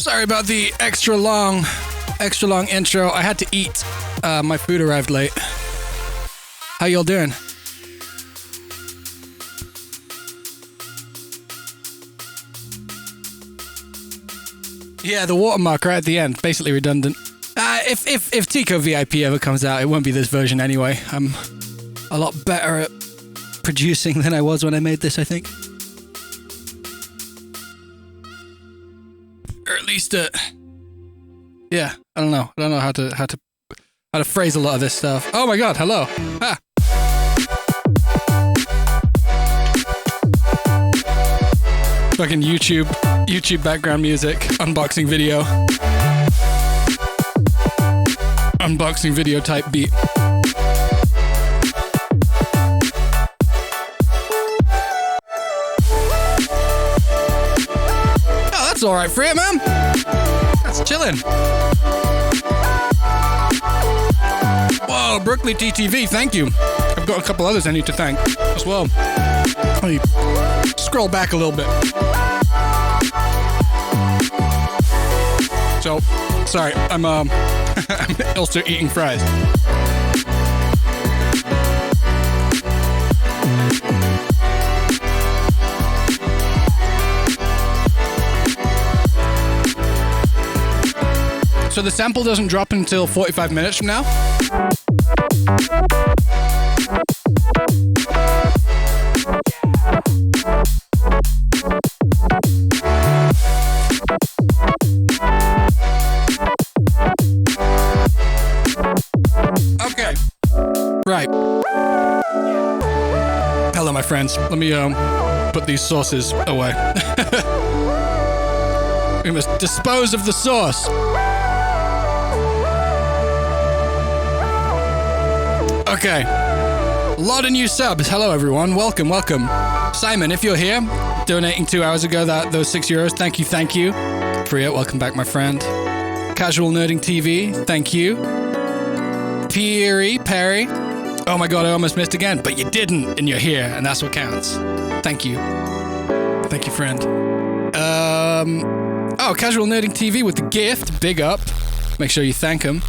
Sorry about the extra long intro. I had to eat. My food arrived late. How y'all doing? Yeah, the watermark right at the end, basically redundant. If Tico VIP ever comes out, it won't be this version anyway. I'm a lot better at producing than I was when I made this, I think. Or at least, yeah, I don't know. I don't know how to phrase a lot of this stuff. Oh my god, hello. Ah. Fucking YouTube background music, unboxing video. Unboxing video type beat. Oh, that's alright for it, man. That's chilling. Whoa, Brooklyn TTV, thank you. I've got a couple others I need to thank as well. Let me scroll back a little bit. So, sorry, I'm also eating fries. So the sample doesn't drop until 45 minutes from now? Okay. Right. Hello, my friends. Let me put these sauces away. We must dispose of the sauce. Okay. A lot of new subs. Hello, everyone. Welcome. Simon, if you're here, donating 2 hours ago, those €6, thank you. Priya, welcome back, my friend. Casual Nerding TV, thank you. Perry. Oh my god, I almost missed again, but you didn't, and you're here, and that's what counts. Thank you. Thank you, friend. Oh, Casual Nerding TV with the gift. Big up. Make sure you thank him.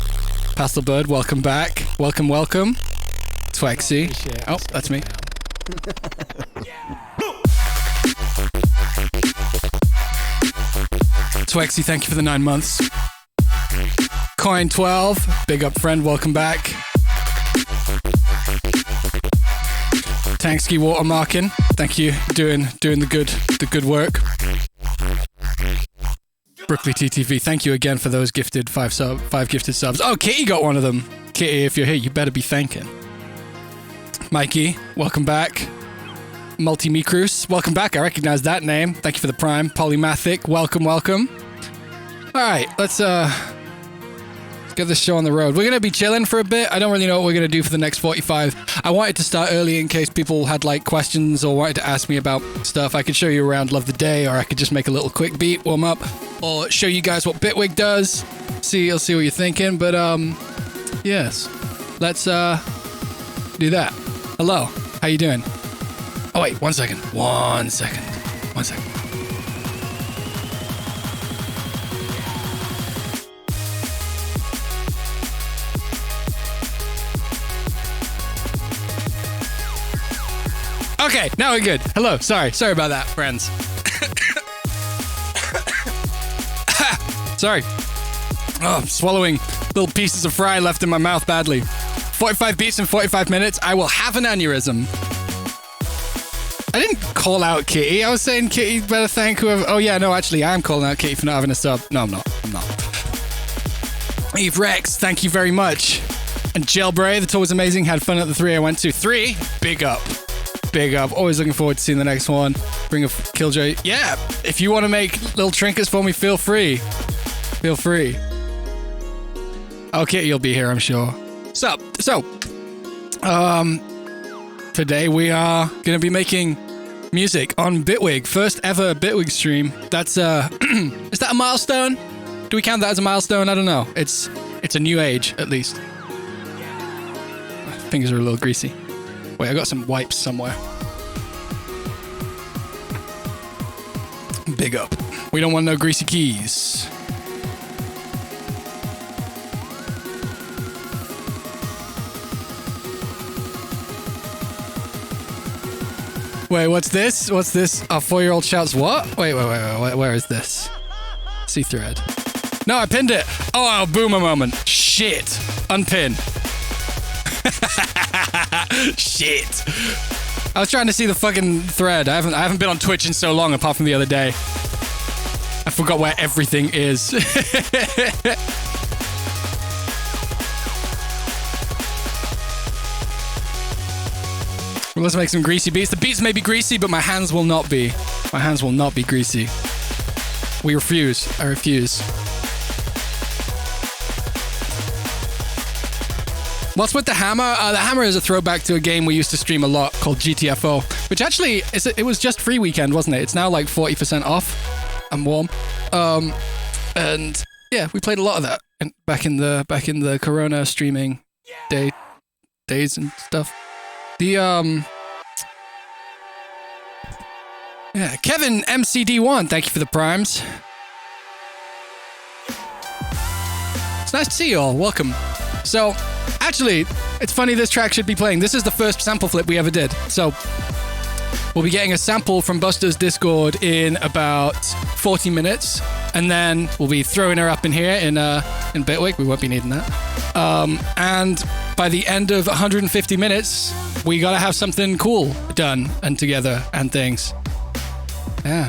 Pastel Bird, welcome back. Welcome. Twexy. Oh, that's me. Twexy, thank you for the 9 months. Coin 12, big up friend, welcome back. Tanksky watermarking, thank you, doing the good work. Brooklyn TTV, thank you again for those gifted five gifted subs. Oh, Kitty got one of them. Kitty, if you're here, you better be thanking. Mikey, welcome back. Multi-Micrus, welcome back. I recognize that name. Thank you for the prime. Polymathic, welcome. All right, let's get this show on the road. We're going to be chilling for a bit. I don't really know what we're going to do for the next 45. I wanted to start early in case people had like questions or wanted to ask me about stuff. I could show you around Love the Day, or I could just make a little quick beat, warm up, or show you guys what Bitwig does. I'll see what you're thinking. But yes, let's do that. Hello, how you doing? Oh wait, one second. Okay, now we're good. Hello, sorry about that, friends. Sorry. Oh, I'm swallowing little pieces of fry left in my mouth badly. 45 beats in 45 minutes, I will have an aneurysm. I didn't call out Kitty. I was saying Kitty better thank whoever. Oh yeah, no, actually, I am calling out Kitty for not having a sub. No, I'm not. Eve Rex, thank you very much. And Jailbray, the tour was amazing. Had fun at the 3 I went to. 3, big up. Always looking forward to seeing the next one. Bring a Killjoy. Yeah, if you want to make little trinkets for me, feel free. Oh, Kitty, you'll be here, I'm sure. So, today we are going to be making music on Bitwig. First ever Bitwig stream. That's, is that a milestone? Do we count that as a milestone? I don't know. It's a new age, at least. My fingers are a little greasy. Wait, I got some wipes somewhere. Big up. We don't want no greasy keys. Wait, what's this? What's this? A 4-year-old shouts what? Wait, where is this? See thread. No, I pinned it. Oh, boomer moment. Shit. Unpin. Shit. I was trying to see the fucking thread. I haven't been on Twitch in so long, apart from the other day. I forgot where everything is. Well, let's make some greasy beats. The beats may be greasy, but my hands will not be. My hands will not be greasy. We refuse. I refuse. What's with the hammer? The hammer is a throwback to a game we used to stream a lot called GTFO, which actually, it was just free weekend, wasn't it? It's now like 40% off. I'm warm. And yeah, we played a lot of that back in the Corona streaming days and stuff. Yeah, Kevin MCD1, thank you for the primes. It's nice to see you all. Welcome. So, actually, it's funny this track should be playing. This is the first sample flip we ever did. So, we'll be getting a sample from Buster's Discord in about 40 minutes, and then we'll be throwing her up in here in Bitwig. We won't be needing that. And by the end of 150 minutes, we gotta have something cool done and together and things. Yeah.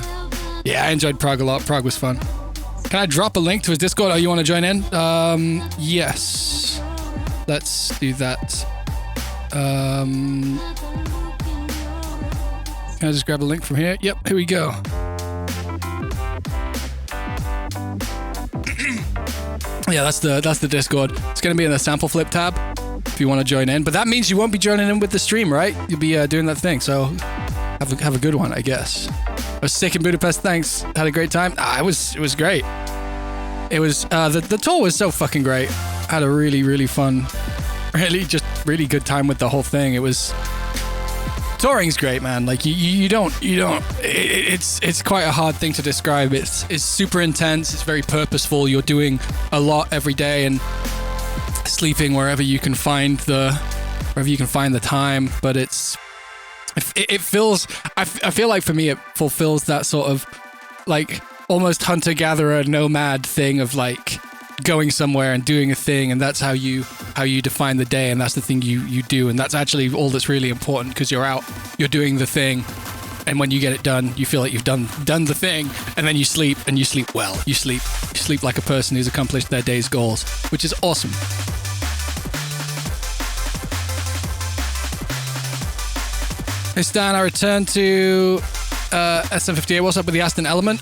Yeah, I enjoyed Prague a lot. Prague was fun. Can I drop a link to his Discord? Oh, you want to join in? Yes. Let's do that. Can I just grab a link from here? Yep, here we go. Yeah, that's the Discord. It's going to be in the sample flip tab if you want to join in. But that means you won't be joining in with the stream, right? You'll be doing that thing. So have a good one, I guess. I was sick in Budapest. Thanks. Had a great time. It was great. It was the tour was so fucking great. Had a really fun, really good time with the whole thing. It was touring's great, man. Like you don't. It's quite a hard thing to describe. It's super intense. It's very purposeful. You're doing a lot every day and sleeping wherever you can find the time. But it feels. I feel like for me it fulfills that sort of like almost hunter-gatherer nomad thing of like going somewhere and doing a thing, and that's how you define the day, and that's the thing you do, and that's actually all that's really important, because you're out, you're doing the thing, and when you get it done, you feel like you've done the thing, and then you sleep, and you sleep well. You sleep like a person who's accomplished their day's goals, which is awesome. Hey Stan, I returned to SM58. What's up with the Aston Element?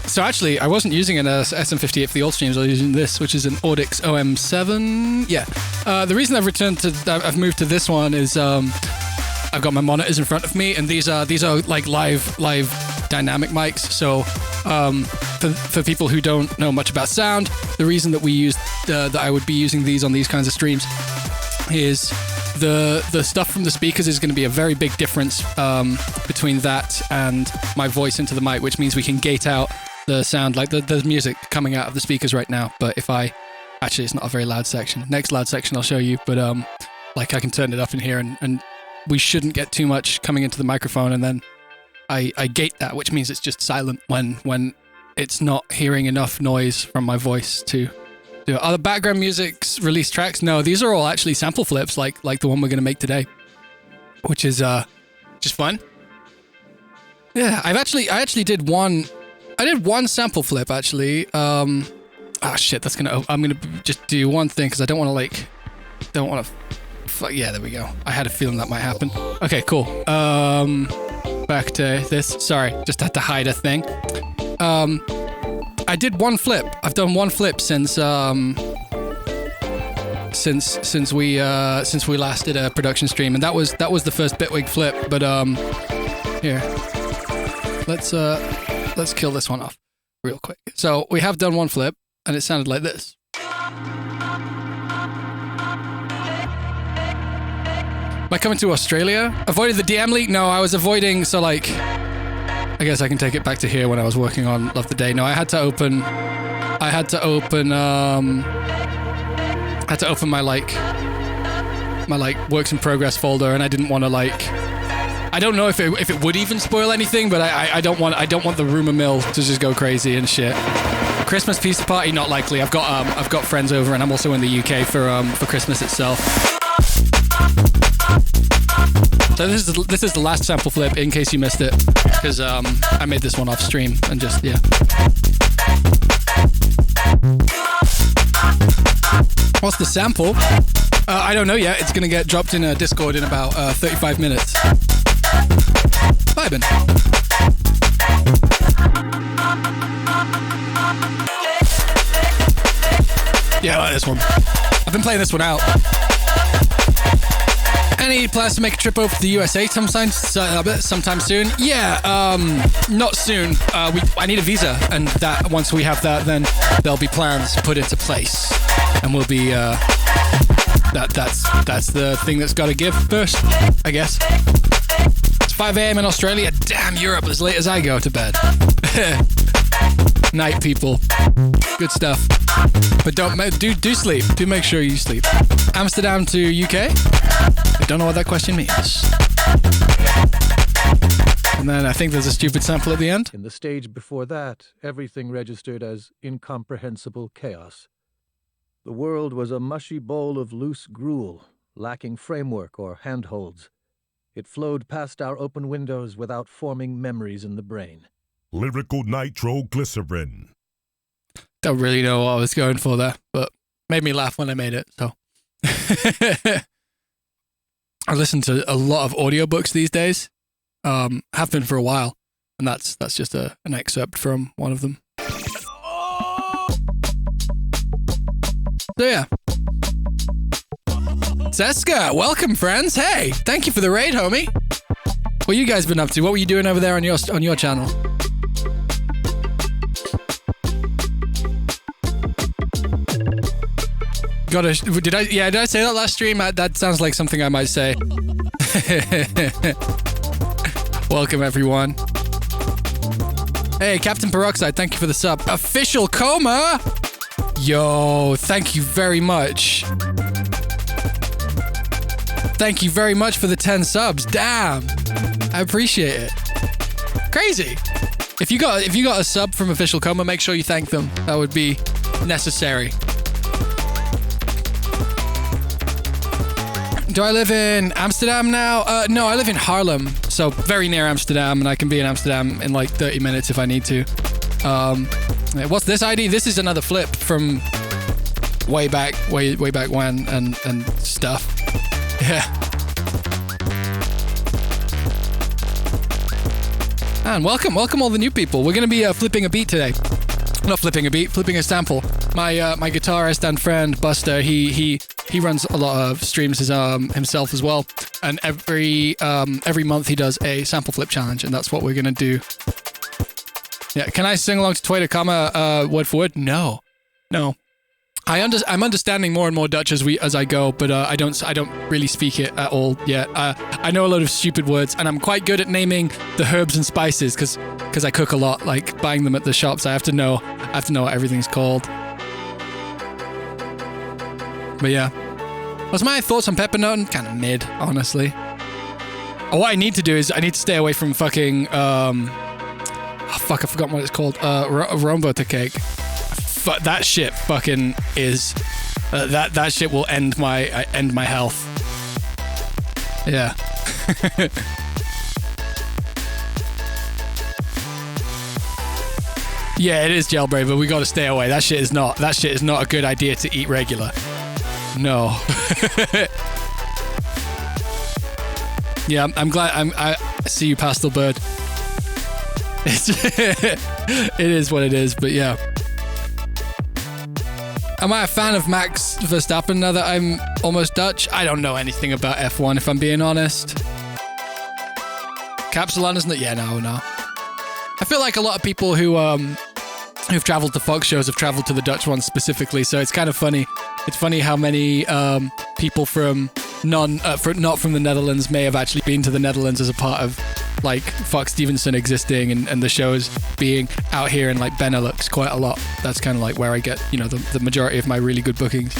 So actually, I wasn't using an SM58 for the old streams. I was using this, which is an Audix OM7. Yeah. The reason I've moved to this one is I've got my monitors in front of me, and these are like live dynamic mics. So for people who don't know much about sound, the reason that we use that I would be using these on these kinds of streams is the stuff from the speakers is going to be a very big difference between that and my voice into the mic, which means we can gate out the sound, like the music coming out of the speakers right now. But if actually it's not a very loud section. Next loud section I'll show you, but like I can turn it up in here, and we shouldn't get too much coming into the microphone, and then I gate that, which means it's just silent when it's not hearing enough noise from my voice to do it. Are the background music's released tracks? No, these are all actually sample flips, like the one we're going to make today, which is just fun. Yeah, I actually did one sample flip actually. Oh shit, I'm gonna just do one thing because I don't want to yeah, there we go. I had a feeling that might happen. Okay, cool. Back to this. Sorry, just had to hide a thing. I did one flip. I've done one flip since we last did a production stream, and that was the first Bitwig flip. But here, let's kill this one off real quick. So we have done one flip, and it sounded like this. Am I coming to Australia? Avoided the DM leak? No, I was avoiding. So like, I guess I can take it back to here when I was working on Love the Day. No, I had to open my like works in progress folder, and I didn't want to like I don't know if it would even spoil anything, but I don't want the rumor mill to just go crazy and shit. Christmas pizza party, not likely. I've got friends over, and I'm also in the UK for Christmas itself. So this is the last sample flip, in case you missed it, because I made this one off stream and just yeah. What's the sample? I don't know yet. It's gonna get dropped in a Discord in about 35 minutes. Vibin'. Yeah, I like this one. I've been playing this one out. Any plans to make a trip over to the USA sometime soon? Yeah, not soon. I need a visa, and that once we have that, then there'll be plans put into place, and we'll be that's the thing that's got to give first, I guess. It's 5 a.m. in Australia. Damn, Europe as late as I go to bed. Night, people. Good stuff. But do sleep. Do make sure you sleep. Amsterdam to UK? I don't know what that question means. And then I think there's a stupid sample at the end. In the stage before that, everything registered as incomprehensible chaos. The world was a mushy bowl of loose gruel, lacking framework or handholds. It flowed past our open windows without forming memories in the brain. Lyrical nitroglycerin. Don't really know what I was going for there, but made me laugh when I made it, so. I listen to a lot of audiobooks these days. Have been for a while, and that's just an excerpt from one of them. So yeah. Zeska, welcome friends. Hey, thank you for the raid, homie. What you guys been up to? What were you doing over there on your channel? Did I say that last stream? That sounds like something I might say. Welcome everyone. Hey, Captain Peroxide, thank you for the sub. Official coma. Yo, thank you very much. Thank you very much for the 10 subs. Damn. I appreciate it. Crazy. If you got a sub from Official Coma, make sure you thank them. That would be necessary. Do I live in Amsterdam now? No, I live in Haarlem, so very near Amsterdam, and I can be in Amsterdam in like 30 minutes if I need to. What's this ID? This is another flip from way back when and stuff. Yeah. And welcome all the new people. We're gonna be flipping a beat today. Not flipping a beat, flipping a sample. My guitarist and friend Buster, he runs a lot of streams himself as well, and every month he does a sample flip challenge, and that's what we're gonna do. Yeah, can I sing along to Twitter comma word for word? No. I'm understanding more and more Dutch as I go, but I don't really speak it at all yet. I know a lot of stupid words, and I'm quite good at naming the herbs and spices because I cook a lot, like buying them at the shops. I have to know what everything's called. But yeah, what's my thoughts on peppernoten? Kind of mid, honestly. What I need to do is I need to stay away from fucking fuck, I forgot what it's called. Roombutter cake. That shit fucking is that shit will end my health. Yeah. Yeah, it is jailbreak, but we got to stay away. That shit is not a good idea to eat regular. No. Yeah, I'm glad I see you, Pastel Bird. It is what it is, but yeah. Am I a fan of Max Verstappen now that I'm almost Dutch? I don't know anything about F1 if I'm being honest. Capsulon isn't it? Yeah, no. I feel like a lot of people who've traveled to Fox shows have traveled to the Dutch ones specifically, so it's kind of funny. It's funny how many people from not from the Netherlands may have actually been to the Netherlands as a part of like Fox Stevenson existing and the shows being out here in like Benelux quite a lot. That's kind of like where I get, you know, the majority of my really good bookings.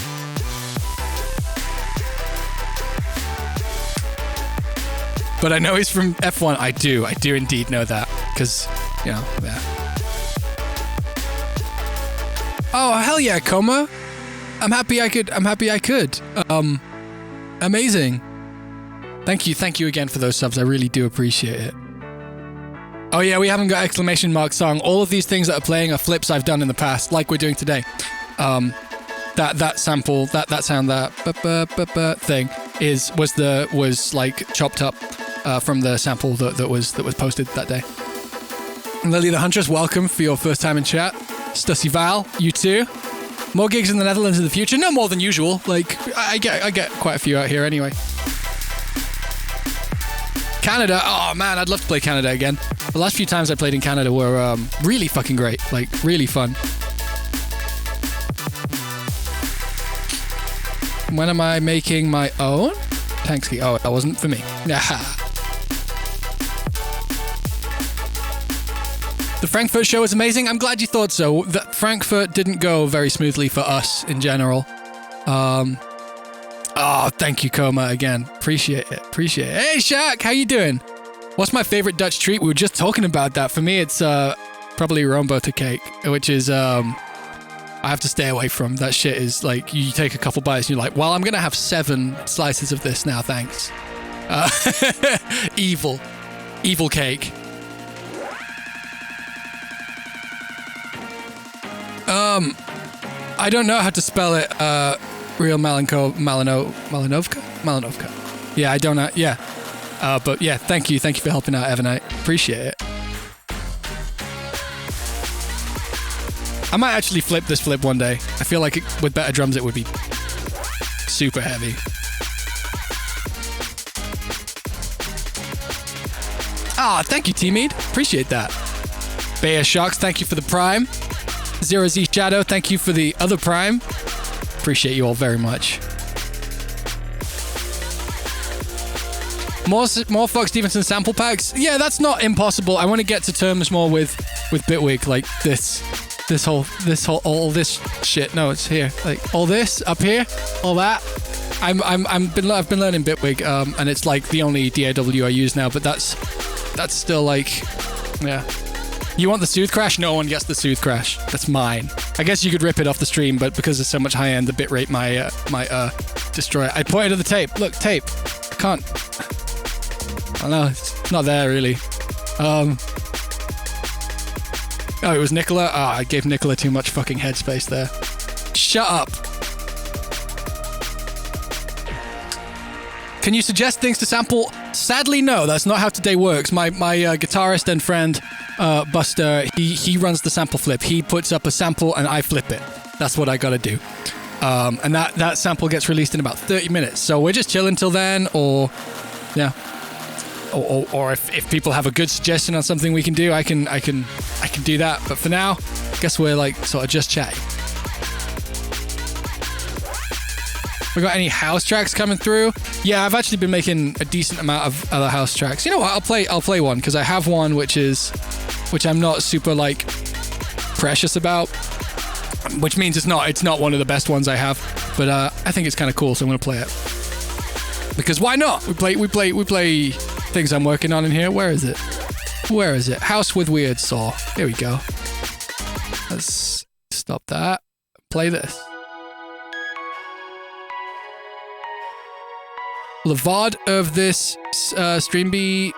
but I know he's from F1. I do indeed know that, because, you know, yeah. Oh, hell yeah, Coma. I'm happy I could. Amazing. Thank you again for those subs. I really do appreciate it. Oh yeah, we haven't got exclamation mark song. All of these things that are playing are flips I've done in the past, like we're doing today. That sample, that sound, that thing was like chopped up from the sample that was posted that day. Lily the Huntress, welcome for your first time in chat. Stussy Val, you too. More gigs in the Netherlands in the future? No more than usual. Like I get quite a few out here anyway. Canada, oh man, I'd love to play Canada again. The last few times I played in Canada were really fucking great, like really fun. When am I making my own? Thanks, oh, that wasn't for me. The Frankfurt show was amazing. I'm glad you thought so. Frankfurt didn't go very smoothly for us in general. Oh, thank you, Coma, again. Appreciate it. Hey, Shaq, how you doing? What's my favorite Dutch treat? We were just talking about that. For me, it's probably roomboter cake, which is I have to stay away from. That shit is like, you take a couple bites and you're like, well, I'm going to have 7 slices of this now, thanks. Evil cake. I don't know how to spell it. Real Malinovka? Yeah, I don't know. Yeah. But yeah, thank you for helping out, Evanite. Appreciate it. I might actually flip this flip one day. I feel like with better drums it would be super heavy. Ah, thank you, T-Mead. Appreciate that. Bayer Sharks, thank you for the Prime. Zero Z Shadow, thank you for the other Prime. Appreciate you all very much. More Fox Stevenson sample packs. Yeah, that's not impossible. I want to get to terms more with Bitwig, like this whole all this shit. No, it's here. Like all this up here, all that. I've been learning Bitwig, and it's like the only DAW I use now. But that's still like, yeah. You want the Sooth Crash? No one gets the Sooth Crash. That's mine. I guess you could rip it off the stream, but because there's so much high end, the bitrate might destroy it. I pointed to the tape. Look, tape. I can't. I know it's not there really. Oh, it was Nicola. Ah, I gave Nicola too much fucking headspace there. Shut up. Can you suggest things to sample? Sadly, no. That's not how today works. My guitarist and friend. Buster, he runs the sample flip. He puts up a sample and I flip it. That's what I gotta do. And that sample gets released in about 30 minutes. So we're just chilling till then, or yeah. Or if people have a good suggestion on something we can do, I can do that. But for now, I guess we're like sort of just chatting. We got any house tracks coming through? Yeah, I've actually been making a decent amount of other house tracks. You know what? I'll play one because I have one which I'm not super like precious about, which means it's not one of the best ones I have, but I think it's kind of cool, so I'm gonna play it because why not? We play things I'm working on in here. Where is it? House with Weird Saw. Here we go. Let's stop that. Play this. Will the VOD of this stream be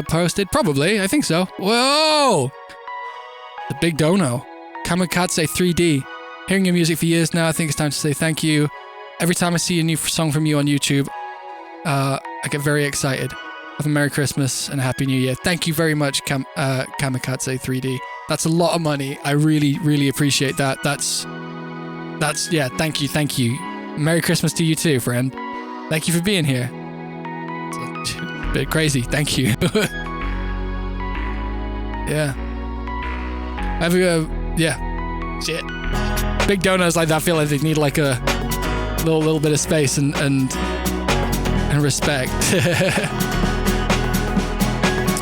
posted? Probably. I think so. Whoa! The big dono. Kamikaze 3D. Hearing your music for years now, I think it's time to say thank you. Every time I see a new song from you on YouTube, I get very excited. Have a Merry Christmas and a Happy New Year. Thank you very much, Kamikaze 3D. That's a lot of money. I really, really appreciate that. That's yeah, thank you. Merry Christmas to you too, friend. Thank you for being here. It's a bit crazy. Thank you. Yeah. Yeah. Shit. Big donuts like that feel like they need like a little bit of space and respect.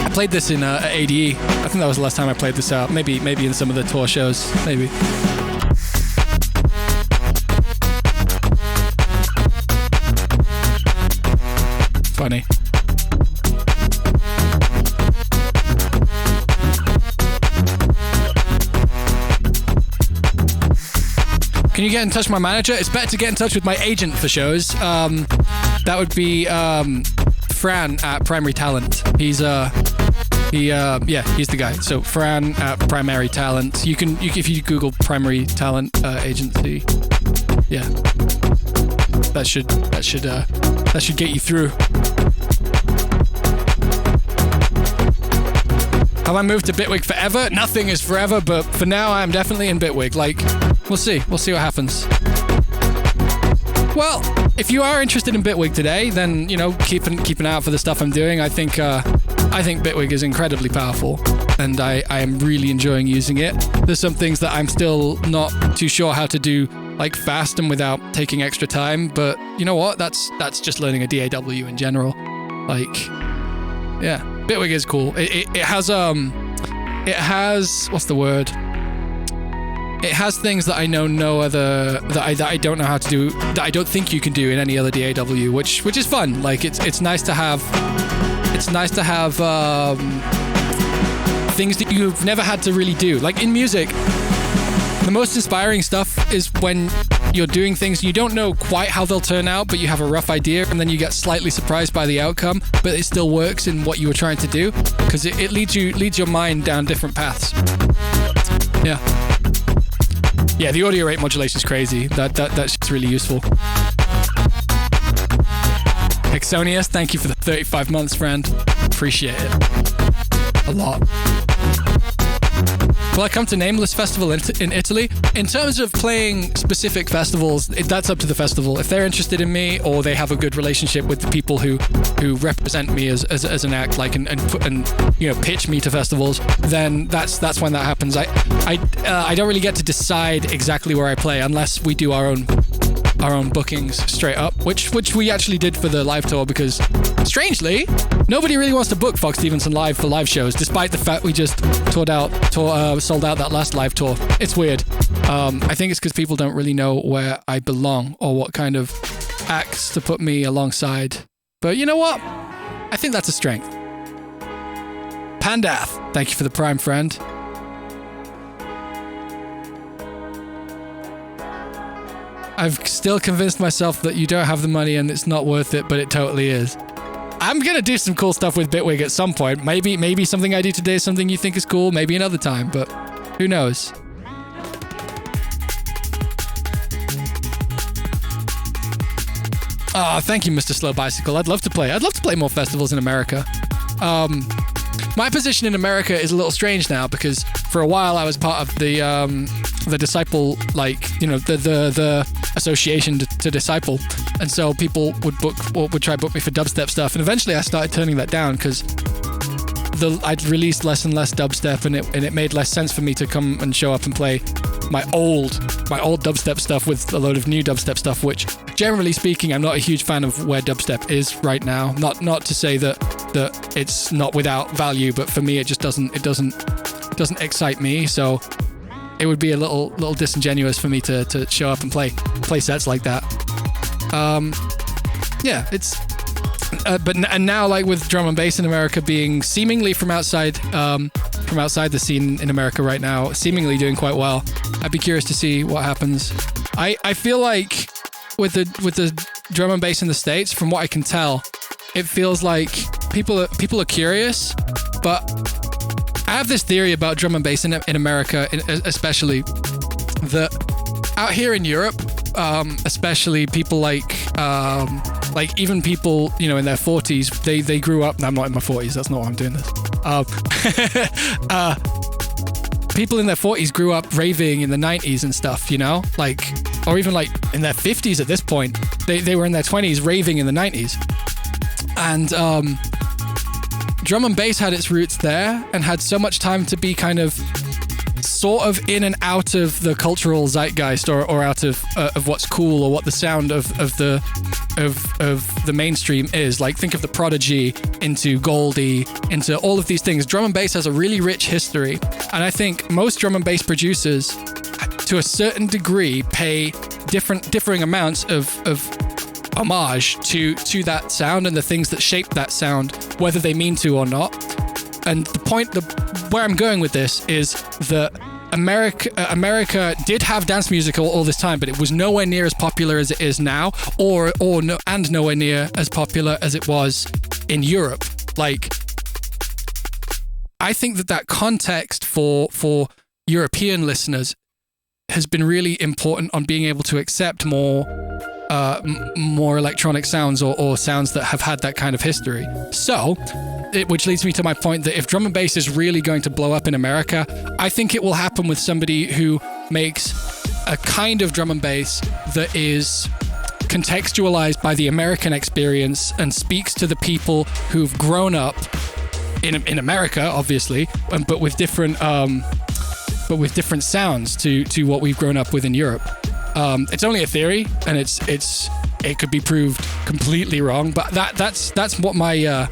I played this in ADE. I think that was the last time I played this out. Maybe in some of the tour shows. Maybe. Funny. Can you get in touch with my manager? It's better to get in touch with my agent for shows. That would be Fran at Primary Talent. He's the guy. So Fran at Primary Talent. You can if you Google Primary Talent agency, yeah, that should get you through. Have I moved to Bitwig forever? Nothing is forever, but for now I'm definitely in Bitwig. Like, we'll see what happens. Well, if you are interested in Bitwig today, then keep an eye out for the stuff I'm doing. I think Bitwig is incredibly powerful, and I am really enjoying using it. There's some things that I'm still not too sure how to do, like fast and without taking extra time. But you know what? That's just learning a DAW in general. Like, yeah, Bitwig is cool. It has what's the word? It has things that I know no other that I don't know how to do, that I don't think you can do in any other DAW, which is fun. Like it's nice to have things that you've never had to really do. Like in music, the most inspiring stuff is when you're doing things you don't know quite how they'll turn out, but you have a rough idea, and then you get slightly surprised by the outcome, but it still works in what you were trying to do, because it leads your mind down different paths. Yeah, the audio rate modulation is crazy. That's really useful. Hexonius, thank you for the 35 months, friend. Appreciate it a lot. Will I come to Nameless Festival in Italy? In terms of playing specific festivals, that's up to the festival. If they're interested in me, or they have a good relationship with the people who represent me as an act, like and pitch me to festivals, then that's when that happens. I don't really get to decide exactly where I play unless we do our own bookings straight up, which we actually did for the live tour, because strangely nobody really wants to book Fox Stevenson live for live shows, despite the fact we just sold out that last live tour. It's weird. I think it's because people don't really know where I belong or what kind of acts to put me alongside. But you know what? I think that's a strength. Pandath, thank you for the Prime, friend. I've still convinced myself that you don't have the money and it's not worth it, but it totally is. I'm gonna do some cool stuff with Bitwig at some point. Maybe something I do today is something you think is cool, maybe another time, but who knows? Oh, thank you, Mr. Slow Bicycle. I'd love to play more festivals in America. My position in America is a little strange now, because for a while I was part of the Disciple, the association to Disciple, and so people would try to book me for dubstep stuff, and eventually I started turning that down because I'd released less and less dubstep, and it made less sense for me to come and show up and play my old dubstep stuff with a load of new dubstep stuff, which generally speaking I'm not a huge fan of where dubstep is right now. Not to say that it's not without value, but for me it just doesn't excite me, so it would be a little disingenuous for me to show up and play sets like that. But now, like with drum and bass in America being seemingly from outside the scene in America right now, seemingly doing quite well, I'd be curious to see what happens. I feel like with the drum and bass in the States, from what I can tell, it feels like people are curious, but I have this theory about drum and bass in America, especially, that out here in Europe, especially people like even people, in their 40s, they grew up. I'm not in my 40s. That's not why I'm doing this. People in their 40s grew up raving in the 90s and stuff, or even like in their 50s at this point. They were in their 20s raving in the 90s, and drum and bass had its roots there and had so much time to be kind of sort of in and out of the cultural zeitgeist or out of what's cool or what the sound of the mainstream is. Like, think of the Prodigy into Goldie, into all of these things. Drum and bass has a really rich history, and I think most drum and bass producers, to a certain degree, pay differing amounts of homage to that sound and the things that shape that sound, whether they mean to or not. And the point where I'm going with this is that America did have dance music all this time, but it was nowhere near as popular as it is now, and nowhere near as popular as it was in Europe. Like, I think that context for European listeners has been really important on being able to accept more electronic sounds or sounds that have had that kind of history. So, which leads me to my point that if drum and bass is really going to blow up in America, I think it will happen with somebody who makes a kind of drum and bass that is contextualized by the American experience and speaks to the people who've grown up in America, obviously, but with different sounds to what we've grown up with in Europe. It's only a theory, and it could be proved completely wrong, but that's what my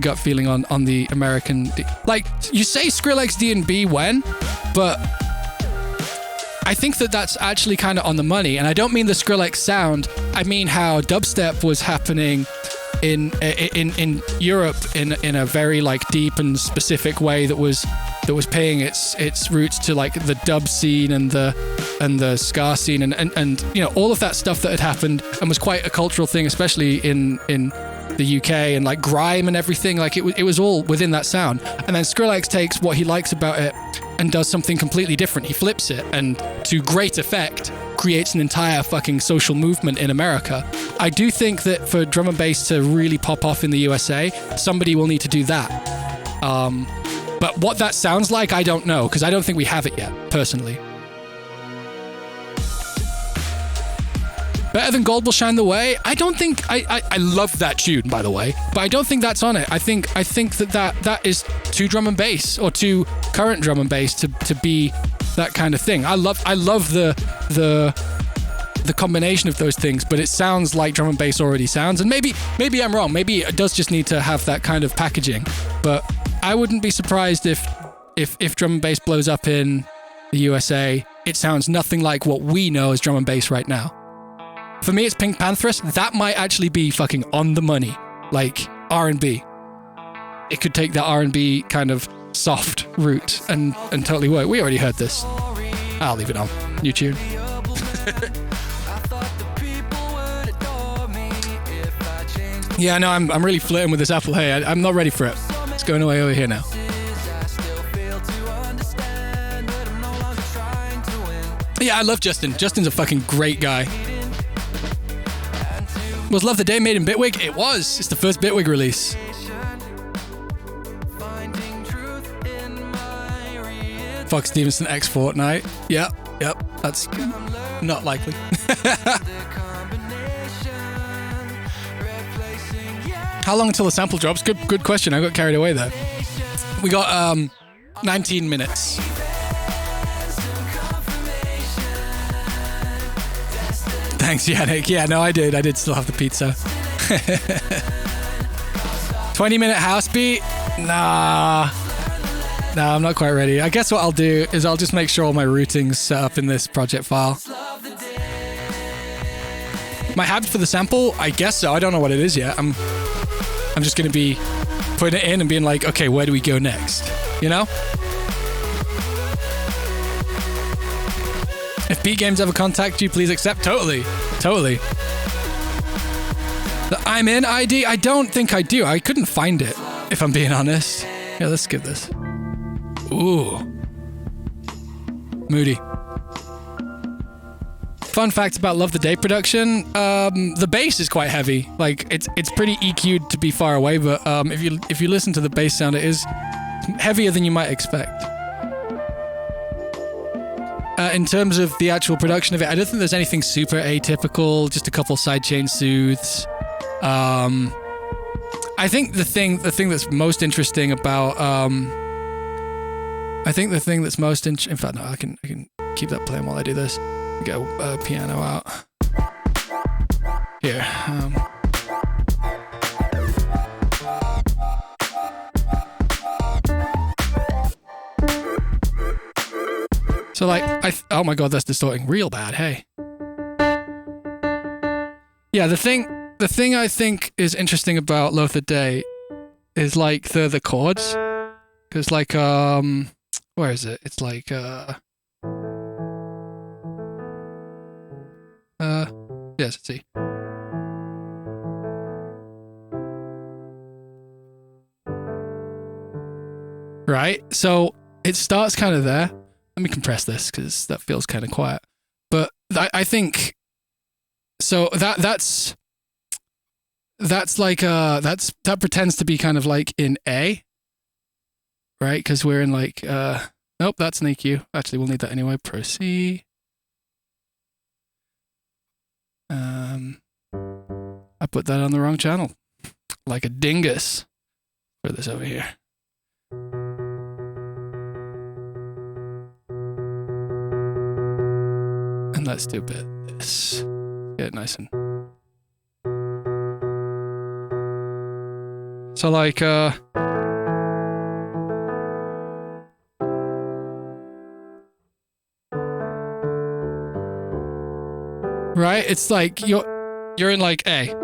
gut feeling on the American, like, you say Skrillex DNB when, but I think that's actually kind of on the money. And I don't mean the Skrillex sound, I mean how dubstep was happening in Europe in a very like deep and specific way that was paying its roots to like the dub scene and the ska scene and you know, all of that stuff that had happened and was quite a cultural thing, especially in the UK, and like grime and everything. Like it was all within that sound. And then Skrillex takes what he likes about it and does something completely different. He flips it and to great effect creates an entire fucking social movement in America. I do think that for drum and bass to really pop off in the USA, somebody will need to do that. But what that sounds like, I don't know, because I don't think we have it yet, personally. Better Than Gold Will Shine the Way? I don't think... I love that tune, by the way, but I don't think that's on it. I think that is too drum and bass, or too current drum and bass to be that kind of thing. I love the combination of those things, but it sounds like drum and bass already sounds. And maybe I'm wrong. Maybe it does just need to have that kind of packaging. But I wouldn't be surprised if drum and bass blows up in the USA. It sounds nothing like what we know as drum and bass right now. For me, it's Pink Panthers. That might actually be fucking on the money, like R&B. It could take that R&B kind of soft route and totally work. We already heard this. I'll leave it on. New tune. Yeah, no, I'm really flirting with this apple. Hey, I'm not ready for it. It's going away over here now. Yeah, I love Justin. Justin's a fucking great guy. Was Love the Day made in Bitwig? It was. It's the first Bitwig release. Fuck Stevenson X Fortnite. Yep. That's not likely. How long until the sample drops? Good question. I got carried away there. We got 19 minutes. Thanks, Yannick. Yeah, no, I did still have the pizza. 20-minute house beat? Nah, I'm not quite ready. I guess what I'll do is I'll just make sure all my routing's set up in this project file. Am I happy for the sample? I guess so. I don't know what it is yet. I'm just going to be putting it in and being like, okay, where do we go next? You know? If Beat Games ever contact you, please accept. Totally. The I'm in ID? I don't think I do. I couldn't find it, if I'm being honest. Yeah, let's skip this. Ooh. Moody. Fun facts about Love the Day production. The bass is quite heavy. Like, it's pretty EQ'd to be far away, but if you listen to the bass sound, it is heavier than you might expect. In terms of the actual production of it, I don't think there's anything super atypical, just a couple sidechain soothes. I think the thing that's most interesting about in fact, no, I can keep that playing while I do this. Get a piano out. Here. So like, oh my god, that's distorting real bad, hey. Yeah, the thing I think is interesting about Love the Day is like the chords. Cause like, where is it? It's like, Yes, C. Right, so it starts kind of there. Let me compress this because that feels kind of quiet. But I think so. That's like that pretends to be kind of like in A, right? Because we're in like nope, that's an EQ. Actually, we'll need that anyway. Proceed. I put that on the wrong channel, like a dingus. Put this over here. And let's do a bit of this. Get it nice and... So like, right? It's like, you're in like A.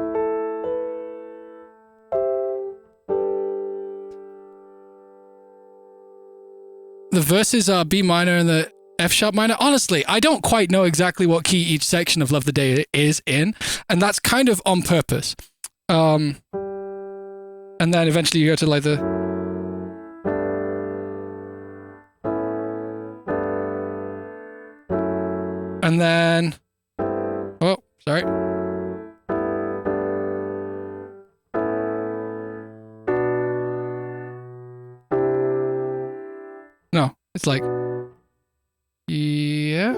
The verses are B minor and the F sharp minor. Honestly, I don't quite know exactly what key each section of Love the Day is in, and that's kind of on purpose. And then eventually you go to like the... And then... Oh, sorry. No, it's like... Yeah.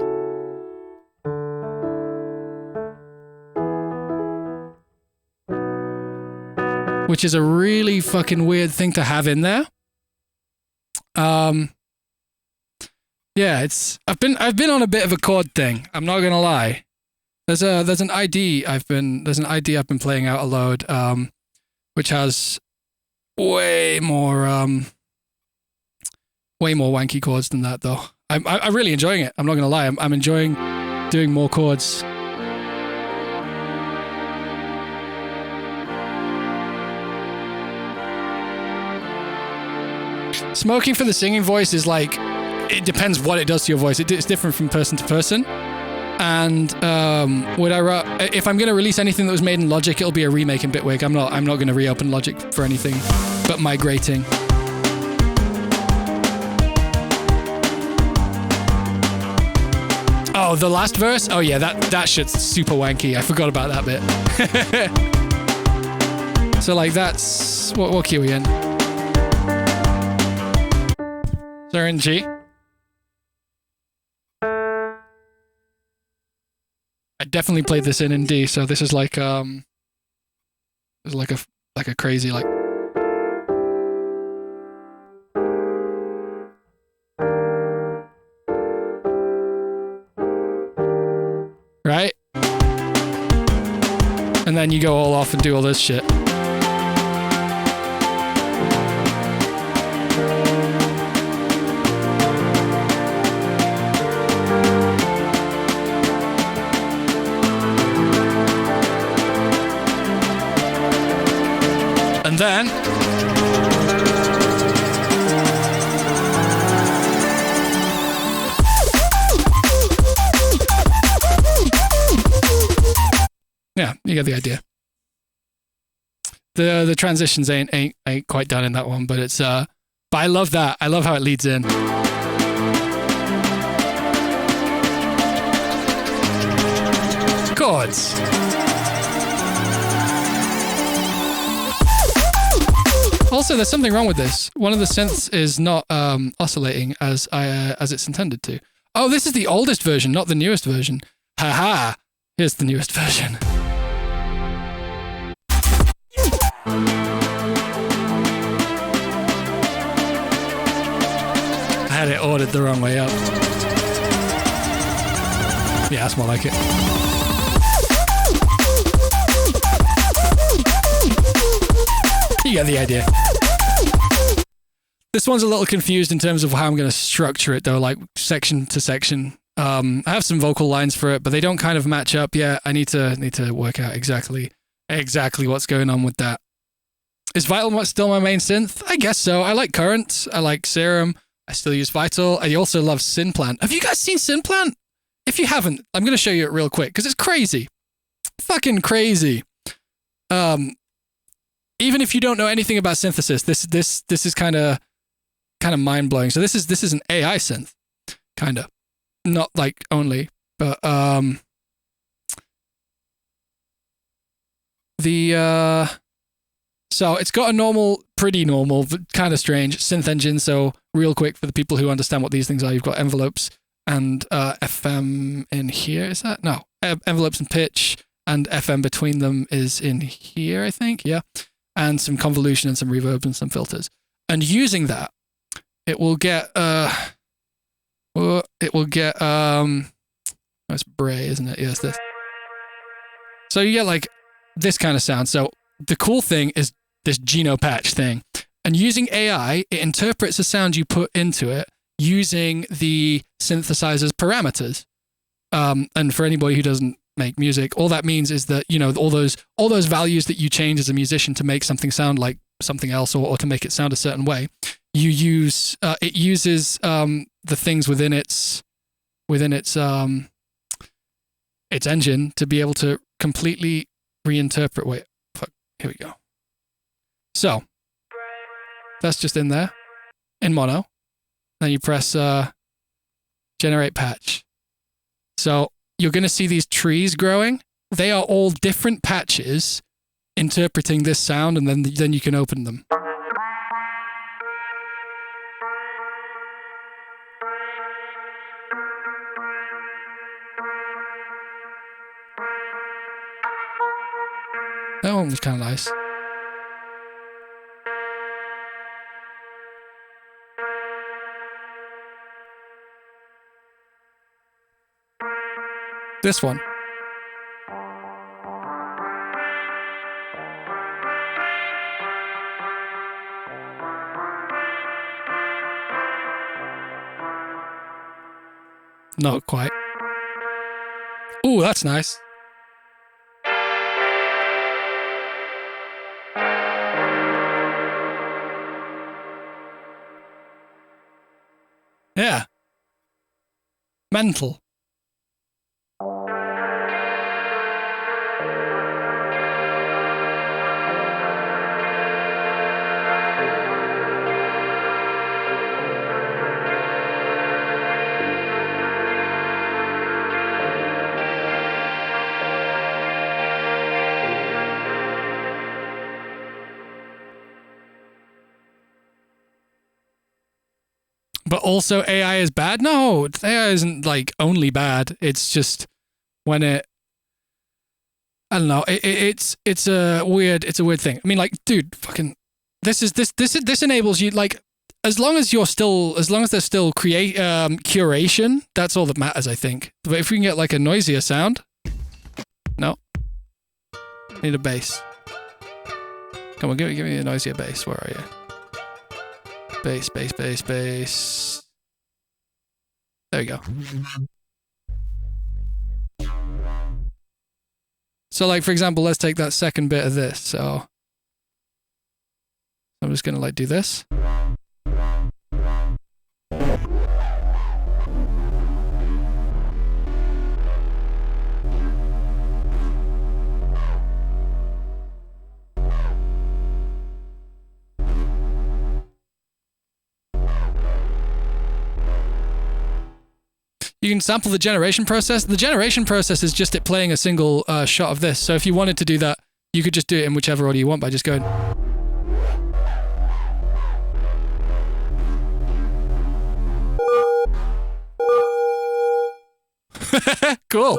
Which is a really fucking weird thing to have in there. Yeah, it's I've been on a bit of a chord thing. I'm not gonna lie. There's an ID I've been playing out a load, which has way more wanky chords than that though. I'm really enjoying it. I'm not gonna lie. I'm enjoying doing more chords. Smoking for the singing voice is like, it depends what it does to your voice. It's different from person to person. And if I'm gonna release anything that was made in Logic, it'll be a remake in Bitwig. I'm not gonna reopen Logic for anything but migrating. Oh, the last verse? Oh yeah, that shit's super wanky. I forgot about that bit. So like that's... What key are we in? So we're in G. I definitely played this in D, so this is like it's like a crazy like... Right? And then you go all off and do all this shit. And then... Yeah, you get the idea. The transitions ain't quite done in that one, but it's but I love that. I love how it leads in. Chords. Also, there's something wrong with this. One of the synths is not oscillating as it's intended to. Oh, this is the oldest version, not the newest version. Haha. Here's the newest version. I had it ordered the wrong way up. Yeah, that's more like it. You get the idea. This one's a little confused in terms of how I'm going to structure it though, like section to section. I have some vocal lines for it, but they don't kind of match up yet. I need to work out exactly what's going on with that. Is Vital still my main synth? I guess so. I like Current. I like Serum. I still use Vital. I also love Synplant. Have you guys seen Synplant? If you haven't, I'm going to show you it real quick because it's crazy. fucking crazy. Even if you don't know anything about synthesis, this is kind of mind blowing. So this is an AI synth, kind of, not like only, but so it's got a pretty normal, kind of strange synth engine. So real quick for the people who understand what these things are, you've got envelopes and FM in here. Is that? No, envelopes and pitch, and FM between them is in here, I think. Yeah. And some convolution and some reverb and some filters. And using that, it will get it's Bray, isn't it? Yes, this. So you get like this kind of sound. So the cool thing is this Geno patch thing. And using AI, it interprets the sound you put into it using the synthesizer's parameters. And for anybody who doesn't make music, all that means is that, you know, all those values that you change as a musician to make something sound like something else, or to make it sound a certain way, you use it uses the things within its engine to be able to completely reinterpret. Wait, fuck, here we go. So that's just in there in mono. Then you press generate patch. So you're going to see these trees growing. They are all different patches interpreting this sound, and then you can open them. That one was kind of nice. This one. Not quite. Ooh, that's nice. Yeah. Mental. But also AI is bad? No, AI isn't like only bad. It's just when I don't know. It's a weird thing. I mean, like, dude, fucking this enables you, like, as long as there's still curation, that's all that matters, I think. But if we can get like a noisier sound, no, need a bass. Come on, give me a noisier bass. Where are you? Bass. There we go. So, like, for example, let's take that second bit of this. So I'm just gonna like do this. You can sample the generation process. The generation process is just it playing a single shot of this. So if you wanted to do that, you could just do it in whichever order you want by just going. Cool.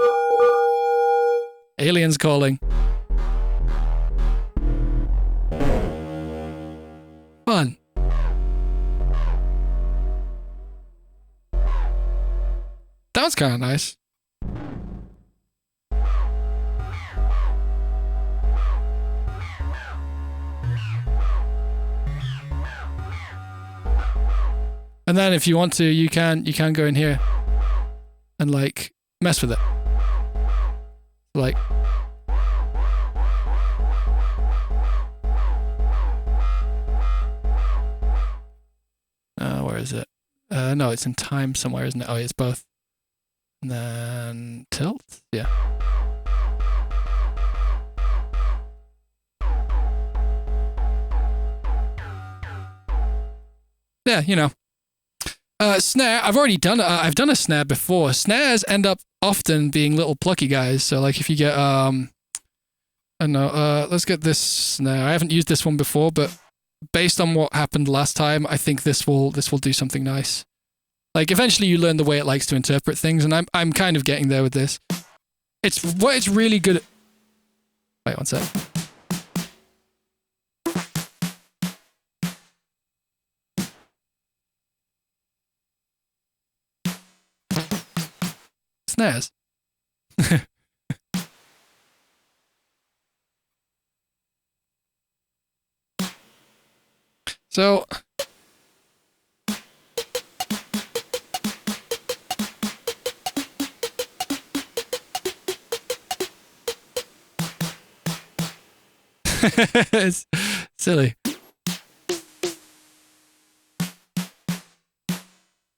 Aliens calling. Fun. That was kind of nice. And then if you want to, you can go in here and like mess with it. Like where is it? No, it's in time somewhere, isn't it? Oh, it's both. And then tilt, yeah. yeah, you know. Snare, I've already done I've done a snare before. Snares end up often being little plucky guys. So like if you get I don't know, let's get this snare. I haven't used this one before, but based on what happened last time, I think this will do something nice. Like eventually you learn the way it likes to interpret things, and I'm kind of getting there with this. It's really good at... Wait one sec. Snares. So it's silly.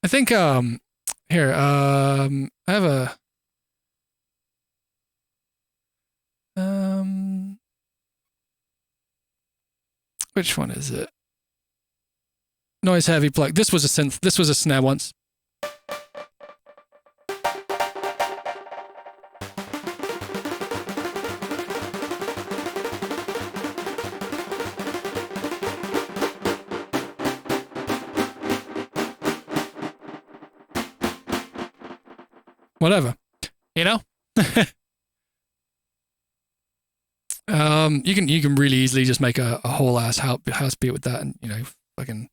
I think here I have a which one is it? Noise heavy plug. This was a synth. This was a snare once. Whatever, you know. You can really easily just make a whole ass house beat with that, and you know, fucking.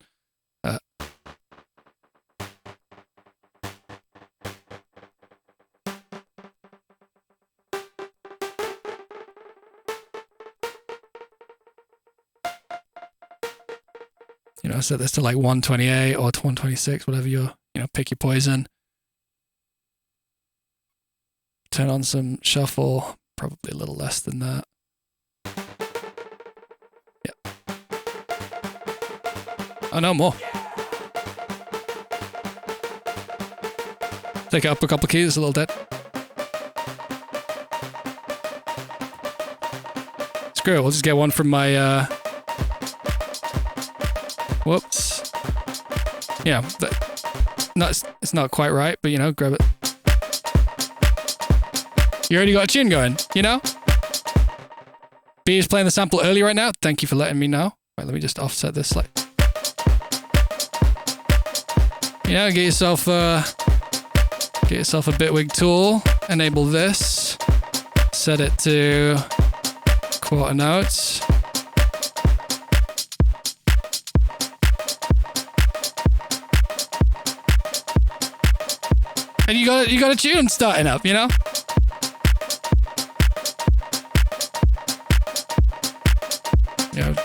You know, set this to like 128 or 126, whatever you know, pick your poison. Turn on some shuffle, probably a little less than that. Yeah. Oh no, more. Take it up a couple of keys, it's a little dead. Screw it, we'll just get one from my, whoops. Yeah, it's not quite right, but you know, grab it. You already got a tune going, you know? B is playing the sample early right now. Thank you for letting me know. Wait, let me just offset this like. You know, get yourself a Bitwig tool. Enable this. Set it to quarter notes. And you got a tune starting up, you know? Yeah.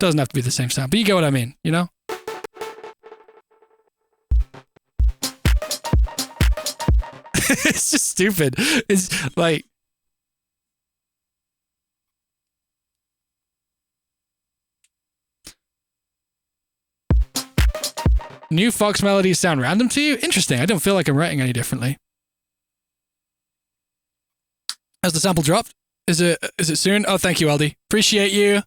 Doesn't have to be the same sound, but you get what I mean, you know? It's just stupid. It's like... New Fox melodies sound random to you? Interesting. I don't feel like I'm writing any differently. Has the sample dropped? Is it soon? Oh, thank you, Aldi. Appreciate you.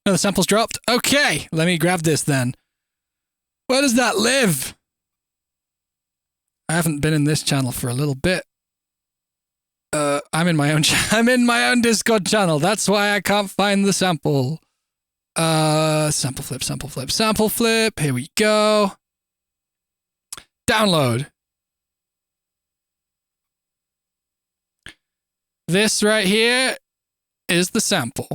Oh, the sample's dropped? Okay, let me grab this then. Where does that live? I haven't been in this channel for a little bit. I'm in my own Discord channel. That's why I can't find the sample. Sample flip. Here we go. Download. This right here is the sample.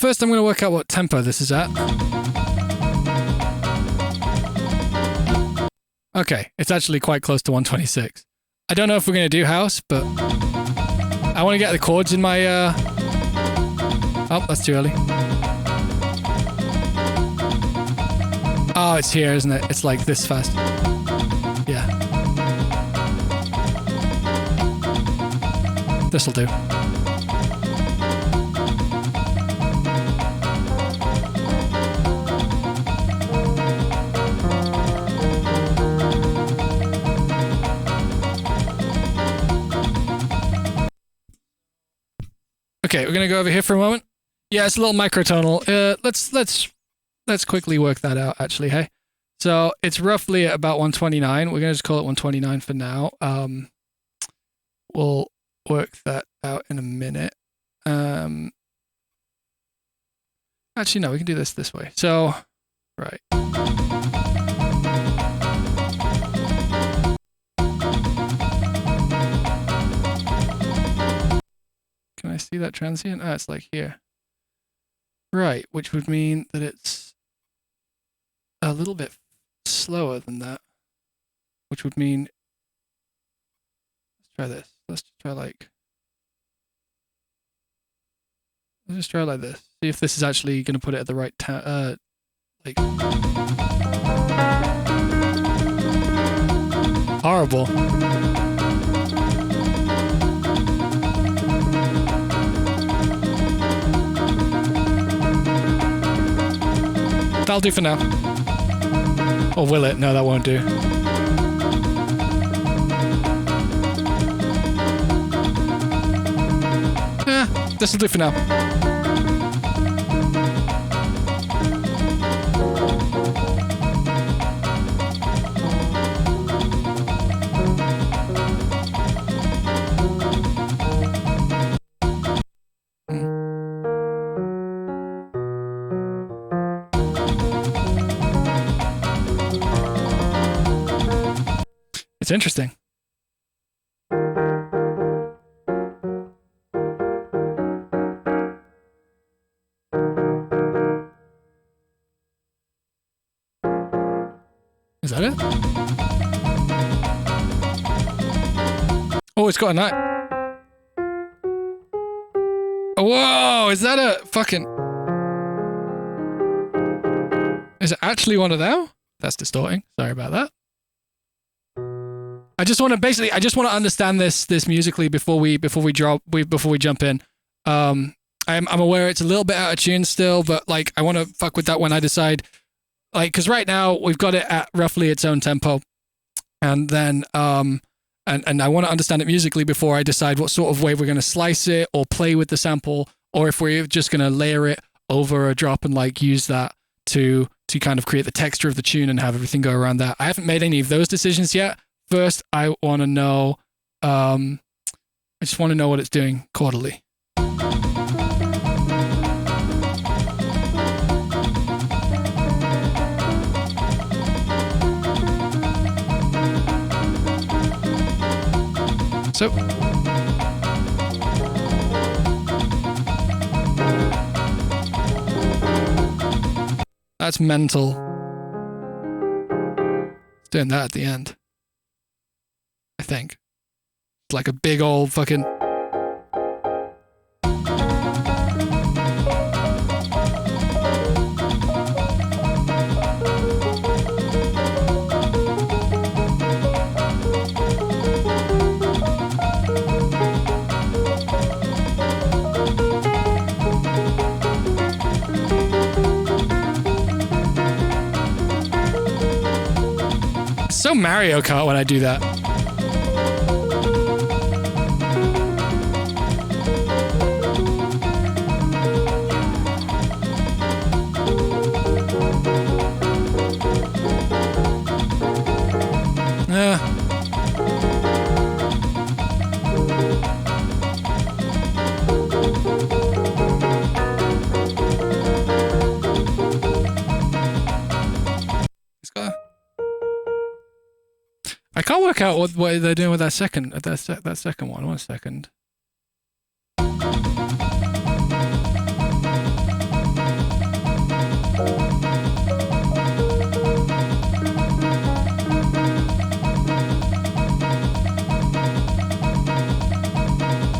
first I'm going to work out what tempo this is at. Okay, it's actually quite close to 126. I don't know if we're going to do house, but I want to get the chords in my... Oh, that's too early. Oh, it's here, isn't it? It's like this fast. Yeah. This'll do. Okay, we're gonna go over here for a moment. Yeah, it's a little microtonal. Let's quickly work that out. Actually, hey. So it's roughly at about 129. We're gonna just call it 129 for now. We'll work that out in a minute. Actually, no, we can do this way. So, right. Can I see that transient? Ah, it's like here. Right, which would mean that it's a little bit slower than that. Which would mean... Let's try this. Let's just try like... Let's just try like this. See if this is actually going to put it at the right time. Like... Horrible. That'll do for now. Or will it? No, that won't do. This'll do for now. It's interesting. Is that it? Oh, it's got a night. Whoa, is that a fucking... Is it actually one of them? That's distorting. Sorry about that. I just want to understand this musically before we jump in. I'm aware it's a little bit out of tune still, but like I want to fuck with that when I decide, like, because right now we've got it at roughly its own tempo, and then and I want to understand it musically before I decide what sort of way we're going to slice it or play with the sample, or if we're just going to layer it over a drop and like use that to kind of create the texture of the tune and have everything go around that. I haven't made any of those decisions yet. First, I want to know, I just want to know what it's doing chordally. So, that's mental. It's doing that at the end. I think. It's like a big old fucking... It's so Mario Kart when I do that. I can't work out what they're doing with that second one. 1 second.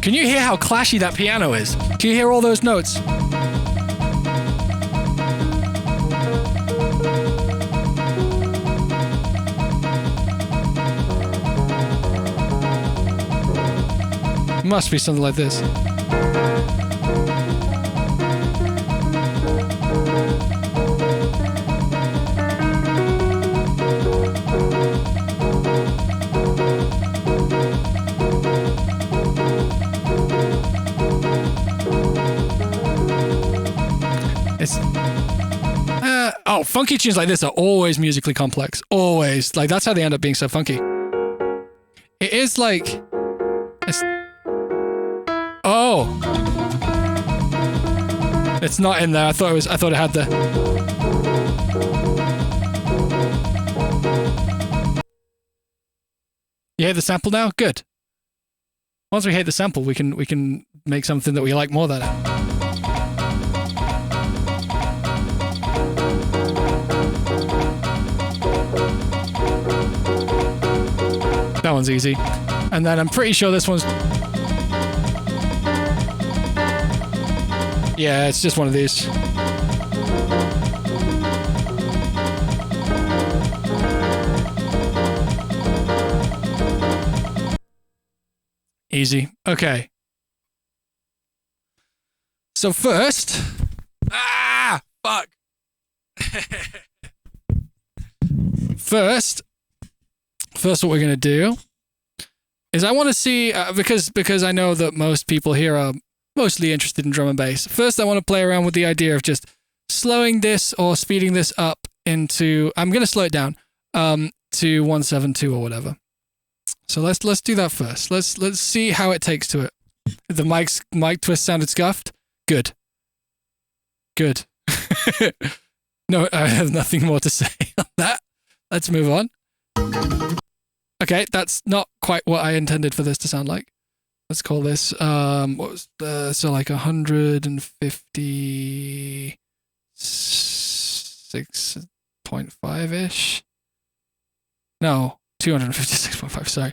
Can you hear how clashy that piano is? Can you hear all those notes? Must be something like this. Oh, funky tunes like this are always musically complex. Always. Like, that's how they end up being so funky. It is like... Oh. It's not in there. I thought it had the... You hear the sample now? Good. Once we hear the sample, we can make something that we like more than it. That one's easy. And then I'm pretty sure this one's... Yeah, it's just one of these. Easy. Okay. So first... Ah! Fuck! First what we're going to do is I want to see, because I know that most people here are mostly interested in drum and bass. First, I want to play around with the idea of just slowing this or speeding this up into, I'm going to slow it down, to 172 or whatever. So let's do that first. Let's see how it takes to it. The mic twist sounded scuffed. Good. No, I have nothing more to say on that. Let's move on. Okay, that's not quite what I intended for this to sound like. Let's call this, what was so like 156.5-ish? No, 256.5, sorry.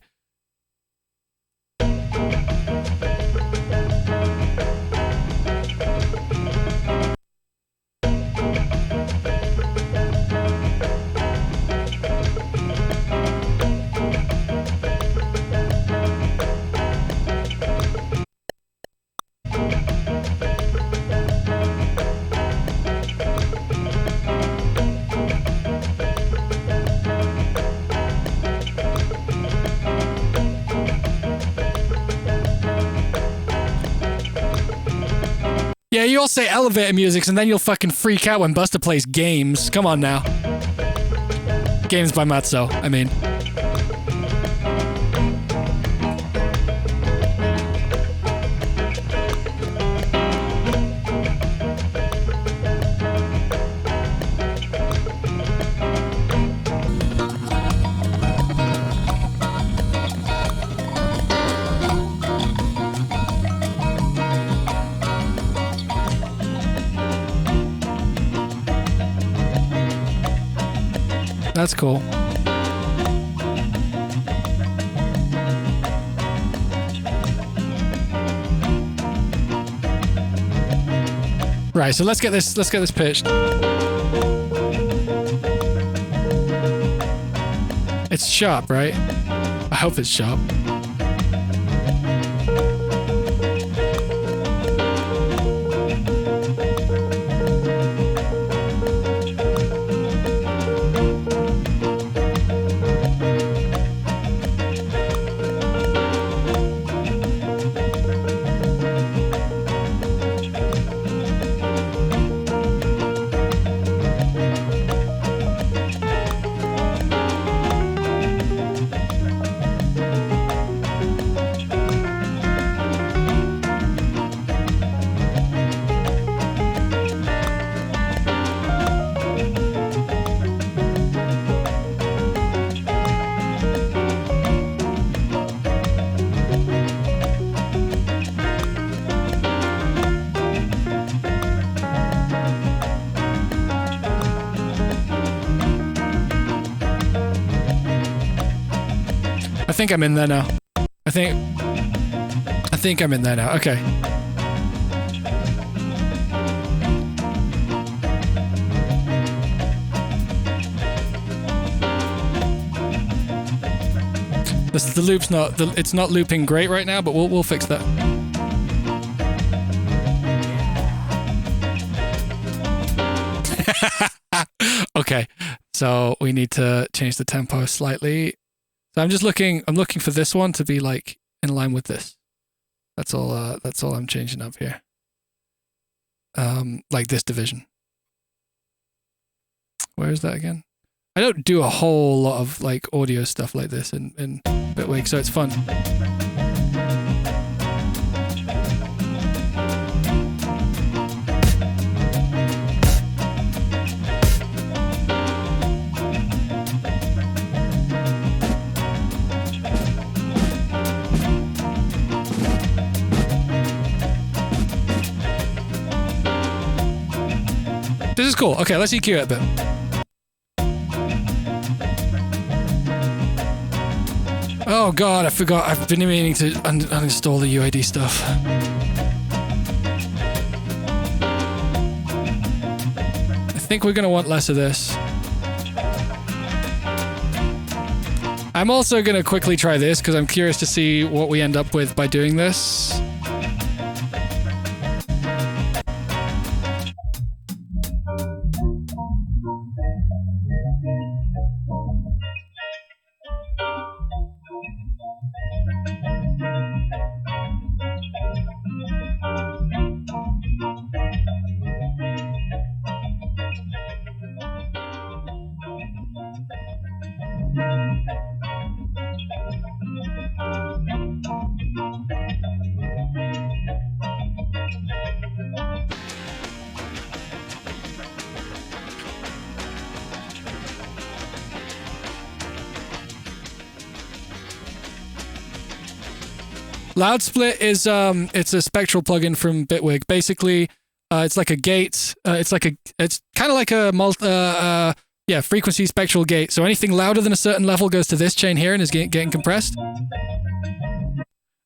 Yeah, you all say elevator music, and then you'll fucking freak out when Buster plays Games. Come on now. Games by Matzo, I mean. That's cool. Right, so let's get this pitched. It's sharp, right? I hope it's sharp. I think I'm in there now. I think I'm in there now. Okay. The loop's not. It's not looping great right now, but we'll fix that. Okay, so we need to change the tempo slightly. So I'm just looking. I'm looking for this one to be like in line with this. That's all. That's all I'm changing up here. Like this division. Where is that again? I don't do a whole lot of like audio stuff like this in Bitwig, so it's fun. This is cool. Okay, let's EQ it a bit. Oh god, I forgot. I've been meaning to uninstall the UID stuff. I think we're going to want less of this. I'm also going to quickly try this because I'm curious to see what we end up with by doing this. Loud Split is it's a spectral plugin from Bitwig. Basically, it's like a gate. It's kind of like a frequency spectral gate. So anything louder than a certain level goes to this chain here and is getting compressed.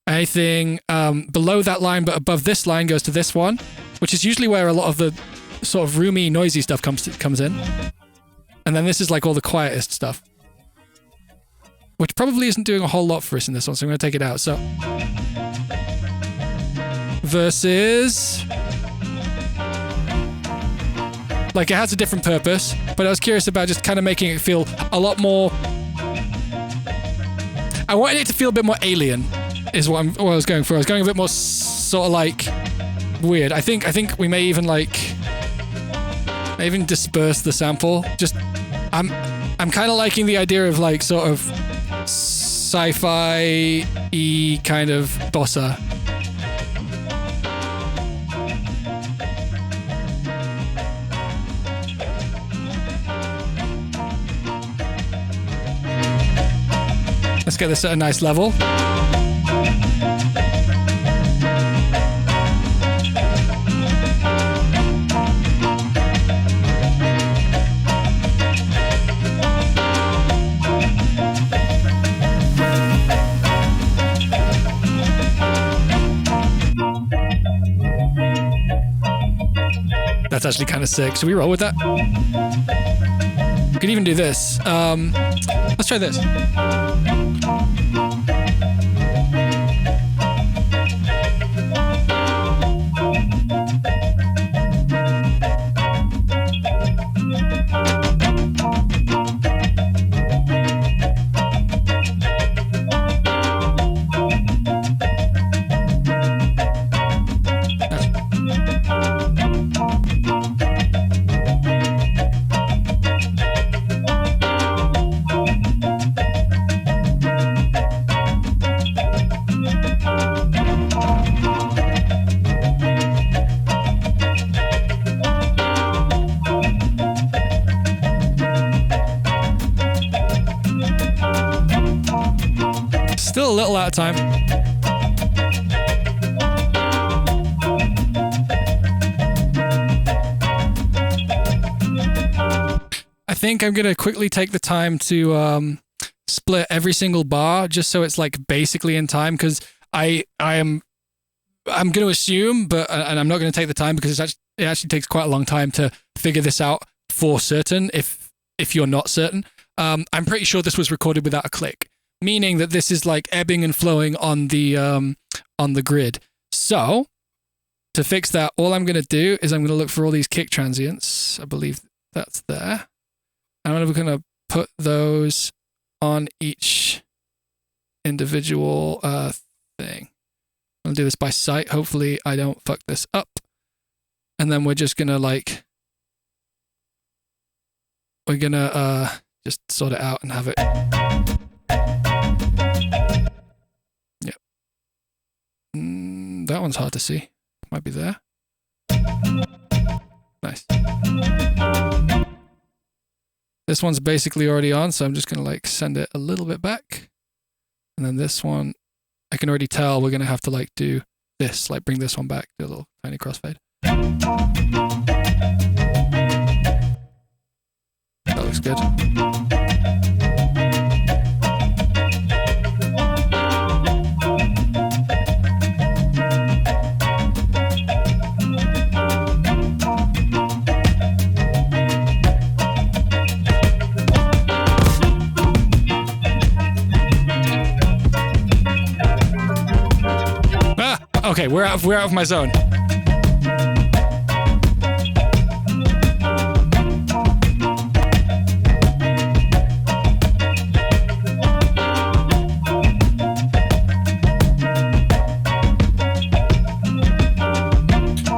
Anything below that line but above this line goes to this one, which is usually where a lot of the sort of roomy, noisy stuff comes in. And then this is like all the quietest stuff, which probably isn't doing a whole lot for us in this one, so I'm going to take it out. So, versus, like it has a different purpose, but I was curious about just kind of making it feel a lot more. I wanted it to feel a bit more alien, is what I was going for. I was going a bit more sort of like weird. I think we may even disperse the sample. Just, I'm kind of liking the idea of like sort of sci-fi-y kind of bossa. Let's get this at a nice level. That's actually kind of sick. Should we roll with that? We could even do this. Let's try this. Still a little out of time. I think I'm going to quickly take the time to split every single bar just so it's like basically in time, because I am I'm going to assume, and I'm not going to take the time because it actually takes quite a long time to figure this out for certain. If you're not certain, I'm pretty sure this was recorded without a click, meaning that this is like ebbing and flowing on the grid. So to fix that, all I'm going to do is I'm going to look for all these kick transients. I believe that's there. And I'm going to put those on each individual thing. I'll do this by sight. Hopefully I don't fuck this up. And then we're just going to just sort it out and have it. Yep. That one's hard to see. Might be there. Nice. This one's basically already on, so I'm just going to send it a little bit back. And then this one, I can already tell we're going to have to do this, bring this one back, do a little tiny crossfade. That looks good. Okay, we're out of my zone.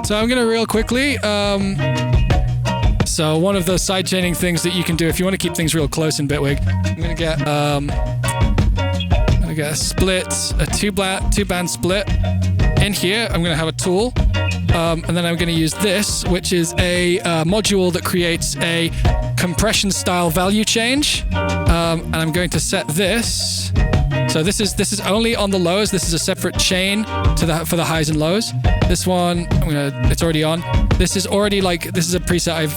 So I'm gonna real quickly. So one of those side chaining things that you can do if you want to keep things real close in Bitwig, I'm gonna get a split, a two band split. In here, I'm going to have a tool, and then I'm going to use this, which is a module that creates a compression style value change, and I'm going to set this. So this is only on the lows. This is a separate chain for the highs and lows. This one, it's already on. This is already this is a preset.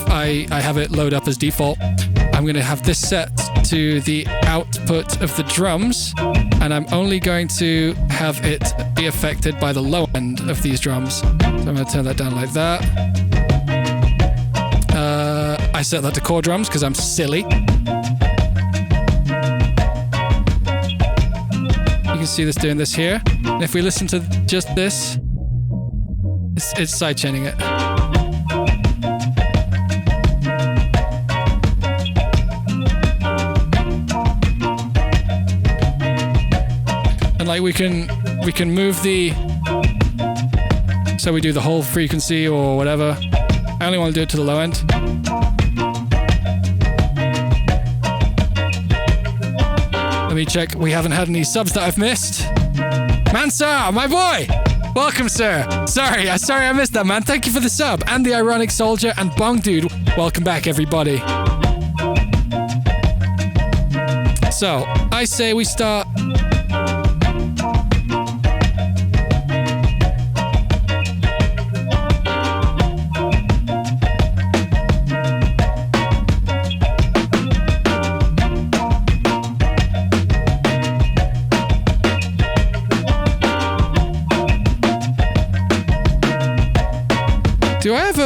I have it load up as default. I'm going to have this set to the output of the drums, and I'm only going to have it be affected by the low end of these drums. So I'm going to turn that down like that. I set that to core drums because I'm silly. You can see this doing this here. And if we listen to just this, it's sidechaining it. And we can move so we do the whole frequency or whatever. I only want to do it to the low end. Let me check. We haven't had any subs that I've missed. Mansa, my boy! Welcome, sir. Sorry I missed that, man. Thank you for the sub. And the Ironic Soldier and Bong Dude. Welcome back, everybody. So, I say we start... Do I have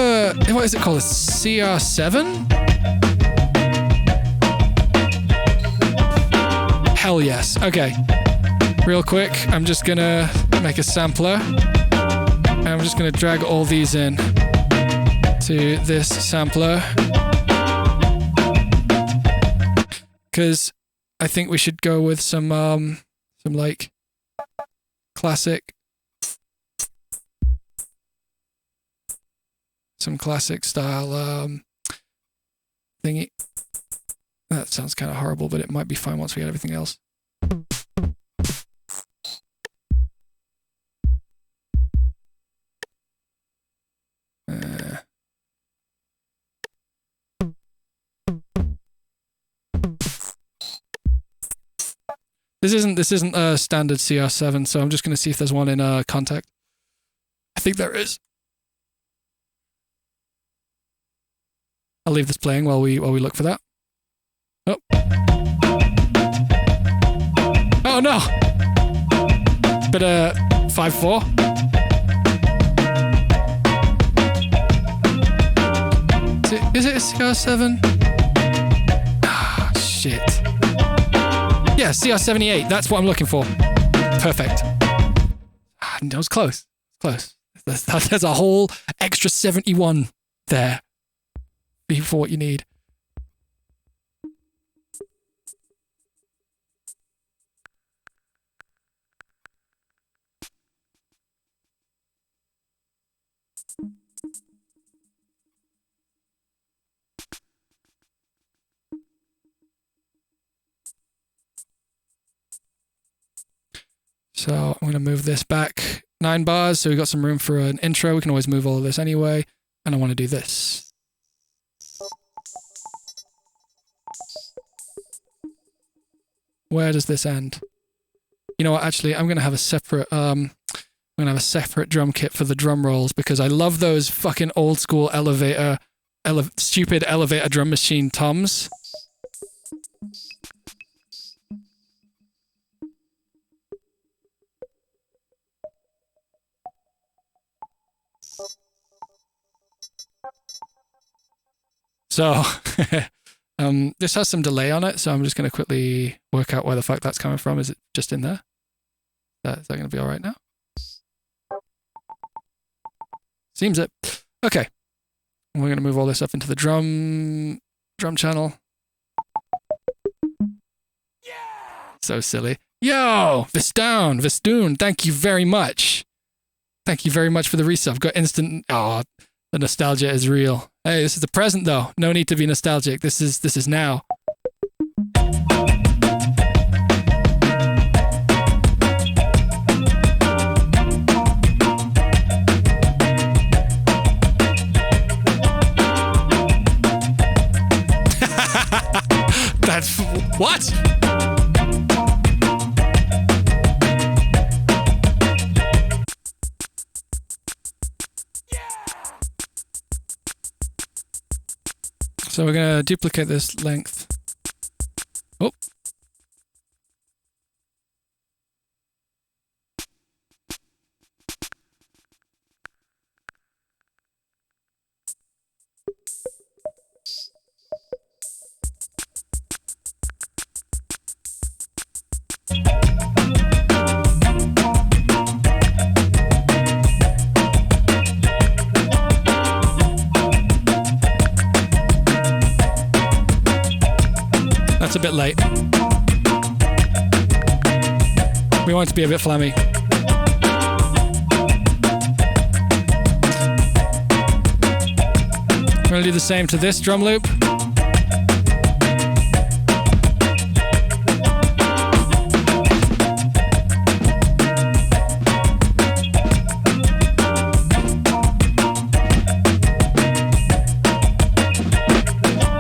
what is it called? A CR7? Hell yes. Okay. Real quick, I'm just gonna make a sampler. And I'm just gonna drag all these in to this sampler. Because I think we should go with some classic. Some classic style thingy. That sounds kind of horrible, but it might be fine once we get everything else. This isn't a standard CR7, so I'm just going to see if there's one in Contact. I think there is. I'll leave this playing while we look for that. Oh. Oh no! Bit 5/4. Is it a CR7? Ah, shit. Yeah, CR78. That's what I'm looking for. Perfect. Ah, that was close. Close. There's a whole extra 71 there for what you need. So I'm going to move this back 9 bars, so we've got some room for an intro. We can always move all of this anyway. And I want to do this. Where does this end? You know what, actually, I'm going to have a separate drum kit for the drum rolls because I love those fucking old school stupid elevator drum machine toms. So, this has some delay on it, so I'm just going to quickly work out where the fuck that's coming from. Is it just in there? Is that going to be all right now? Seems it. Okay. We're going to move all this up into the drum channel. Yeah! So silly. Yo! Vistoon, thank you very much. Thank you very much for the resub. Got instant... Oh, the nostalgia is real. Hey, this is the present though. No need to be nostalgic. This is now. That's what? So we're going to duplicate this length. Oh. That's a bit late. We want it to be a bit flammy. We're going to do the same to this drum loop.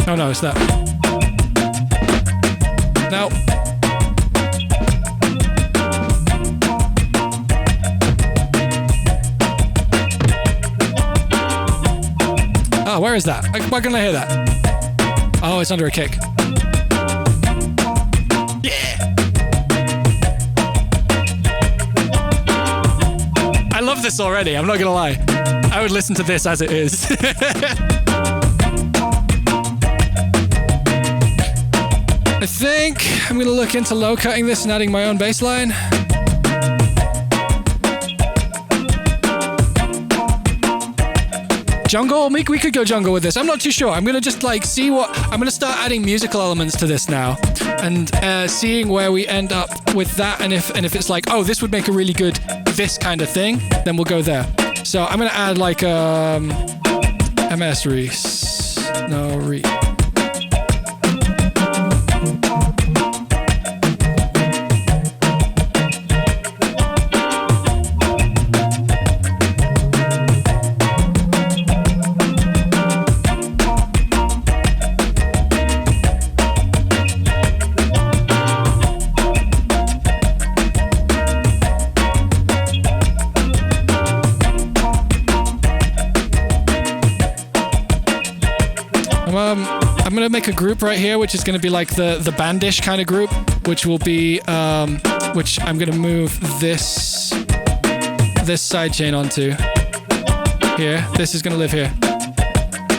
Oh no, it's that. No. Oh, where is that? Why can't I hear that? Oh, it's under a kick. Yeah! I love this already, I'm not gonna lie. I would listen to this as it is. I think I'm going to look into low cutting this and adding my own bass line. Jungle? We could go jungle with this. I'm not too sure. I'm going to just like see what... I'm going to start adding musical elements to this now and seeing where we end up with that. And if it's like, oh, this would make a really good this kind of thing, then we'll go there. So I'm going to add like MS Reese. No, Reese. I'm going to make a group right here, which is going to be like the bandish kind of group, which will be, which I'm going to move this sidechain onto here. This is going to live here.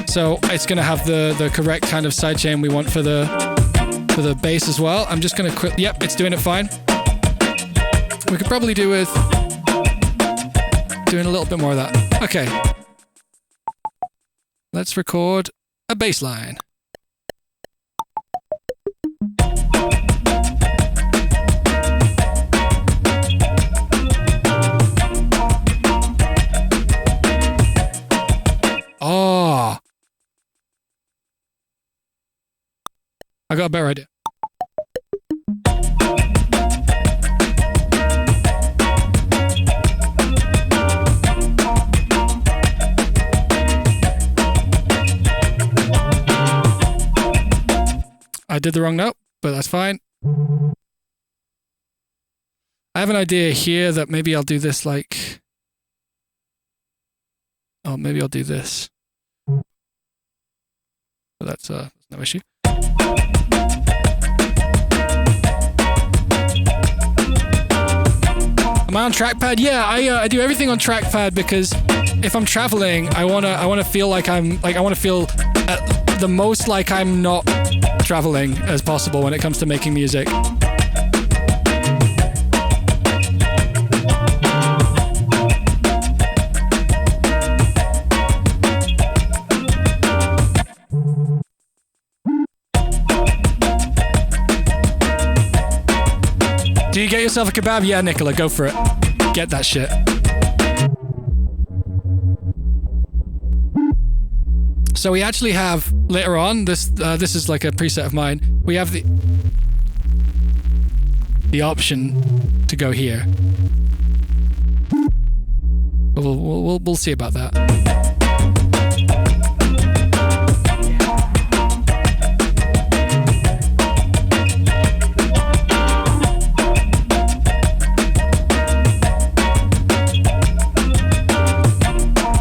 So So it's going to have the correct kind of sidechain we want for the bass as well. I'm just going to quit. Yep, it's doing it fine. We could probably do with doing a little bit more of that. Okay. Let's record a bass line. Oh. I got a better idea. I did the wrong note, but that's fine. I have an idea here that maybe I'll do this like... Oh, maybe I'll do this. But that's no issue. Am I on trackpad? Yeah, I do everything on trackpad because if I'm traveling, I wanna feel like I wanna feel the most like I'm not traveling as possible when it comes to making music. Do you get yourself a kebab? Yeah, Nicola, go for it. Get that shit. So we actually have later on this is like a preset of mine. We have the option to go here. But we'll see about that.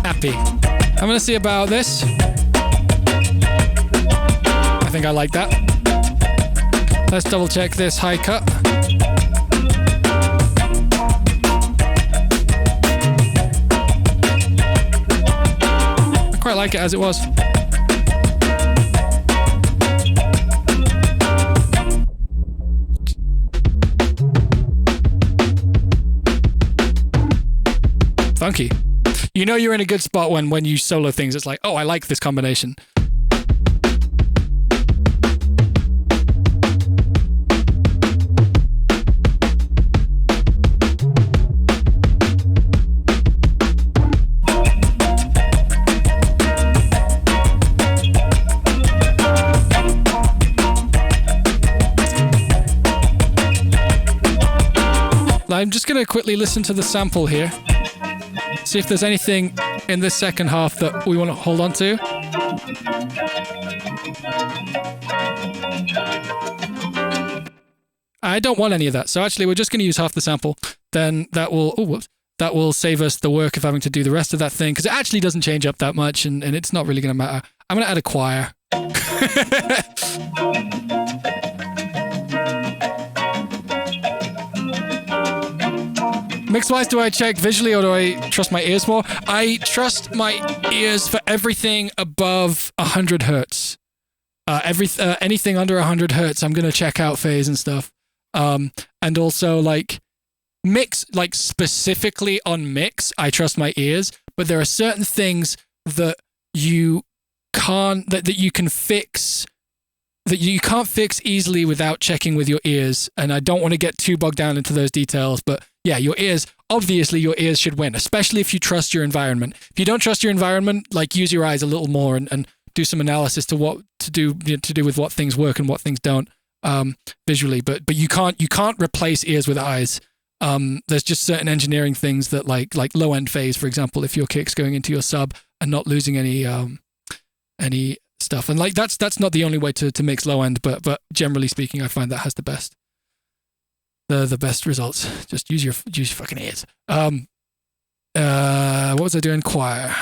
Happy. I'm gonna see about this. I think I like that. Let's double check this high cut. I quite like it as it was. Funky. You know you're in a good spot when you solo things. It's like, oh, I like this combination. I'm just going to quickly listen to the sample here. See if there's anything in this second half that we want to hold on to. I don't want any of that. So actually, we're just going to use half the sample. Then that will save us the work of having to do the rest of that thing because it actually doesn't change up that much and it's not really going to matter. I'm going to add a choir. Mix-wise, do I check visually or do I trust my ears more? I trust my ears for everything above 100 hertz. Anything under 100 hertz, I'm going to check out phase and stuff. And also, like, mix, like, specifically on mix, I trust my ears. But there are certain things that you can't, that you can fix, that you can't fix easily without checking with your ears. And I don't want to get too bogged down into those details, but yeah, your ears, obviously your ears should win, especially if you trust your environment. If you don't trust your environment, like use your eyes a little more and do some analysis to what to do with what things work and what things don't visually. But you can't replace ears with eyes. There's just certain engineering things that like low end phase, for example, if your kick's going into your sub and not losing any stuff. And like that's not the only way to mix low end, but generally speaking, I find that has the best results. Just use your fucking ears. What was I doing? Choir.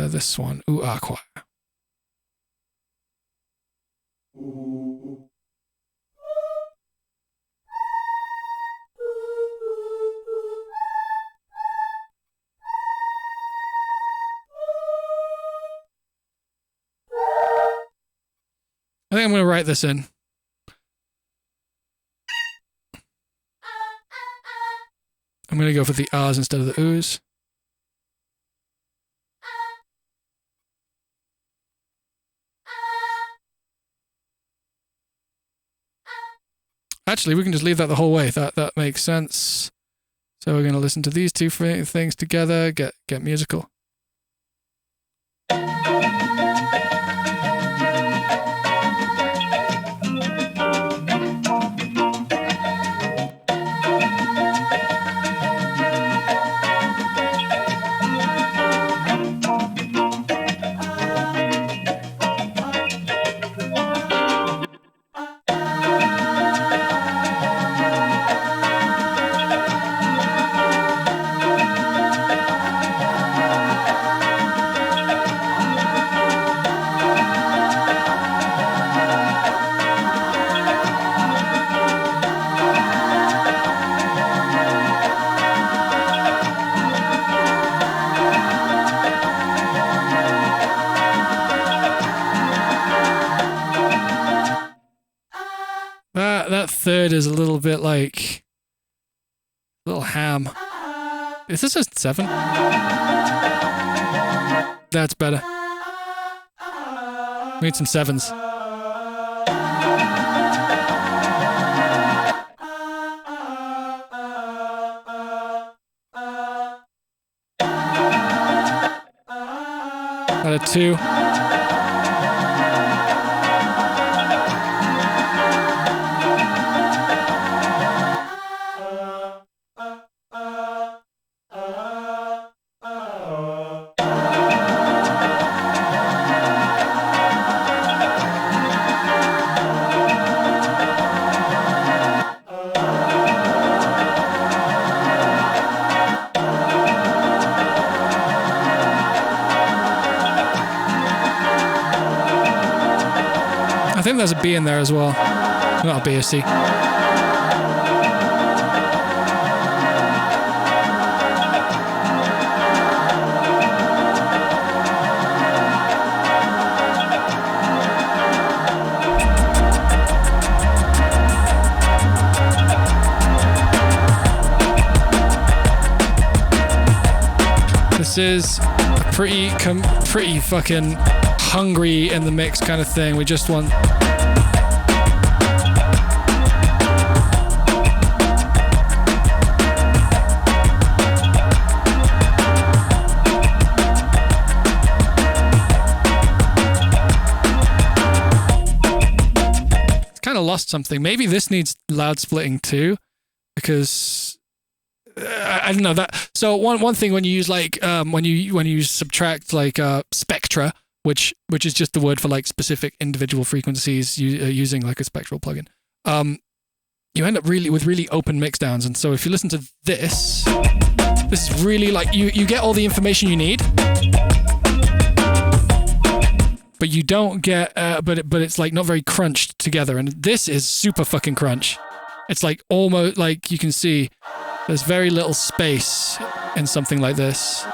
This one. Choir. think I'm going to write this in. I'm going to go for the R's instead of the U's. Actually, we can just leave that the whole way. That makes sense. So we're going to listen to these two things together, get musical. That third is a little bit like a little ham. Is this a 7? That's better. We need some 7s. Got a 2. I think there's a B in there as well. Not a B, a C. This is a pretty fucking hungry in the mix kind of thing. We just want lost something. Maybe this needs loud splitting too, because I don't know that. So one thing when you use like when you subtract like spectra, which is just the word for like specific individual frequencies using like a spectral plugin, you end up with really open mixdowns. And so if you listen to this is really like you get all the information you need. But you don't get, but it's like not very crunched together, and this is super fucking crunch. It's like almost like you can see there's very little space in something like this,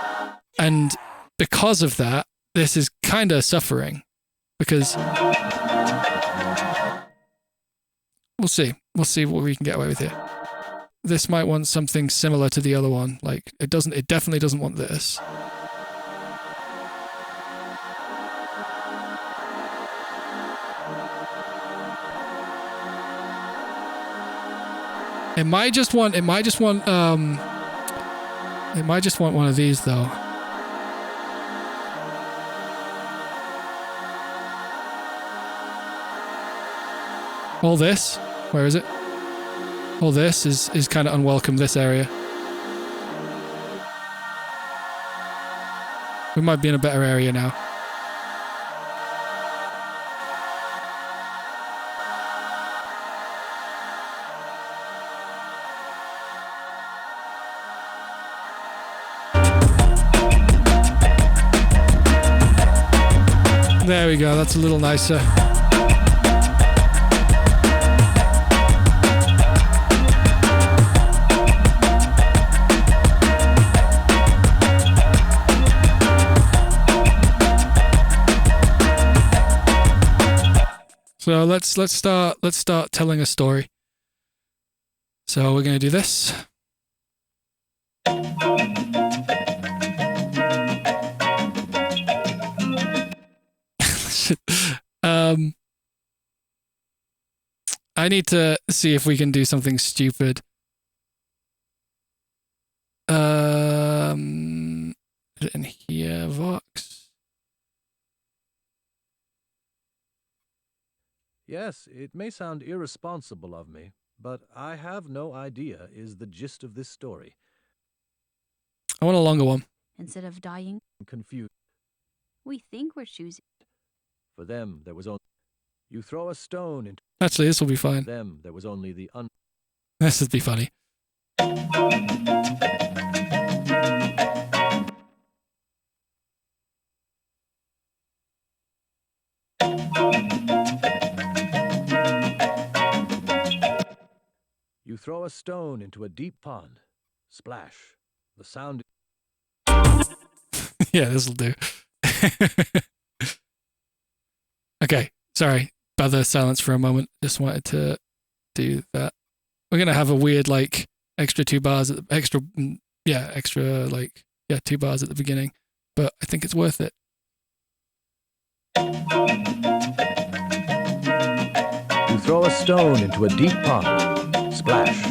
and because of that, this is kind of suffering. Because we'll see what we can get away with here. This might want something similar to the other one. Like it definitely doesn't want this. It might just want one of these though. All this, where is it? All this is kind of unwelcome, this area. We might be in a better area now. There we go, that's a little nicer. So let's start telling a story. So we're gonna do this. I need to see if we can do something stupid. Is it in here, Vox? Yes, it may sound irresponsible of me, but I have no idea is the gist of this story. I want a longer one. Instead of dying, Confused. we think we're choosing. For them, there was only... You throw a stone into Actually, this will be fine. them, there was only the This would be funny. You throw a stone into a deep pond. Splash. The sound... Yeah, this will do. Okay, sorry about the silence for a moment. Just wanted to do that. We're gonna have a weird like extra 2 bars at the extra 2 bars at the beginning, but I think it's worth it. You throw a stone into a deep pond. Splash.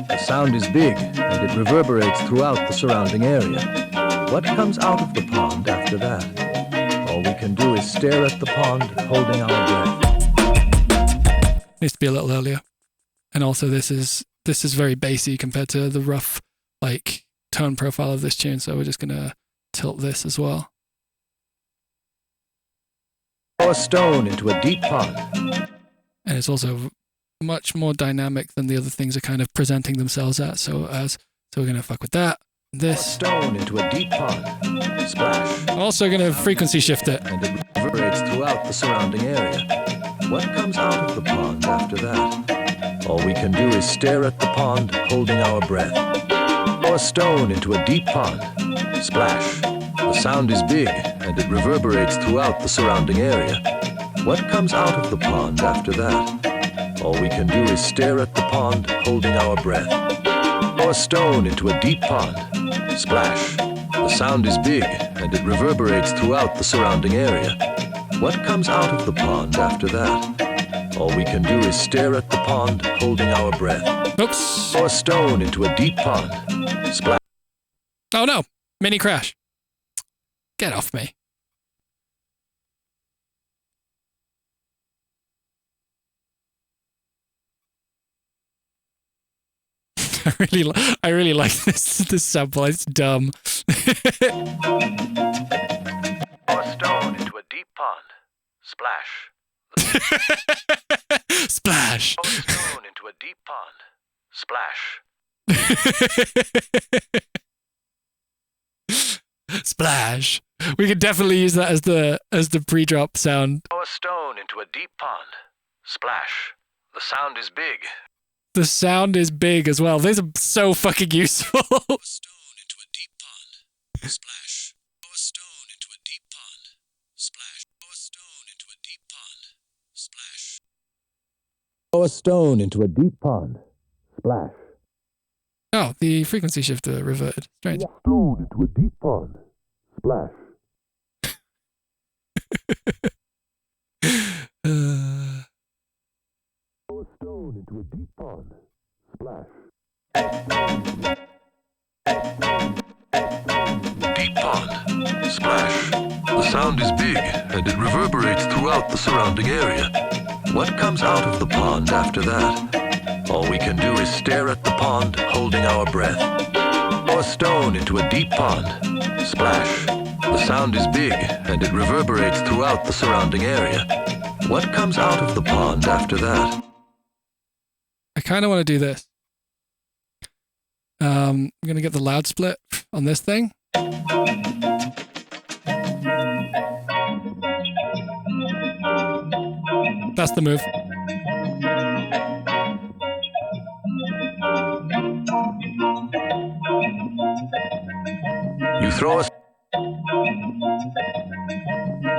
The sound is big, and it reverberates throughout the surrounding area. What comes out of the pond after that? All we can do is stare at the pond, holding our breath. Needs to be a little earlier. And also this is very bassy compared to the rough like tone profile of this tune, so we're just gonna tilt this as well. Throw a stone into a deep pond. And it's also much more dynamic than the other things are kind of presenting themselves at. So we're gonna fuck with that. This Stone into a deep pond. Splash. I'm also gonna frequency shift it. And it reverberates throughout the surrounding area. What comes out of the pond after that? All we can do is stare at the pond, holding our breath. Throw a stone into a deep pond. Splash. The sound is big, and it reverberates throughout the surrounding area. What comes out of the pond after that? All we can do is stare at the pond, holding our breath. Throw a stone into a deep pond. Splash. The sound is big, and it reverberates throughout the surrounding area. What comes out of the pond after that? All we can do is stare at the pond, holding our breath. Oops. Throw a stone into a deep pond. Splash. Oh no! Mini crash. Get off me. I really like this sample. It's dumb. Throw a stone into a deep pond. Splash. Splash. Throw a stone into a deep pond. Splash. Splash. We could definitely use that as the pre-drop sound. Throw a stone into a deep pond. Splash. The sound is big. The sound is big as well. These are so fucking useful. Throw a stone into a deep pond. Splash. Throw a stone into a deep pond. Splash. Throw a stone into a deep pond. Splash. Throw a stone into a deep pond. Splash. Oh, the frequency shifter reverted. Strange. Throw a stone into a deep pond. Splash. Throw a stone into a deep pond. Splash. Deep pond. Splash. The sound is big, and it reverberates throughout the surrounding area. What comes out of the pond after that? All we can do is stare at the pond, holding our breath. Throw a stone into a deep pond. Splash. The sound is big, and it reverberates throughout the surrounding area. What comes out of the pond after that? I kind of want to do this. I'm going to get the loud split on this thing. That's the move.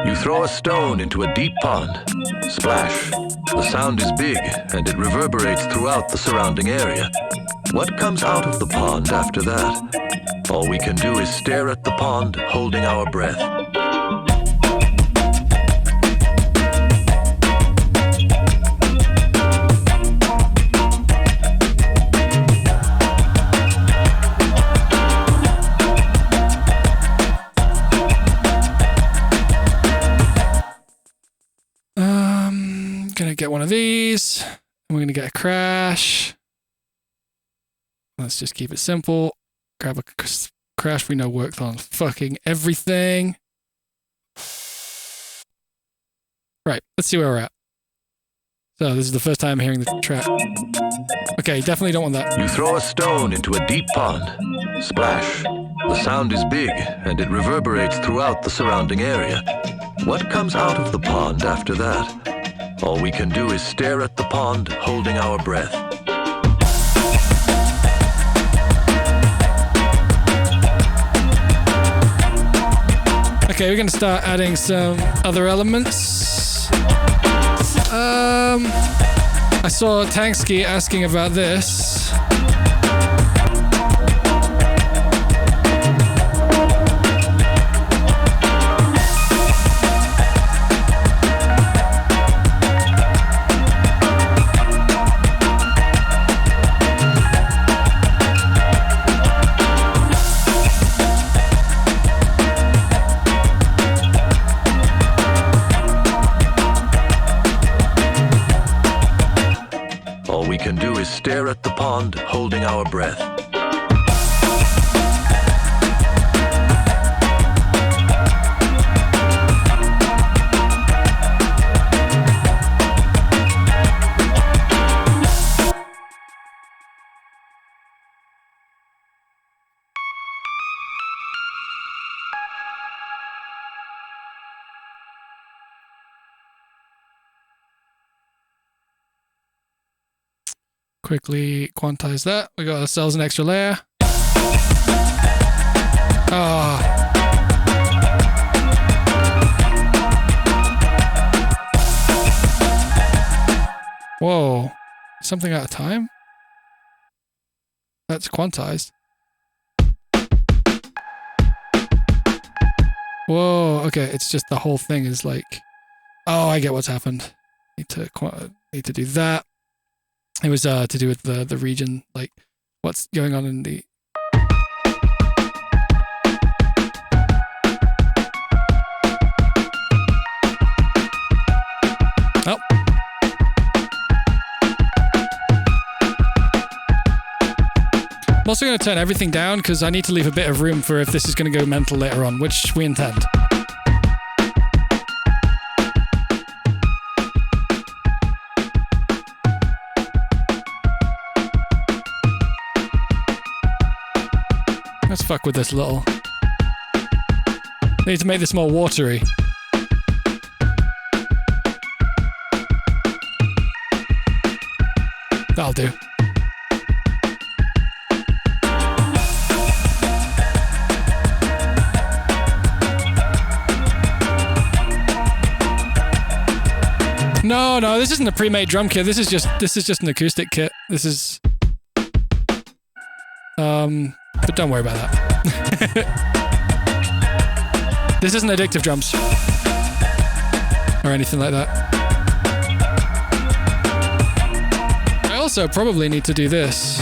You throw a stone into a deep pond. Splash. The sound is big, and it reverberates throughout the surrounding area. What comes out of the pond after that? All we can do is stare at the pond, holding our breath. Gonna get one of these. And we're gonna get a crash. Let's just keep it simple. Grab a crash we know worked on fucking everything. Right, let's see where we're at. So this is the first time I'm hearing the track. Okay, definitely don't want that. You throw a stone into a deep pond. Splash. The sound is big, and it reverberates throughout the surrounding area. What comes out of the pond after that? All we can do is stare at the pond, holding our breath. Okay, we're gonna start adding some other elements. I saw Tanksky asking about this. Stare at the pond, holding our breath. Quickly quantize that. We got ourselves an extra layer. Ah. Whoa. Something out of time? That's quantized. Whoa. Okay, it's just the whole thing is like... Oh, I get what's happened. Need to do that. It was to do with the region, like what's going on in the... Oh. I'm also going to turn everything down because I need to leave a bit of room for if this is going to go mental later on, which we intend. Let's fuck with this little. Need to make this more watery. That'll do. No, this isn't a pre-made drum kit. This is just an acoustic kit. This is but don't worry about that. This isn't addictive drums or anything like that. I also probably need to do this.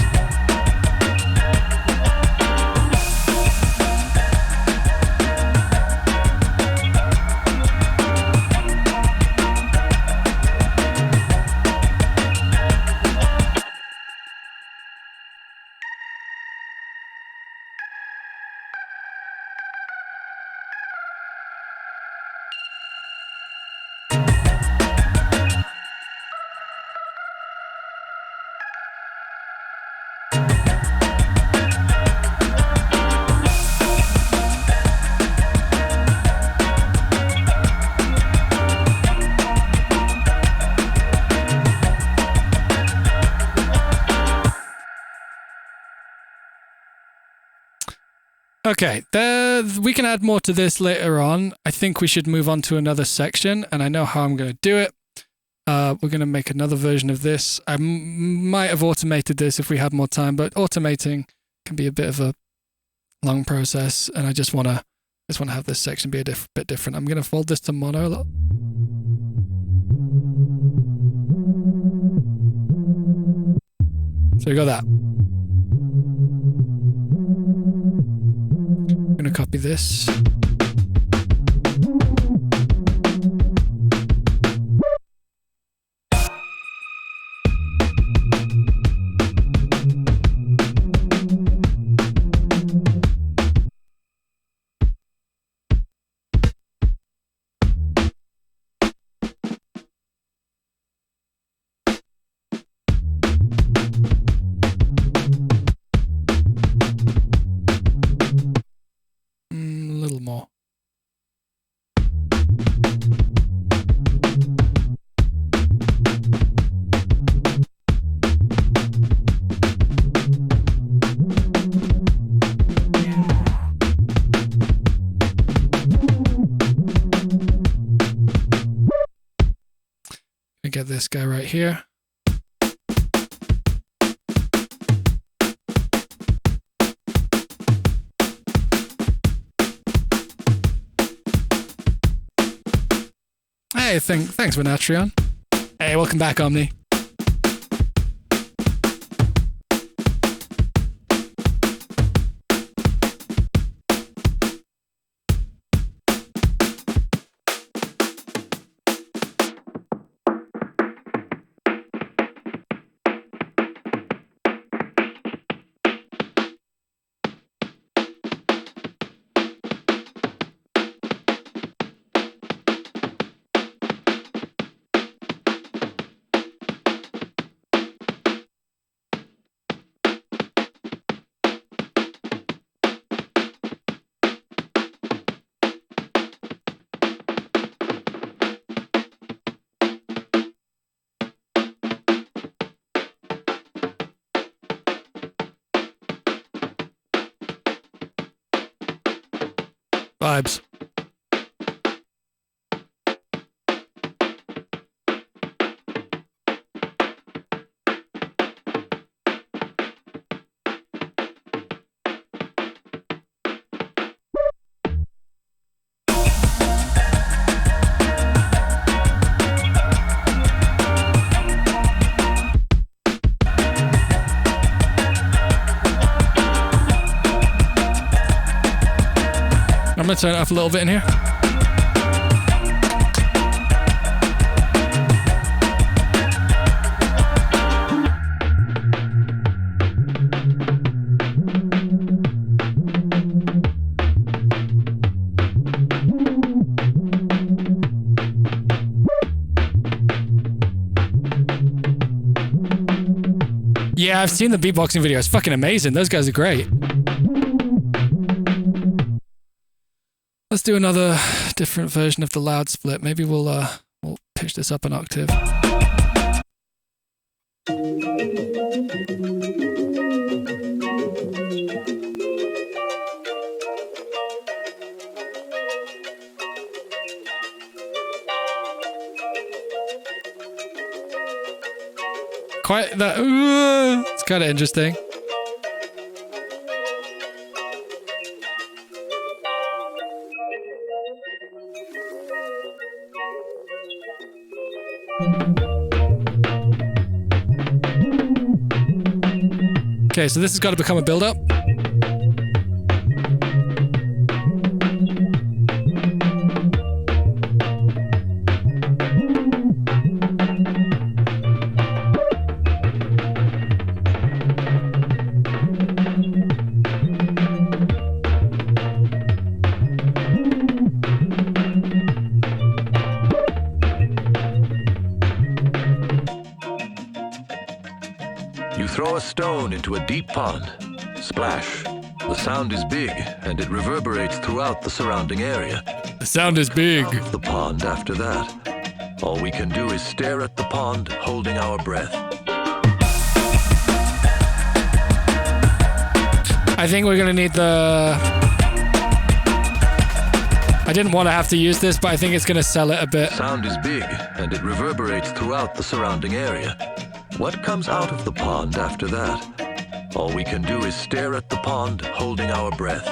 Okay, we can add more to this later on. I think we should move on to another section, and I know how I'm going to do it. We're going to make another version of this. I might have automated this if we had more time, but automating can be a bit of a long process, and I just want to have this section be a bit different. I'm going to fold this to mono. So we got that. I'm going to copy this. Get this guy right here. Hey, thanks, Venatrion. Hey, welcome back, Omni. Vibes. I'm going to turn it off a little bit in here. Yeah, I've seen the beatboxing video. It's fucking amazing. Those guys are great. Let's do another different version of the loud split. Maybe we'll pitch this up an octave. Quite that. It's kind of interesting. Okay, so this has got to become a build-up. Throw a stone into a deep pond. Splash. The sound is big, and it reverberates throughout the surrounding area. The sound is big. Out of the pond after that. All we can do is stare at the pond, holding our breath. I think we're gonna need the I didn't want to have to use this, but I think it's going to sell it a bit. Sound is big, and it reverberates throughout the surrounding area. What comes out of the pond after that? All we can do is stare at the pond, holding our breath.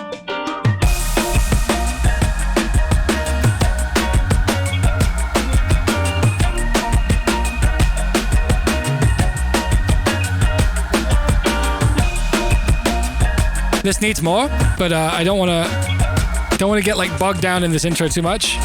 This needs more, but I don't want to get like bogged down in this intro too much.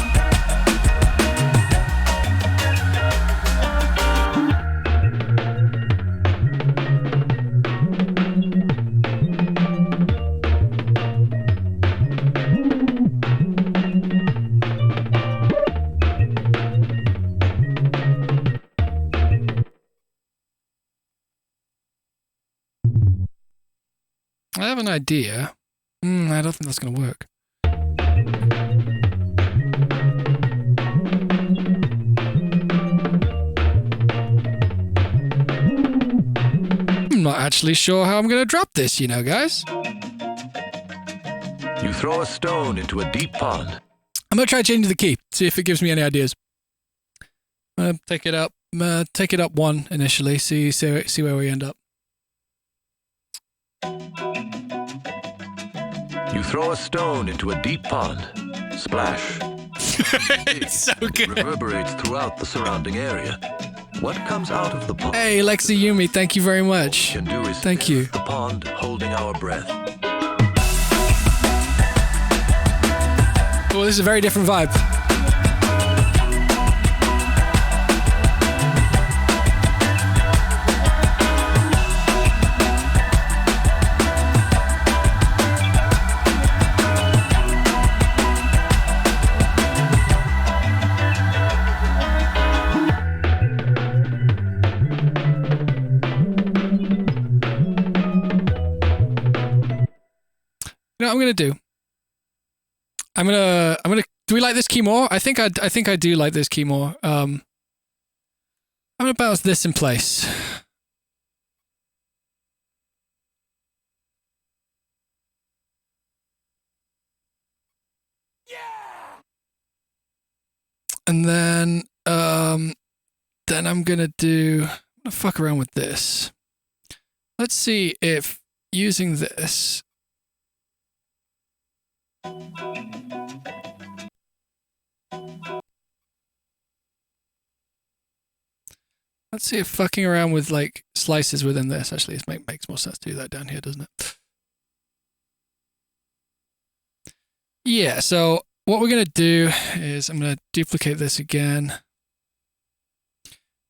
I have an idea. I don't think that's going to work. I'm not actually sure how I'm going to drop this, you know, guys. You throw a stone into a deep pond. I'm going to try changing the key, see if it gives me any ideas. Take it up one initially, see where we end up. You throw a stone into a deep pond. Splash. It's so good. Reverberates throughout the surrounding area. What comes out of the pond? Hey, Lexi Yumi, thank you very much. Can do is Thank you. The pond, holding our breath. Well, this is a very different vibe. You know what I'm gonna do? I'm gonna. Do we like this key more? I think I do like this key more. I'm gonna bounce this in place. Yeah. And then I'm gonna fuck around with this. Let's see if using this. Let's see if fucking around with like slices within this actually makes more sense to do that down here, doesn't it? Yeah, so what we're gonna do is I'm gonna duplicate this again.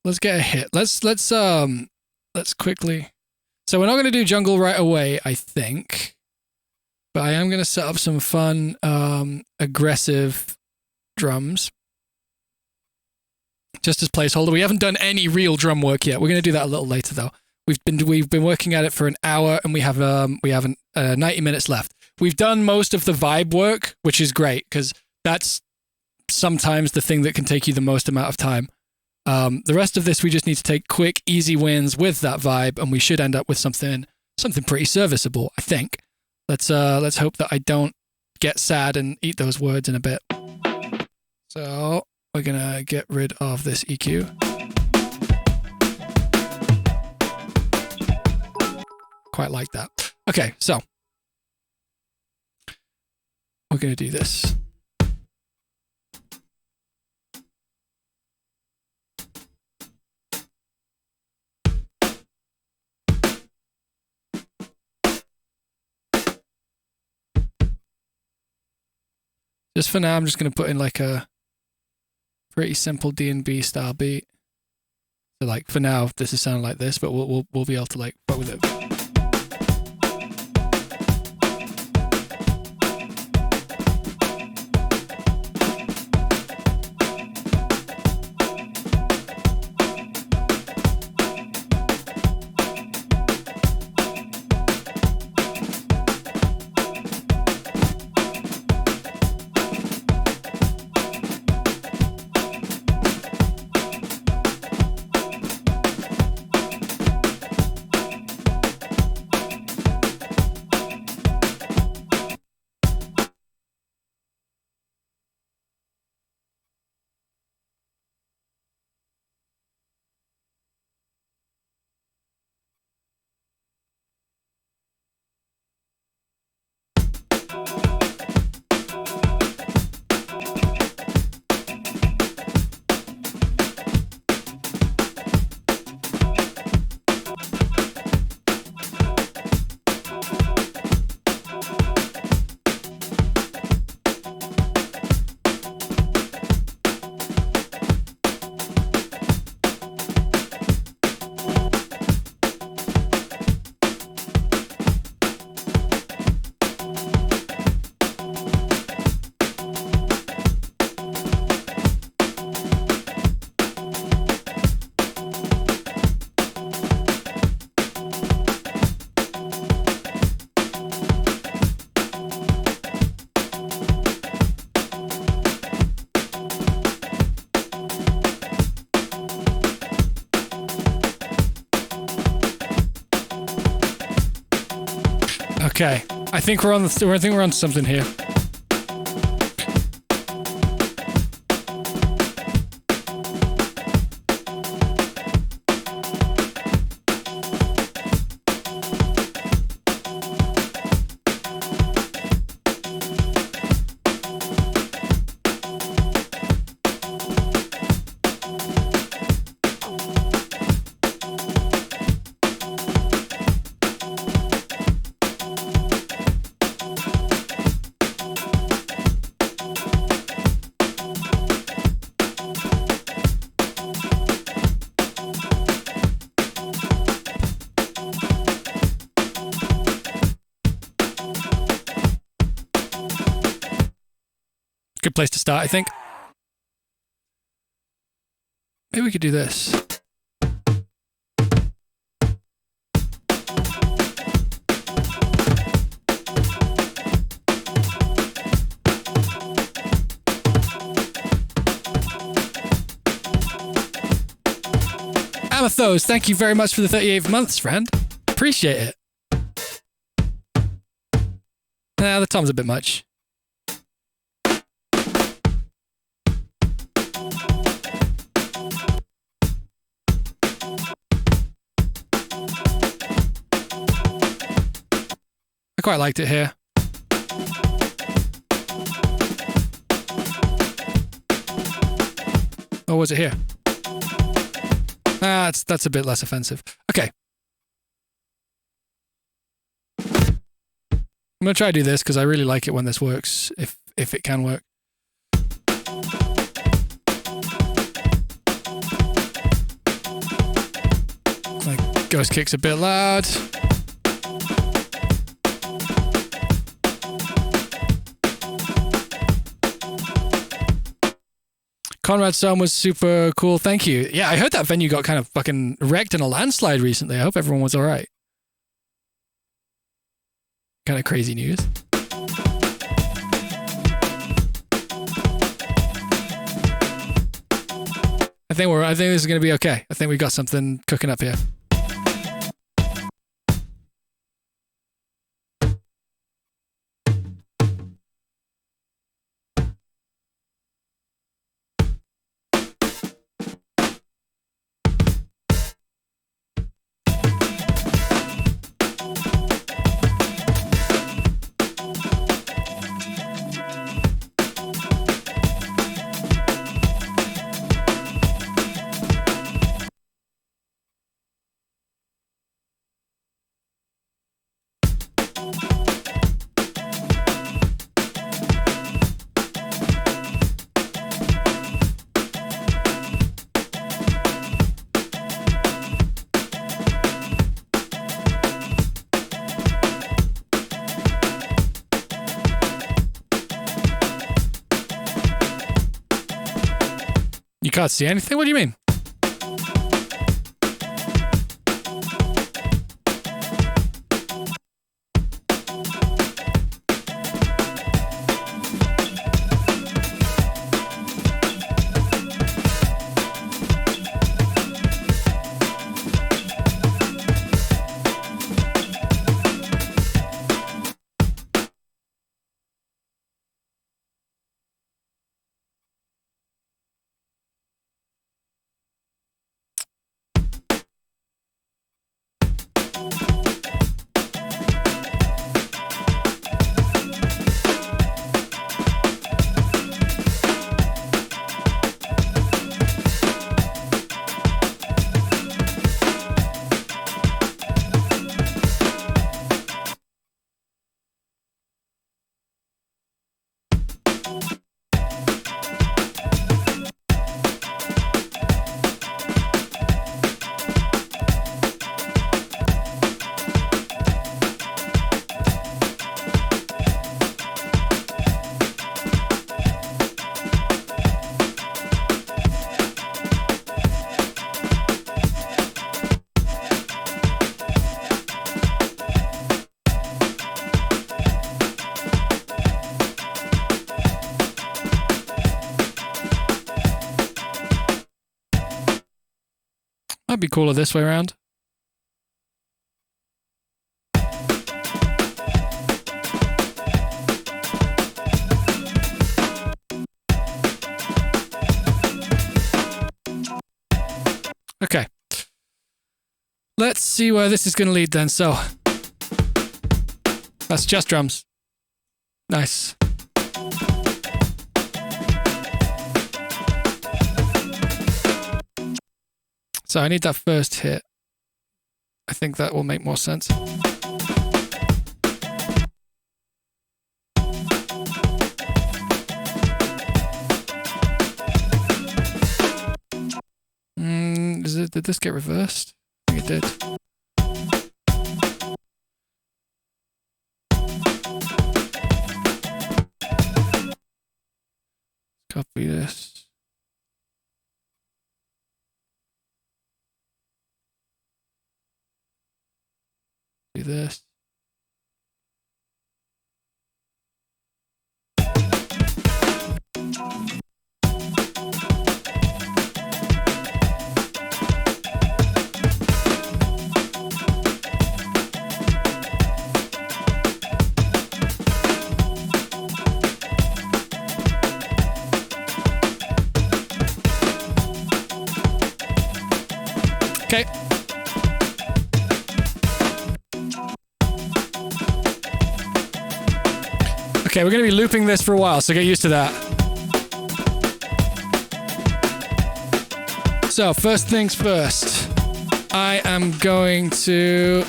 Let's get a hit. Let's quickly. So we're not gonna do jungle right away, I think. But I am gonna set up some fun aggressive drums. Just as placeholder. We haven't done any real drum work yet. We're going to do that a little later though. We've been working at it for an hour and we have 90 minutes left. We've done most of the vibe work, which is great because that's sometimes the thing that can take you the most amount of time. The rest of this we just need to take quick, easy wins with that vibe, and we should end up with something pretty serviceable, I think. Let's hope that I don't get sad and eat those words in a bit. So we're gonna get rid of this EQ. Quite like that. Okay, so we're gonna do this. Just for now, I'm just gonna put in like a pretty simple DNB style beat. So like for now, this is sounding like this, but we'll be able to like fuck with it. Okay, I think we're on something here. Good place to start, I think. Maybe we could do this. Amathos, thank you very much for the 38 months, friend. Appreciate it. Nah, the tom's a bit much. I quite liked it here. Or was it here? Ah, that's a bit less offensive. Okay. I'm going to try to do this because I really like it when this works, if it can work. Like, ghost kick's a bit loud. Conrad's song was super cool. Thank you. Yeah, I heard that venue got kind of fucking wrecked in a landslide recently. I hope everyone was all right. Kind of crazy news. I think this is going to be okay. I think we got something cooking up here. You can't see anything? What do you mean? Might be cooler this way around. Okay. Let's see where this is going to lead then. So, that's just drums. Nice. So I need that first hit. I think that will make more sense. Did this get reversed? I think it did. Copy this. Do this. Okay. Okay, we're going to be looping this for a while, so get used to that. So, first things first. I am going to...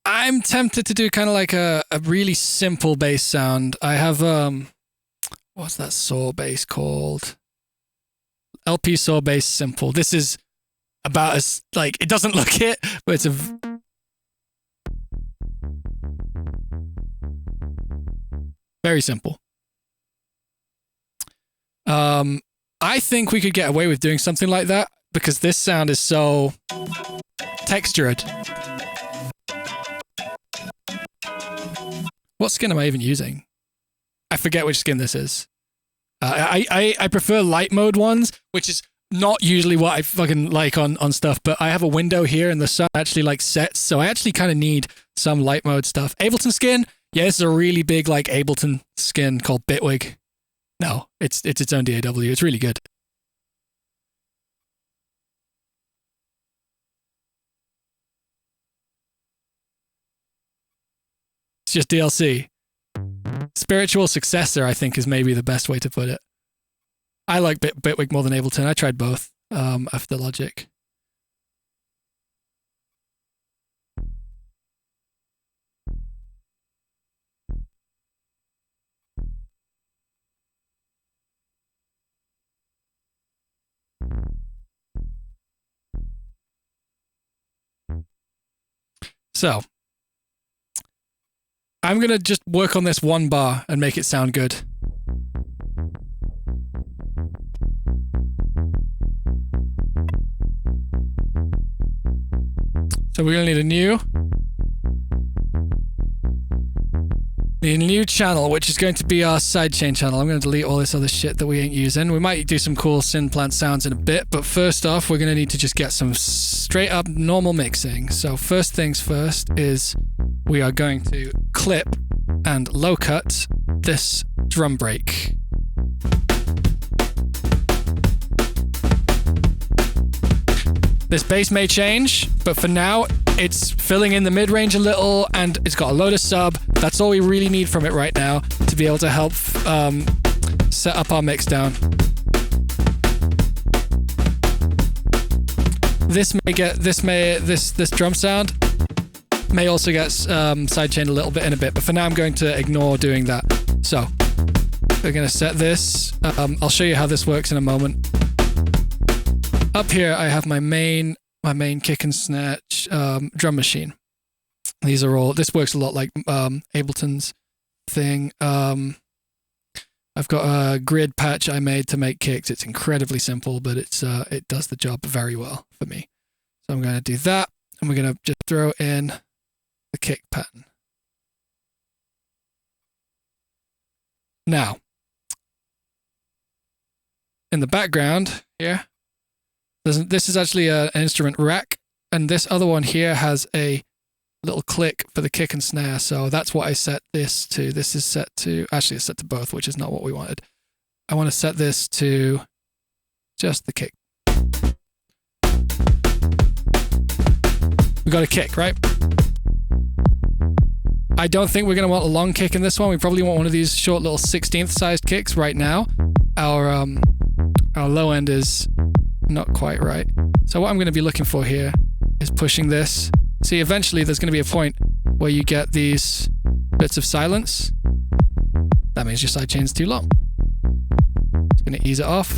I'm tempted to do kind of like a really simple bass sound. I have... what's that saw bass called? LP saw bass simple. This is about as, like, it doesn't look it, but it's a... very simple. I think we could get away with doing something like that because this sound is so textured. What skin am I even using? I forget which skin this is. I prefer light mode ones, which is not usually what I fucking like on stuff, but I have a window here and the sun actually like sets, so I actually kind of need some light mode stuff. Ableton skin? Yeah, this is a really big like Ableton skin called Bitwig. No, it's its own DAW. It's really good. It's just DLC. Spiritual successor, I think, is maybe the best way to put it. I like Bitwig more than Ableton. I tried both after Logic. So, I'm going to just work on this one bar and make it sound good. So we're going to need a new channel, which is going to be our sidechain channel. I'm going to delete all this other shit that we ain't using. We might do some cool synth-plant sounds in a bit, but first off, we're going to need to just get some straight up normal mixing. So first things first is we are going to clip and low cut this drum break. This bass may change, but for now, it's filling in the mid-range a little, and it's got a load of sub. That's all we really need from it right now to be able to help set up our mix down. This drum sound may also get sidechained a little bit in a bit, but for now I'm going to ignore doing that. So we're going to set this. I'll show you how this works in a moment. Up here, I have my main kick and snare drum machine. These are all. This works a lot like Ableton's thing. I've got a grid patch I made to make kicks. It's incredibly simple, but it does the job very well for me. So I'm going to do that, and we're going to just throw in the kick pattern. Now, in the background here. This is actually an instrument rack, and this other one here has a little click for the kick and snare, so that's what I set this to. This is set to, actually it's set to both, which is not what we wanted. I want to set this to just the kick. We got a kick, right? I don't think we're going to want a long kick in this one. We probably want one of these short little 16th sized kicks right now. Our low end is not quite right. So what I'm going to be looking for here is pushing this. See, eventually there's going to be a point where you get these bits of silence. That means your sidechain's too long. Just going to ease it off.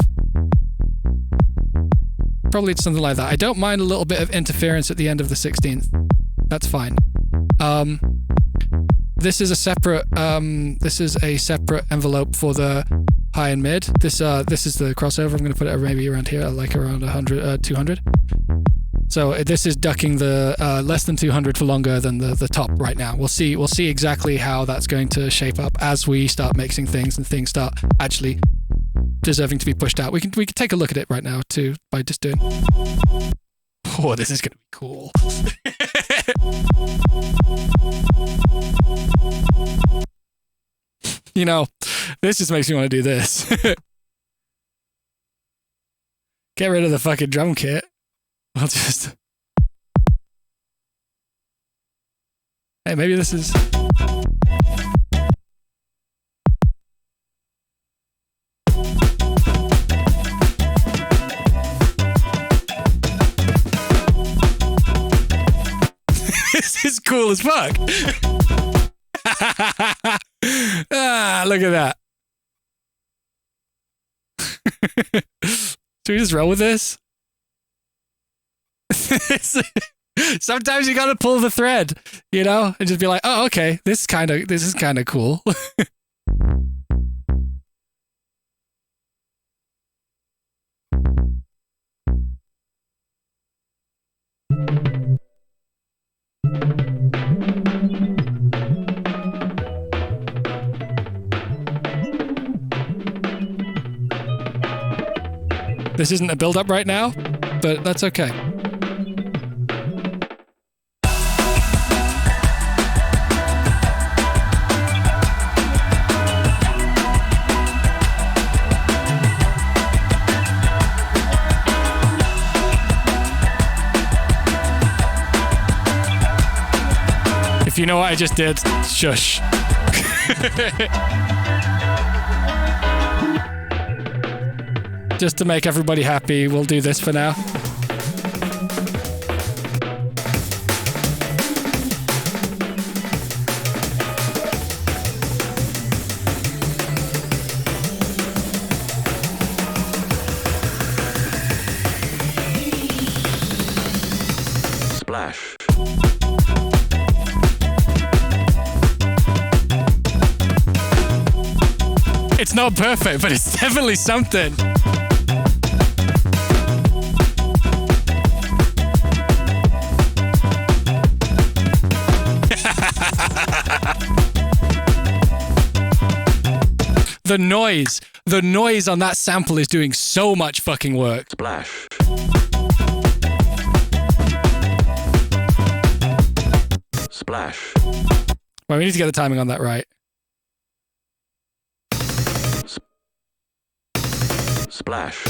Probably something like that. I don't mind a little bit of interference at the end of the 16th. That's fine. This is a separate envelope for the high and mid. This is the crossover. I'm going to put it maybe around here, like around 200. So this is ducking the less than 200 for longer than the top right now. We'll see exactly how that's going to shape up as we start mixing things and things start actually deserving to be pushed out. We can take a look at it right now too by just doing. Oh, this is going to be cool. You know, this just makes me want to do this. Get rid of the fucking drum kit. I'll just... Hey, maybe this is... This is cool as fuck. Ah, look at that. Should we just roll with this? Sometimes you gotta pull the thread, you know, and just be like, oh, okay, this is kind of cool. This isn't a build-up right now, but that's okay. If you know what I just did, shush. Just to make everybody happy, we'll do this for now. Splash. It's not perfect, but it's definitely something. The noise on that sample is doing so much fucking work. Splash. Splash. Well, we need to get the timing on that right. Splash.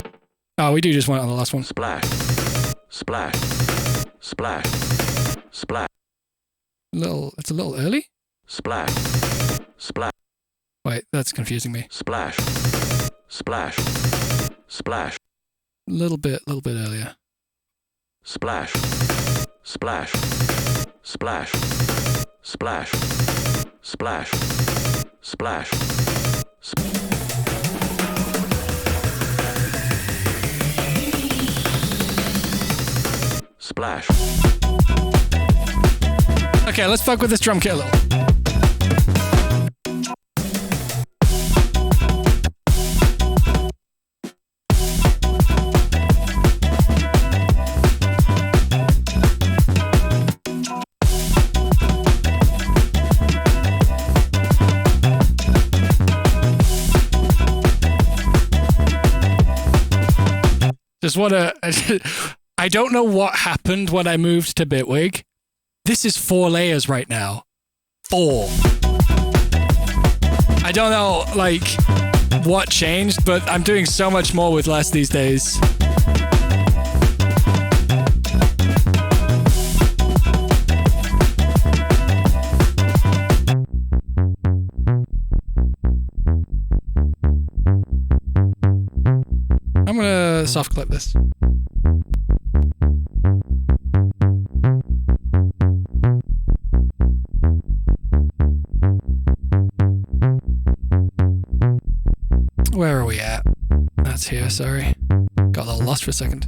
Oh, we do just want it on the last one. Splash. Splash. Splash. Splash. It's a little early? Splash. Splash. Wait, that's confusing me. Splash. Splash. Splash. A little bit earlier. Splash. Splash. Splash. Splash. Splash. Splash. Splash. Okay, let's fuck with this drum kit a little. Just wanna... I don't know what happened when I moved to Bitwig. This is 4 layers right now. 4. I don't know, like... what changed, but I'm doing so much more with less these days. I'm gonna soft clip this. Where are we at? That's here, sorry. Got a little lost for a second.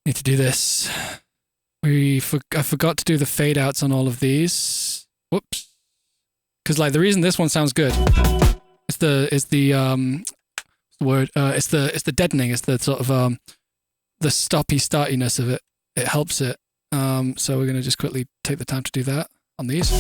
Need to do this. I forgot to do the fade outs on all of these. Whoops. Because like the reason this one sounds good is the deadening. It's the sort of the stoppy startiness of it. It helps it. So we're gonna just quickly take the time to do that on these.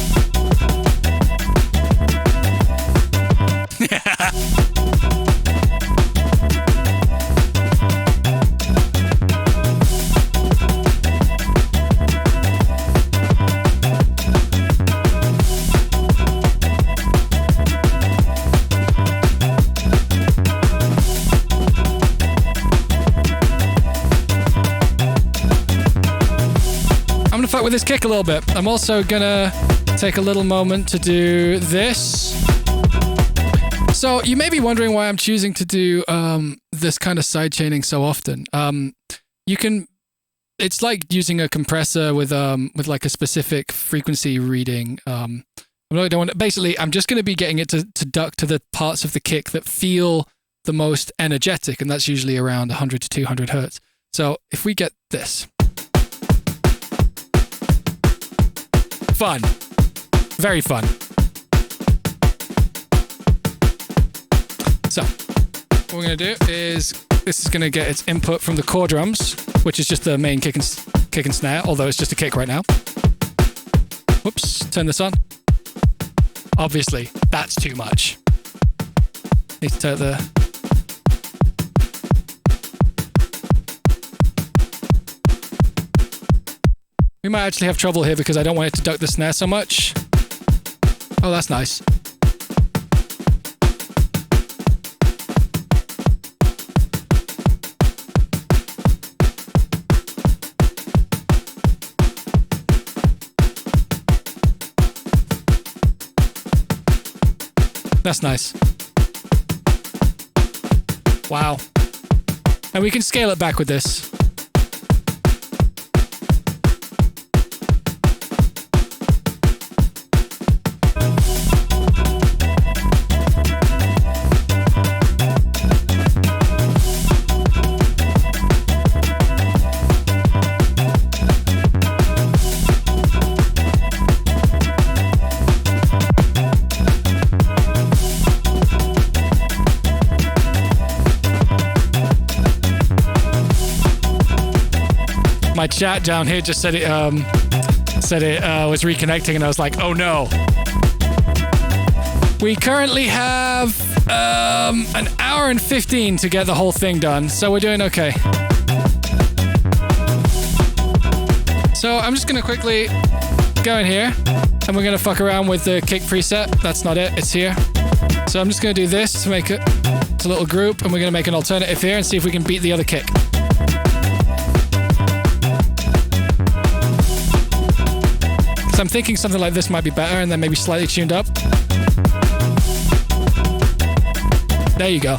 I'm gonna fuck with this kick a little bit. I'm also gonna take a little moment to do this. So you may be wondering why I'm choosing to do this kind of side chaining so often. It's like using a compressor with like a specific frequency reading. Basically, I'm just going to be getting it to duck to the parts of the kick that feel the most energetic, and that's usually around 100 to 200 hertz. So if we get this. Fun. Very fun. So, what we're going to do is, this is going to get its input from the core drums, which is just the main kick and snare, although it's just a kick right now. Whoops, turn this on. Obviously, that's too much. Need to turn the... We might actually have trouble here because I don't want it to duck the snare so much. Oh, that's nice. That's nice. Wow. And we can scale it back with this. My chat down here just said it was reconnecting, and I was like, oh no. We currently have an hour hour and 15 to get the whole thing done, so we're doing okay. So I'm just gonna quickly go in here, and we're gonna fuck around with the kick preset. That's not it, it's here. So I'm just gonna do this to make it a little group, and we're gonna make an alternative here and see if we can beat the other kick. So I'm thinking something like this might be better, and then maybe slightly tuned up. There you go.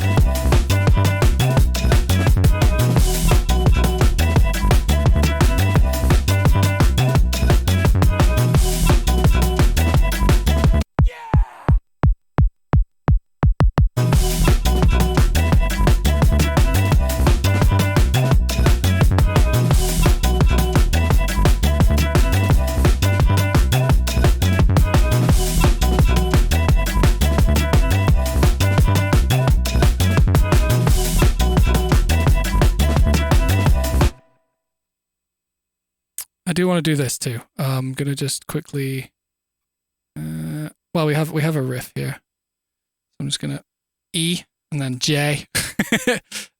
I do want to do this too. I'm gonna just quickly. Well, we have a riff here. So I'm just gonna E and then J,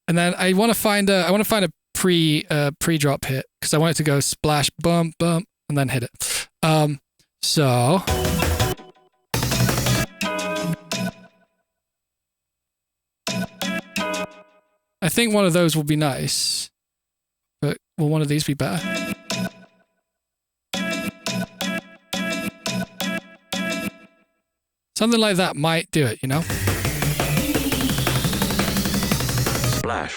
and then I want to find a pre-drop hit because I want it to go splash bump bump and then hit it. So. I think one of those will be nice, but will one of these be better? Something like that might do it, you know? Splash.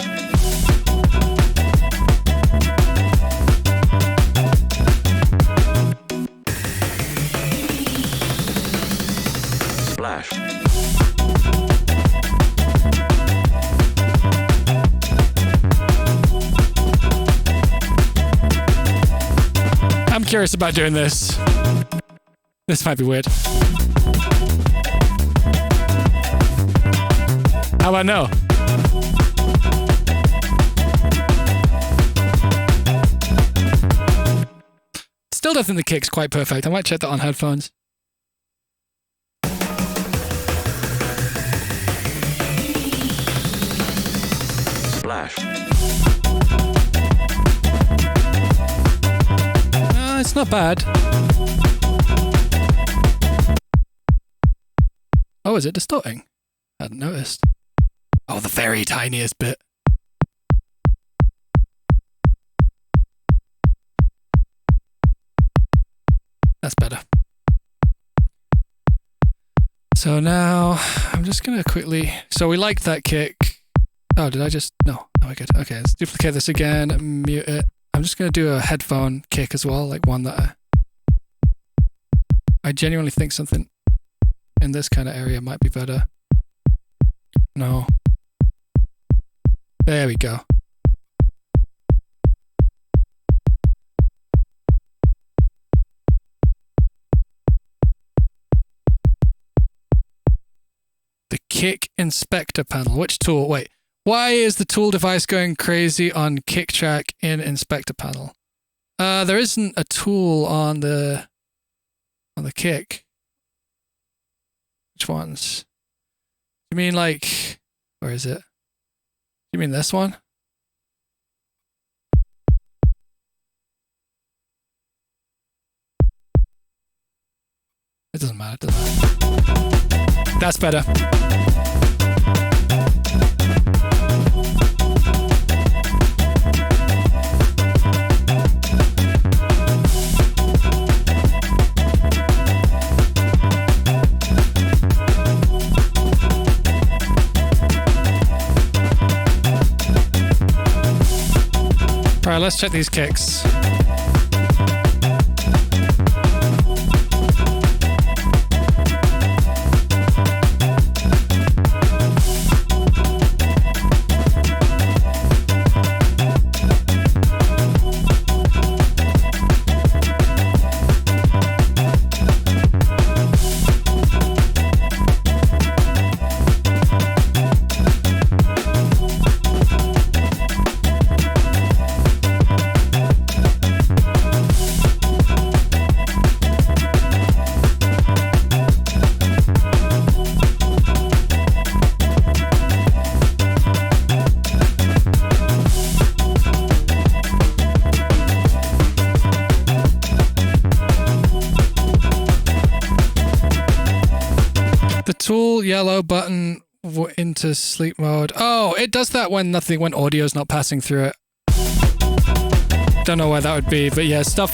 Splash. I'm curious about doing this. This might be weird. How about no? Still don't think the kick's quite perfect. I might check that on headphones. Splash. It's not bad. Oh, is it distorting? I hadn't noticed. Oh, the very tiniest bit. That's better. So now I'm just gonna quickly. So we like that kick. Oh, did I just? No, we're good. Okay, let's duplicate this again. Mute it. I'm just gonna do a headphone kick as well, like one that I genuinely think something in this kind of area might be better. No. There we go. The kick inspector panel. Which tool? Wait. Why is the tool device going crazy on kick track in inspector panel? There isn't a tool on the kick. Which ones? You mean like, where is it? You mean this one? It doesn't matter, does it? That's better. All right, let's check these kicks. toggle yellow button into sleep mode. Oh, it does that when audio's not passing through it. Don't know why that would be, but yeah, stuff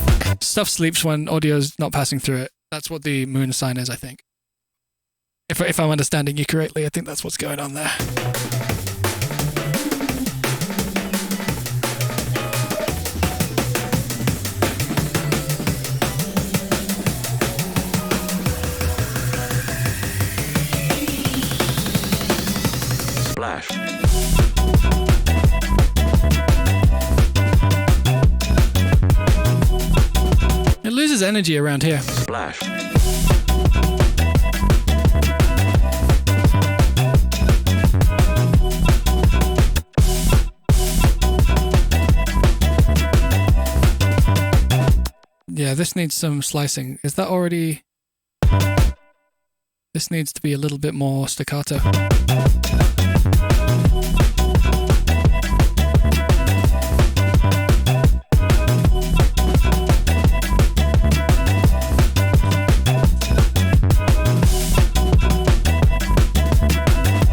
sleeps when audio's not passing through it. That's what the moon sign is, I think. If I'm understanding you correctly, I think that's what's going on there. Splash. It loses energy around here. Splash. Yeah, this needs some slicing. Is that already... This needs to be a little bit more staccato.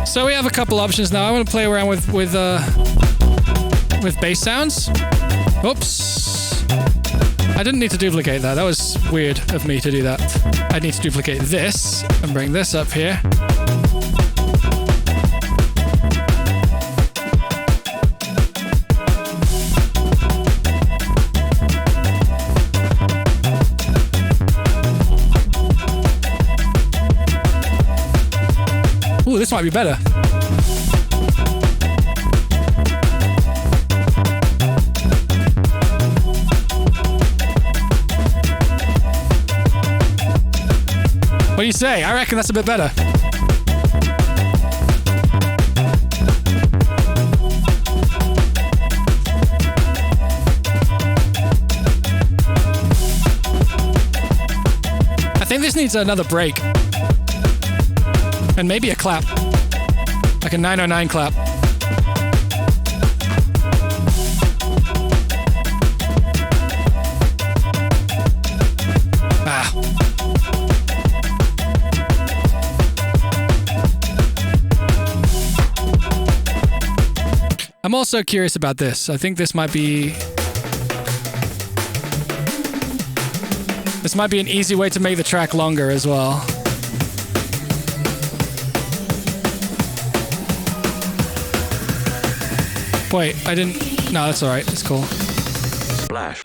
So we have a couple options now. I want to play around with bass sounds. Oops. I didn't need to duplicate that. That was weird of me to do that. I need to duplicate this and bring this up here. Ooh, this might be better. What do you say? I reckon that's a bit better. I think this needs another break. And maybe a clap. Like a 909 clap. Ah. I'm also curious about this. I think this might be... This might be an easy way to make the track longer as well. Wait, I didn't... No, that's alright. It's cool. Splash.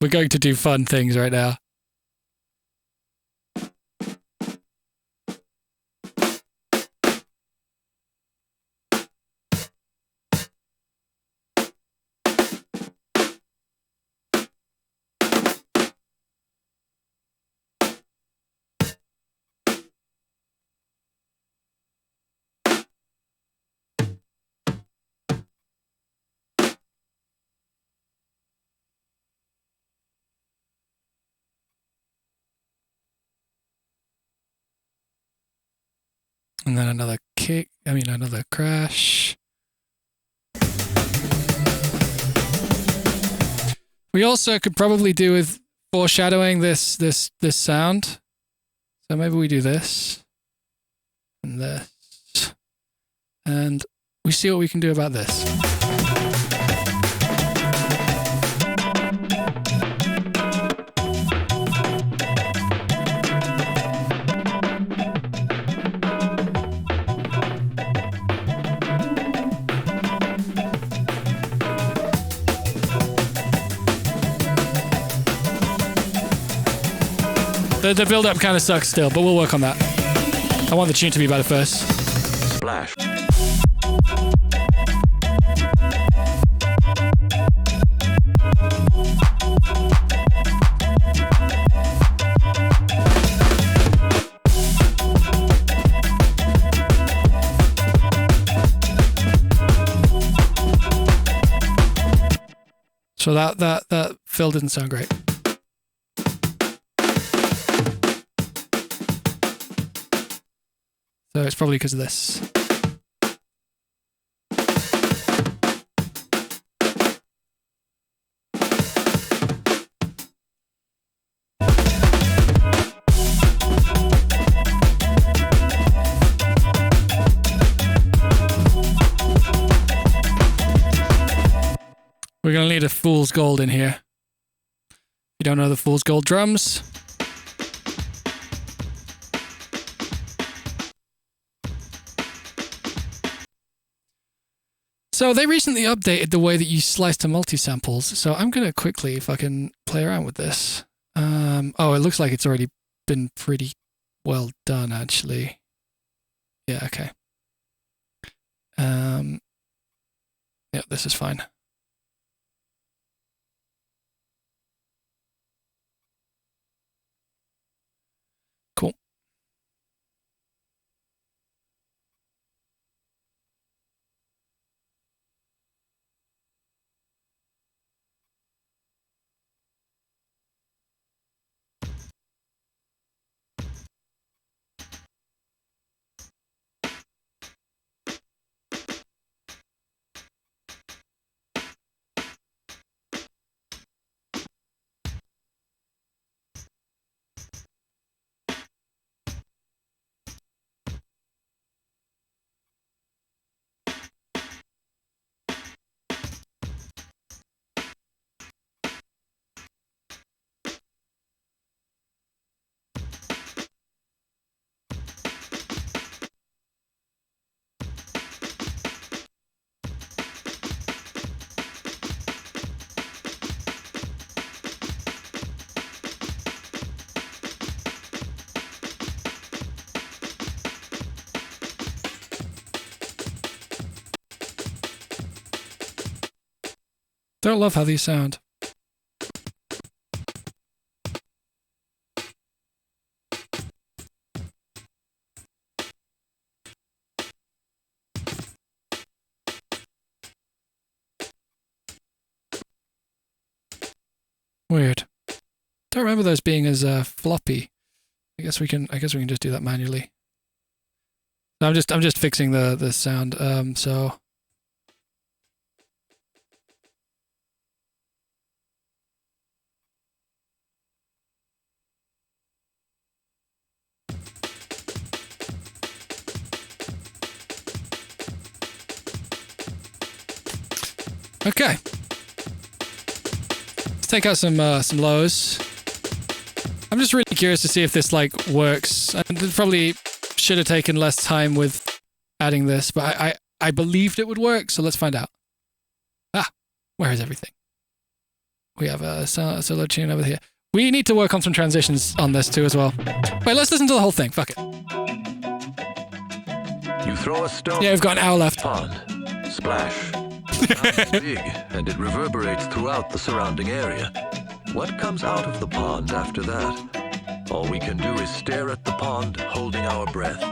We're going to do fun things right now. And then another kick, another crash. We also could probably do with foreshadowing this sound. So maybe we do this and this. And we see what we can do about this. The build-up kind of sucks still, but we'll work on that. I want the tune to be better first. Splash. So that fill didn't sound great. So it's probably because of this. We're going to need a Fool's Gold in here. If you don't know the Fool's Gold drums. So they recently updated the way that you slice to multi-samples. So I'm going to quickly fucking play around with this. Oh, it looks like it's already been pretty well done, actually. Yeah, okay. Yeah, this is fine. Cool. Don't love how these sound. Weird. Don't remember those being as floppy. I guess we can just do that manually. I'm just fixing the sound. So okay. Let's take out some lows. I'm just really curious to see if this like works. I probably should have taken less time with adding this, but I believed it would work, so let's find out. Ah, where is everything? We have a solo tune over here. We need to work on some transitions on this too as well. Wait, let's listen to the whole thing. Fuck it. You throw a stone. Yeah, we've got an hour left. Pond. Splash. Sounds big, and it reverberates throughout the surrounding area. What comes out of the pond after that? All we can do is stare at the pond, holding our breath.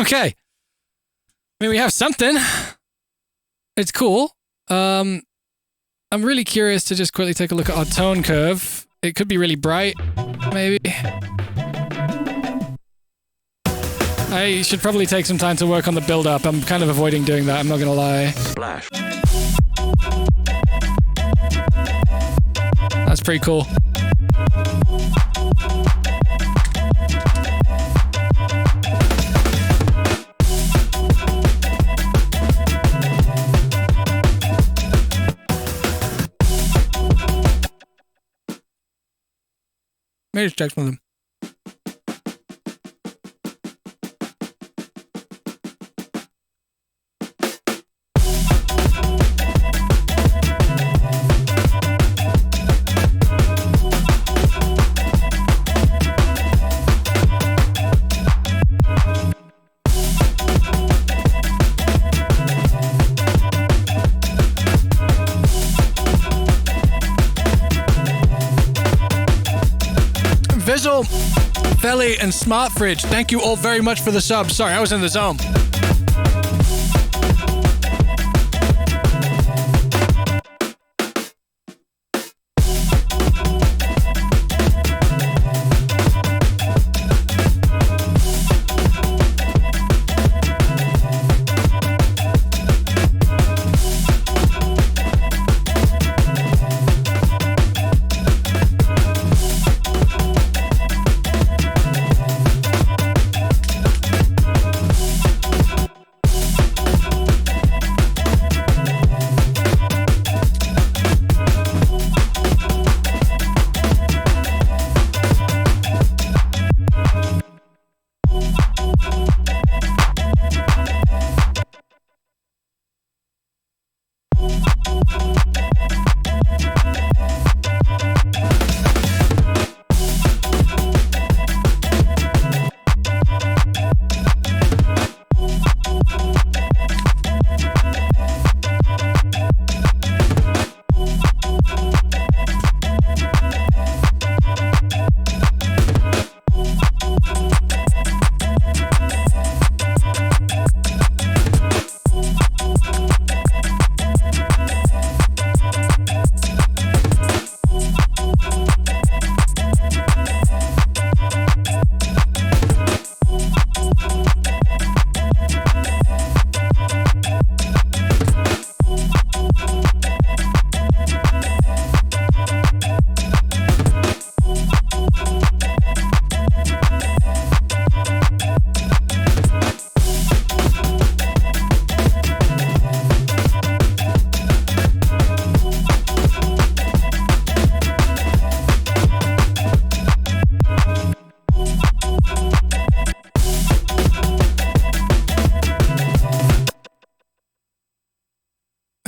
Okay. I mean, we have something. It's cool. I'm really curious to just quickly take a look at our tone curve. It could be really bright, maybe. I should probably take some time to work on the build-up. I'm kind of avoiding doing that, I'm not gonna lie. Splash. That's pretty cool. Maybe just check some of them. Visual, Felly, and Smart Fridge, thank you all very much for the subs. Sorry, I was in the zone.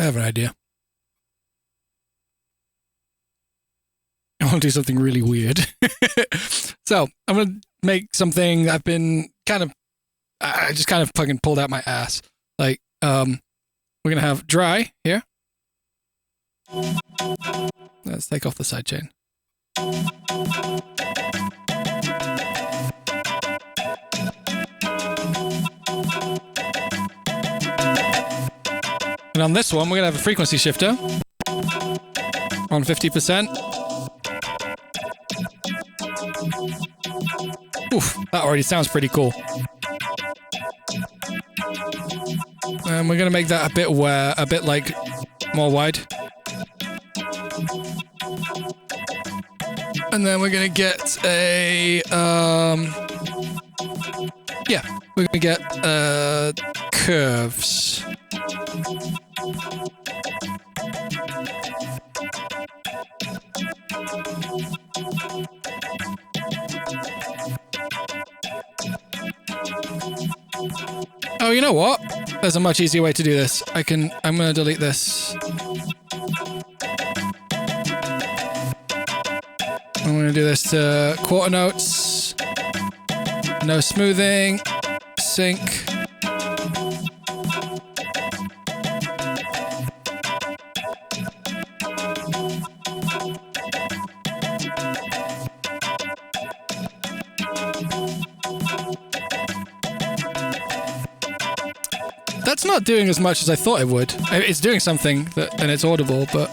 I have an idea. I want to do something really weird. So, I'm going to make something I've been I just kind of fucking pulled out my ass. Like, we're going to have dry here. Let's take off the sidechain. And on this one, we're going to have a frequency shifter on 50%. Oof, that already sounds pretty cool. And we're going to make that a bit like more wide. And then we're going to get a, yeah, we're going to get curves. Oh, you know what? There's a much easier way to do this. I'm gonna delete this. I'm gonna do this to quarter notes. No smoothing. Sync. not doing as much as I thought it would. It's doing something that, and it's audible, but...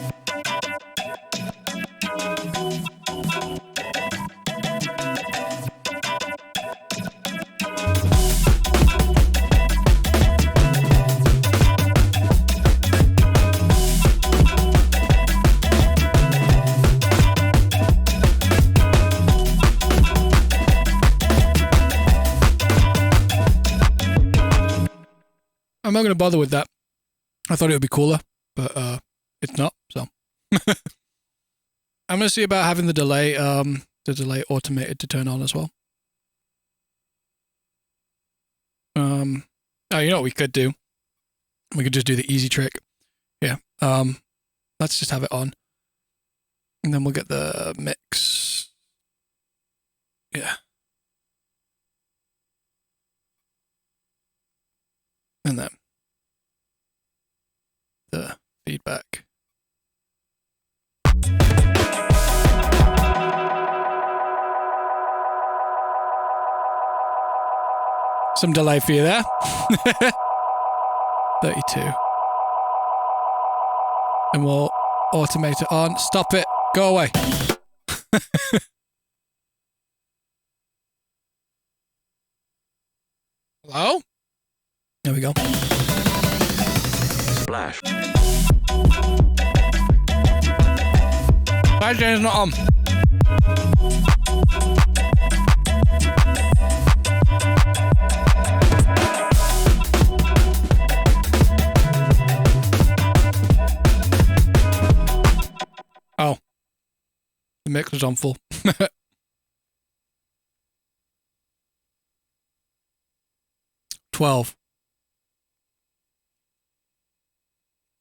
I'm not going to bother with that. I thought it would be cooler, but it's not, so. I'm going to see about having the delay automated to turn on as well. Oh, you know what we could do? We could just do the easy trick. Yeah. Let's just have it on. And then we'll get the mix. Yeah. And then the feedback. Some delay for you there. 32. And we'll automate it on. Stop it. Go away. Hello? There we go. Splash. That is not on. Oh. The mix is on full. $12.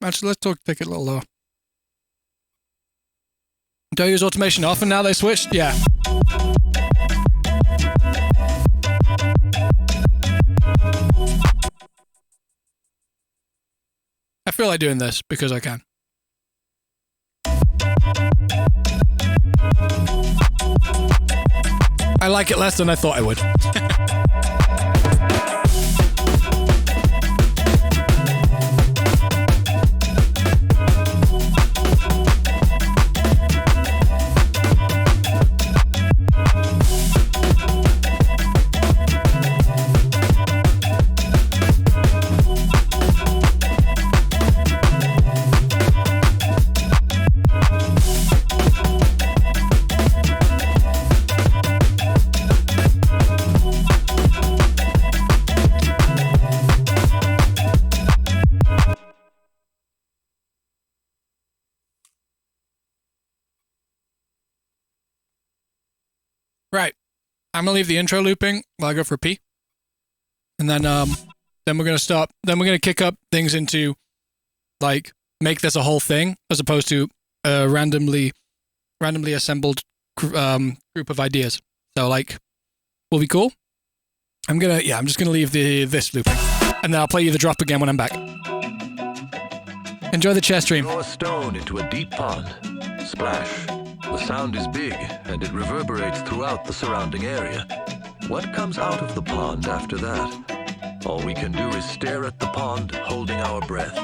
Actually, let's take it a little lower. Do I use automation off and now they switched? Yeah. I feel like doing this because I can. I like it less than I thought I would. Right. I'm gonna leave the intro looping while I go for pee. And then we're gonna stop. Then we're gonna kick up things into, like, make this a whole thing as opposed to a randomly assembled group of ideas. So, like, will be cool. I'm just gonna leave this looping, and then I'll play you the drop again when I'm back. Enjoy the chess stream. Throw a stone into a deep pond. Splash. The sound is big, and it reverberates throughout the surrounding area. What comes out of the pond after that? All we can do is stare at the pond, holding our breath.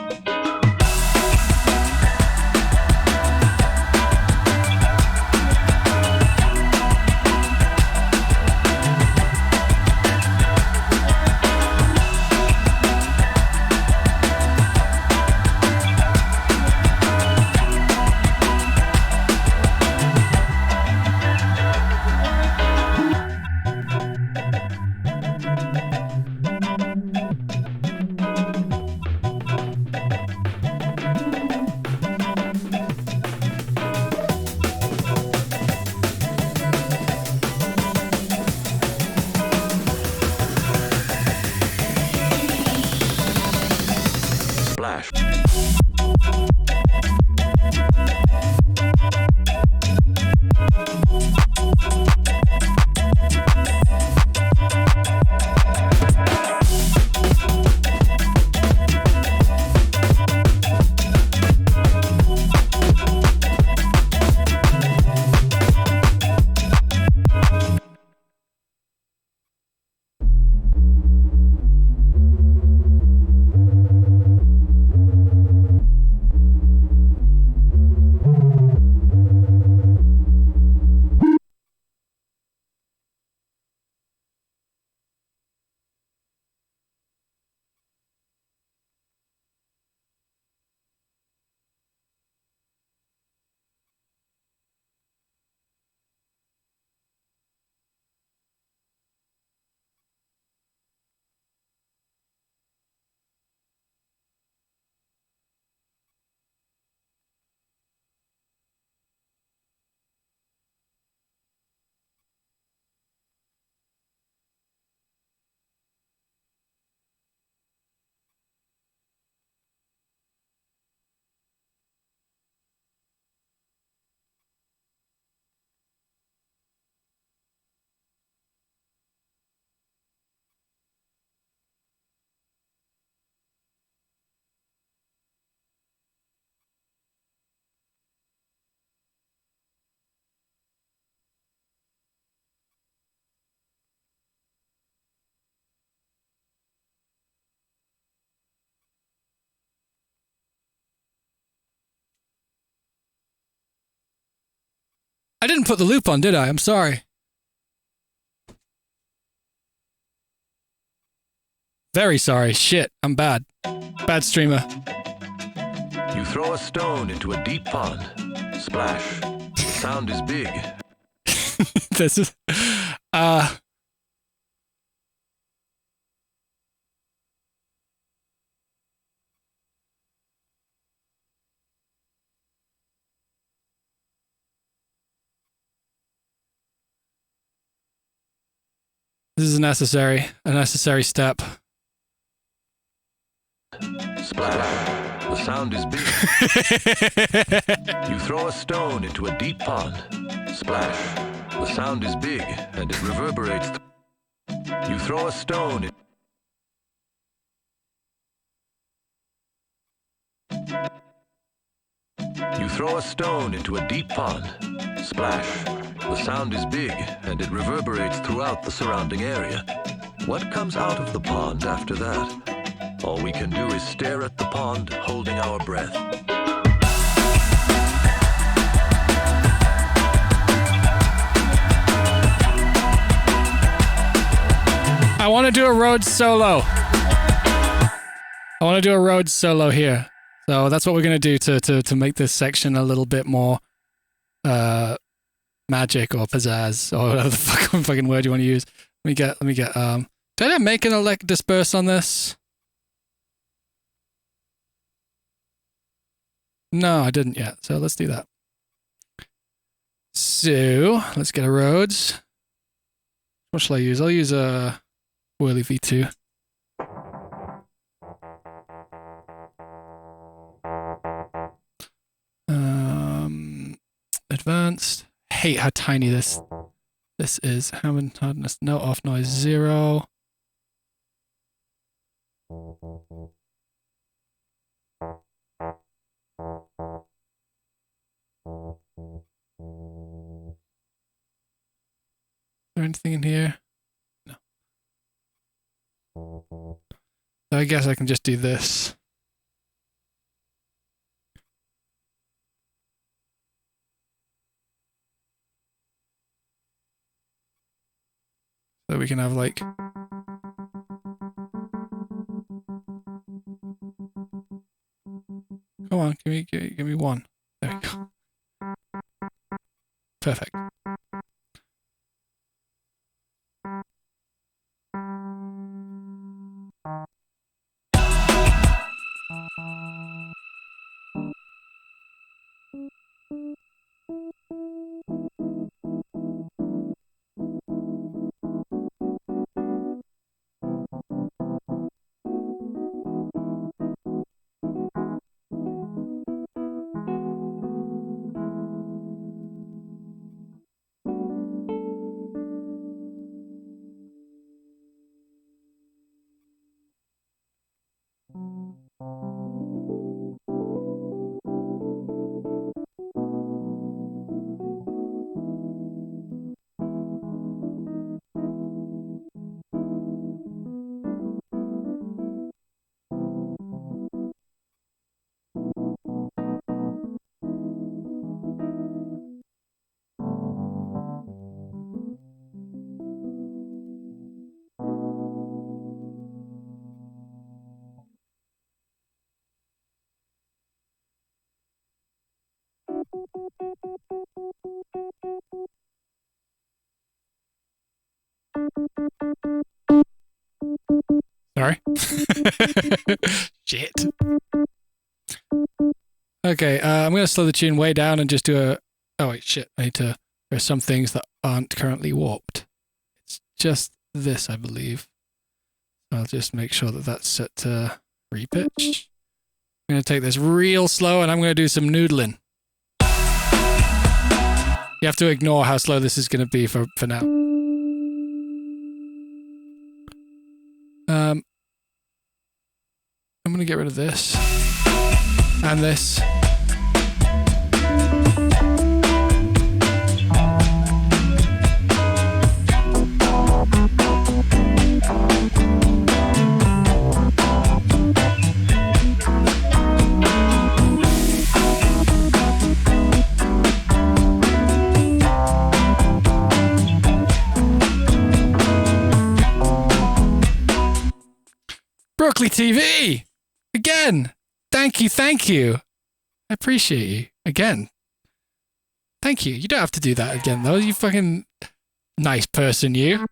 I didn't put the loop on, did I? I'm sorry. Very sorry. Shit, I'm bad. Bad streamer. You throw a stone into a deep pond. Splash. The sound is big. This is... This is a necessary step. Splash. The sound is big. You throw a stone into a deep pond. Splash. The sound is big and it reverberates. You throw a stone. You throw a stone into a deep pond. Splash. The sound is big and it reverberates throughout the surrounding area. What comes out of the pond after that? All we can do is stare at the pond, holding our breath. I want to do a Rhodes solo. Here. So that's what we're going to do to make this section a little bit more magic or pizzazz or whatever the fucking word you want to use. Let me get did I make an elect disperse on this? No, I didn't yet. So let's do that. So let's get a Rhodes. What shall I use? I'll use a Whirly V2. Advanced. Hate how tiny this is. Hammond hardness. No off noise. 0. Is there anything in here? No. So I guess I can just do this. So we can have like... Come on, give me one. There we go. Perfect. Sorry. Shit. Okay, I'm going to slow the tune way down and just do a... Oh, wait, shit. I need to... There are some things that aren't currently warped. It's just this, I believe. I'll just make sure that that's set to repitch. I'm going to take this real slow and I'm going to do some noodling. You have to ignore how slow this is going to be for now. I'm going to get rid of this and this. Weekly TV! Again! Thank you. I appreciate you. Again. Thank you. You don't have to do that again, though. You fucking nice person, you.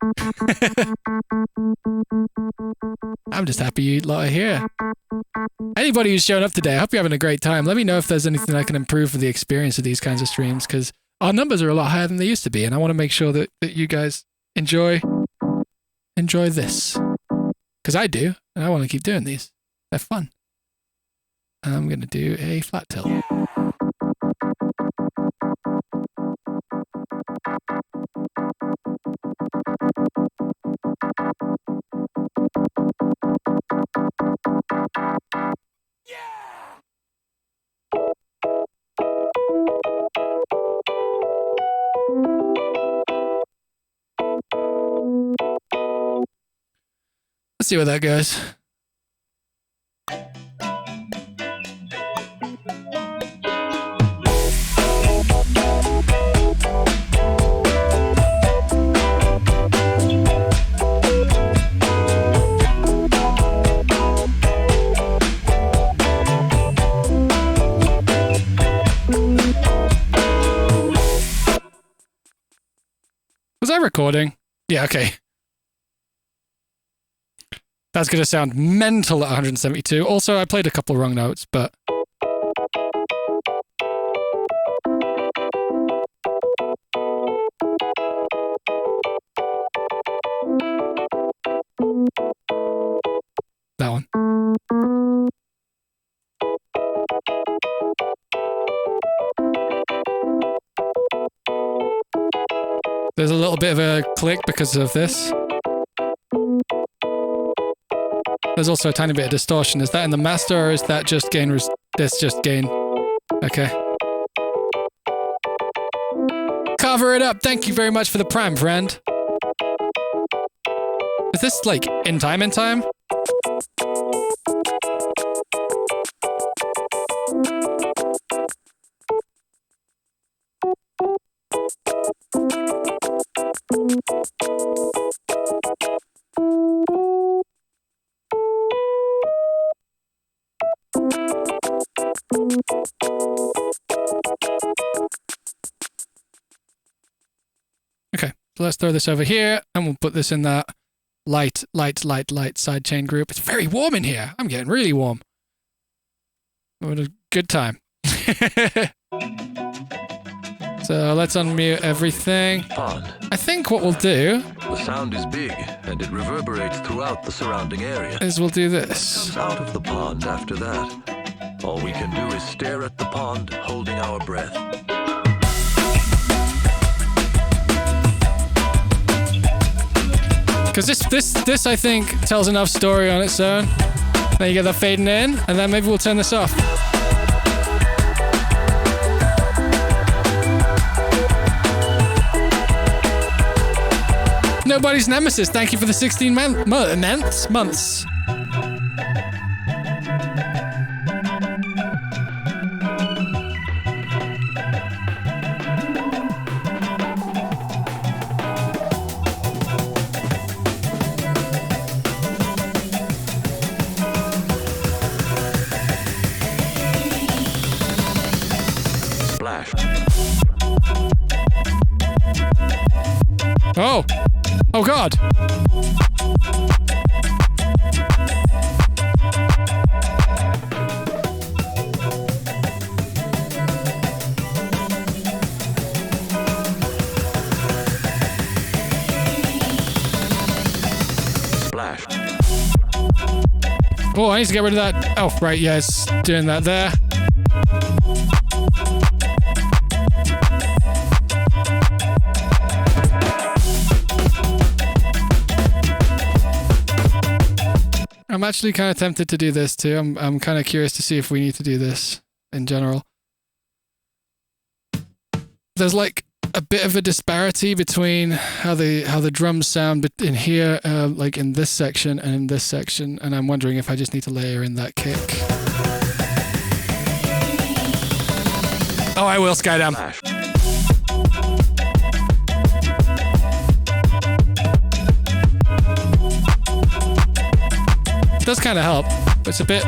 I'm just happy you lot are here. Anybody who's shown up today, I hope you're having a great time. Let me know if there's anything I can improve for the experience of these kinds of streams, because our numbers are a lot higher than they used to be, and I want to make sure that you guys enjoy this. Because I do, and I want to keep doing these. They're fun. I'm going to do a flat tilt. Let's see where that goes. Was I recording? Yeah, okay. That's going to sound mental at 172. Also, I played a couple wrong notes, but... that one. There's a little bit of a click because of this. There's also a tiny bit of distortion. Is that in the master or is that just gain? That's just gain. Okay. Cover it up. Thank you very much for the prime, friend. Is this like in time? Okay, so let's throw this over here, and we'll put this in that light sidechain group. It's very warm in here. I'm getting really warm. What a good time. So let's unmute everything. Pond. I think what we'll do... The sound is big, and it reverberates throughout the surrounding area. is we'll do this. Comes out of the pond after that. All we can do is stare at the pond, holding our breath. Because this I think tells enough story on its own. Then you get that fading in, and then maybe we'll turn this off. Nobody's Nemesis, thank you for the 16 months. Splash. Oh! Oh God! Splash. Oh, I need to get rid of that. Oh, right, yeah, it's doing that there. I'm actually kind of tempted to do this too. I'm kind of curious to see if we need to do this in general. There's like a bit of a disparity between how the drums sound in here, like in this section and in this section, and I'm wondering if I just need to layer in that kick. Oh, I will, Skydam. Splash. does kind of help. But it's a bit...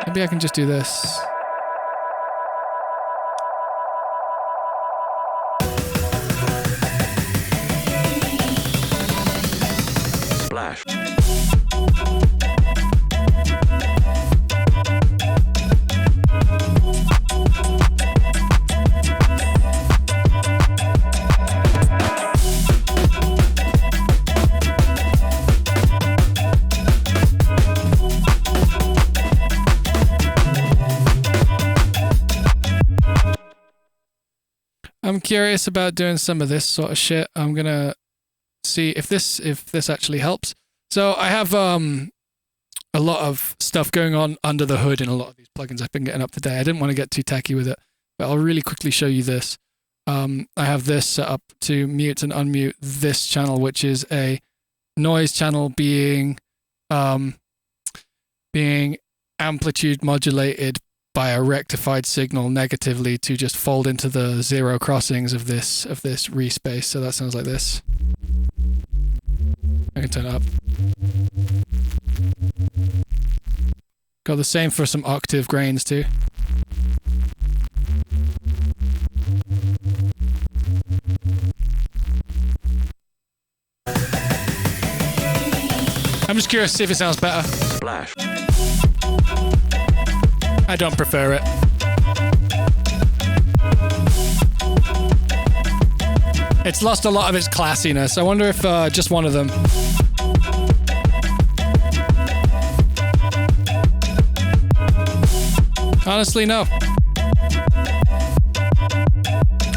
Maybe I can just do this. Splash. I'm curious about doing some of this sort of shit. I'm gonna see if this actually helps. So I have a lot of stuff going on under the hood in a lot of these plugins I've been getting up today. I didn't want to get too tacky with it, but I'll really quickly show you this. I have this set up to mute and unmute this channel, which is a noise channel being amplitude modulated by a rectified signal negatively to just fold into the zero crossings of this respace. So that sounds like this. I can turn it up. Got the same for some octave grains too. I'm just curious to see if it sounds better. Splash. I don't prefer it. It's lost a lot of its classiness. I wonder if just one of them. Honestly, no.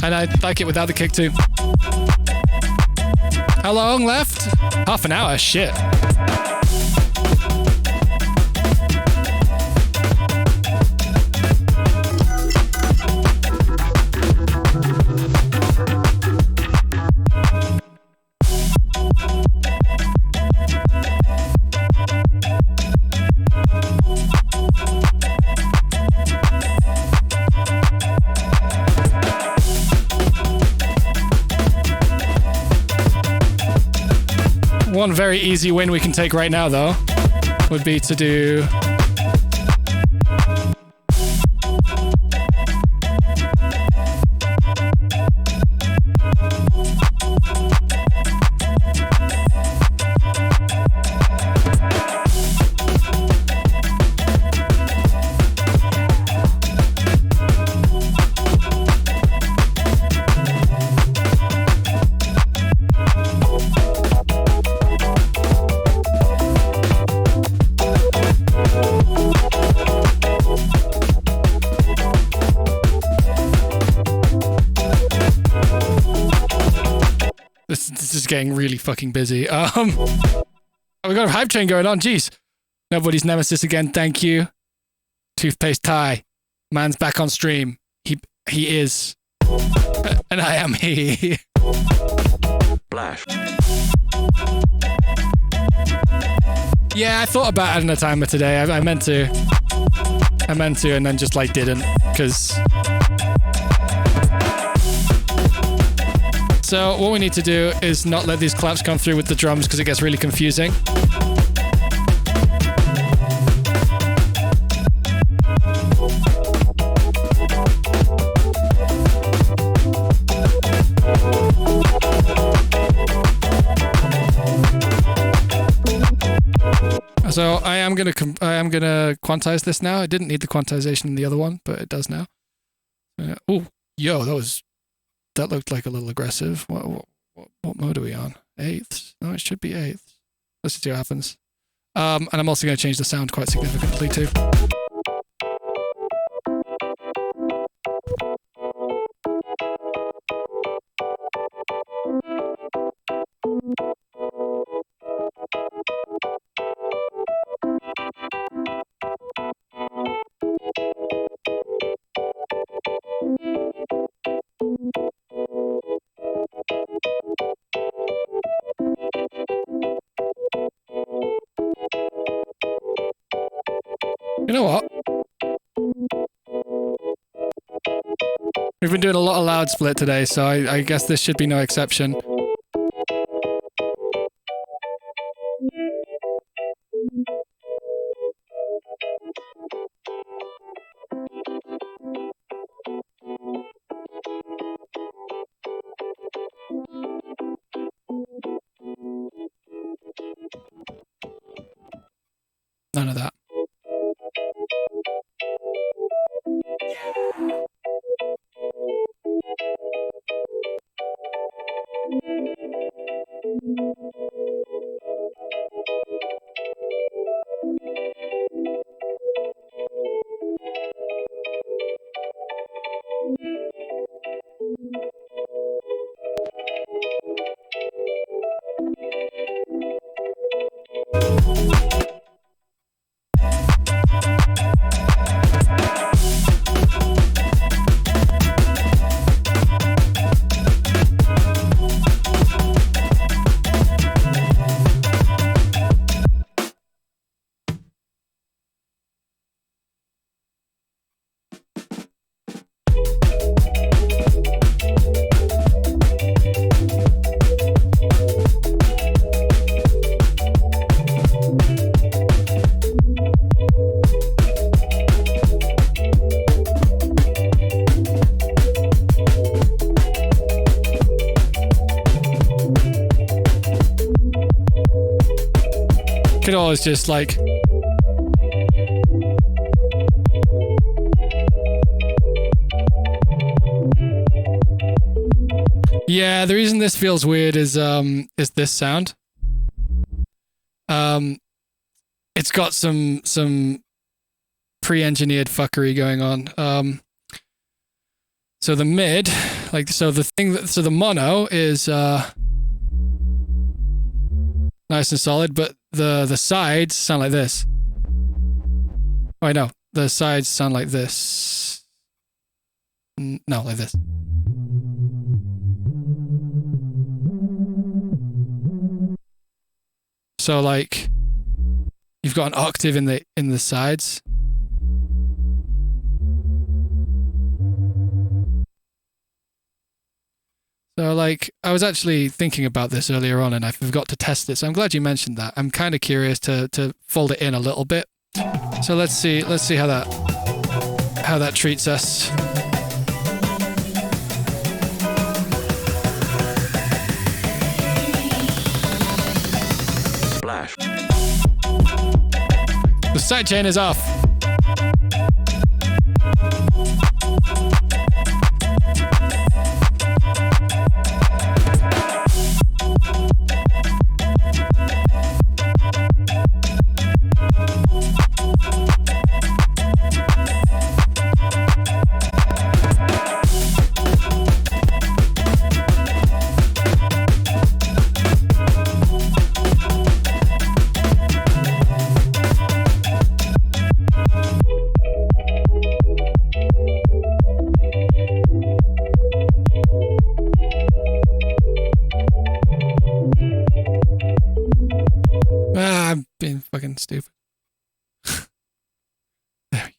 And I like it without the kick too. How long left? Half an hour, shit. One very easy win we can take right now, though, would be to do... This is getting really fucking busy. We got a hype train going on. Jeez. Nobody's nemesis again. Thank you. Toothpaste tie. Man's back on stream. He is. And I am he. Splash. Yeah, I thought about adding a timer today. I meant to. And then just like didn't. Because... So what we need to do is not let these claps come through with the drums because it gets really confusing. So I am gonna quantize this now. I didn't need the quantization in the other one, but it does now. Oh, yo, that looked like a little aggressive. What mode are we on? Eighths? No, it should be eighths. Let's see what happens. And I'm also going to change the sound quite significantly too. You know what? We've been doing a lot of loud split today, so I guess this should be no exception. None of that. Could always just like yeah, the reason this feels weird is this sound. It's got some pre-engineered fuckery going on. So the mid, like so the mono is nice and solid, but the sides sound like this. Oh, I know. The sides sound like this. No, like this. So like you've got an octave in the sides. So like I was actually thinking about this earlier on and I forgot to test it. So I'm glad you mentioned that. I'm kind of curious to fold it in a little bit. So let's see how that treats us. Splash. The sidechain is off. I'm being fucking stupid. There we go.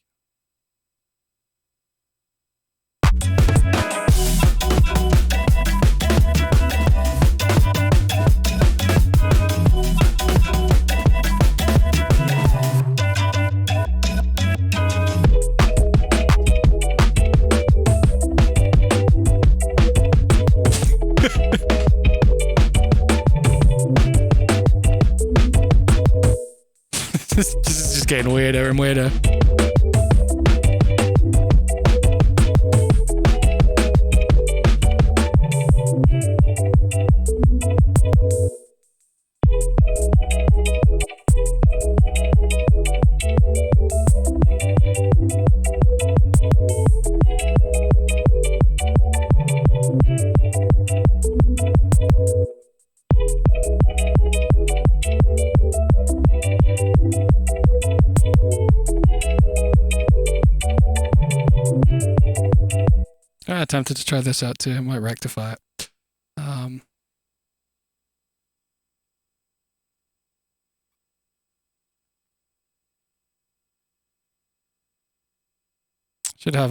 This is just getting weirder and weirder. I attempted to try this out too. I might rectify it.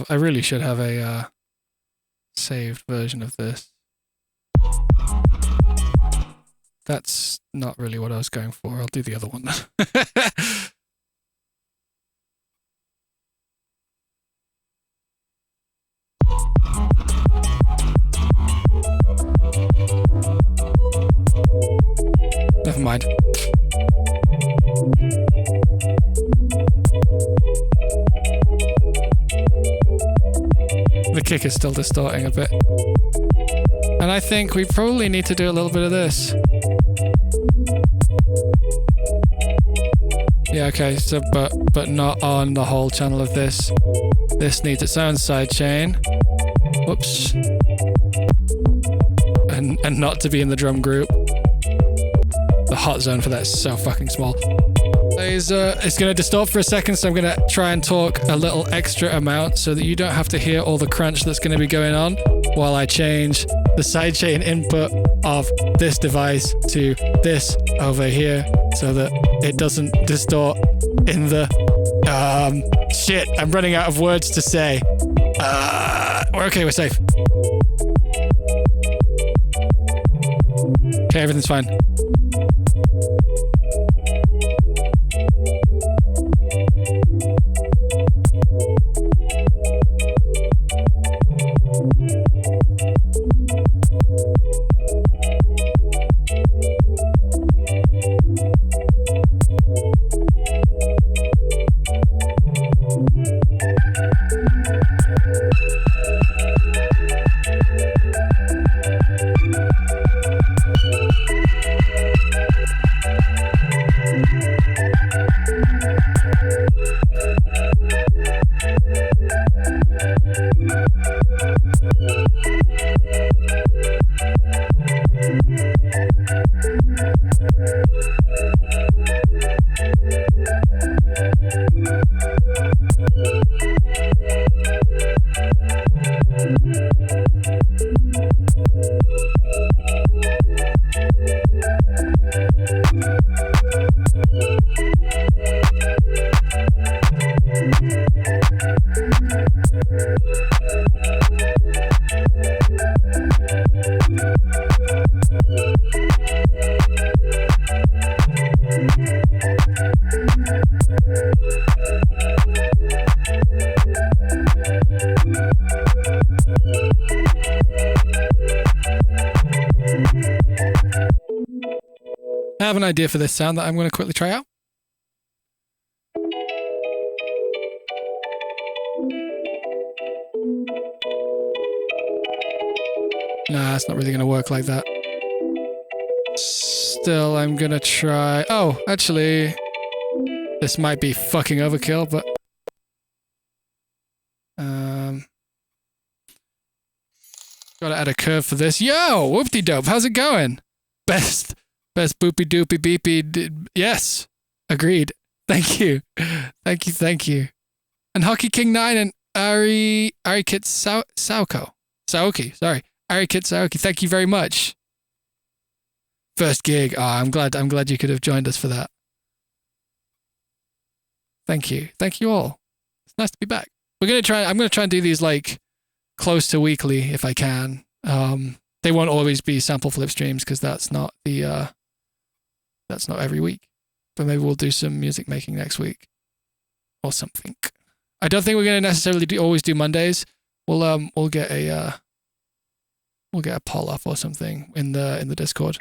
I really should have a saved version of this. That's not really what I was going for. I'll do the other one then. Never mind. the kick is still distorting a bit. And I think we probably need to do a little bit of this. Yeah, okay, so but not on the whole channel of this. This needs its own sidechain. Whoops. And not to be in the drum group. The hot zone for that is so fucking small. It's going to distort for a second, so I'm going to try and talk a little extra amount so that you don't have to hear all the crunch that's going to be going on while I change the sidechain input of this device to this over here so that it doesn't distort in the... shit, I'm running out of words to say. We're okay, we're safe. Okay, everything's fine. I have an idea for this sound that I'm going to quickly try out. Nah, it's not really going to work like that. Still, I'm going to try... Oh, actually, this might be fucking overkill, but... Gotta add a curve for this. Yo, whoop-de-dope, how's it going? Best boopy doopy beepy. Yes, agreed. Thank you. Thank you. And Hockey King 9 and Arikit Saoki, sorry. Arikit Saoki, thank you very much. First gig. Oh, I'm glad you could have joined us for that. Thank you. Thank you all. It's nice to be back. I'm gonna try and do these like close to weekly if I can. They won't always be sample flip streams because that's not every week. But maybe we'll do some music making next week or something. I don't think we're going to necessarily always do Mondays. We'll get a poll up or something in the Discord.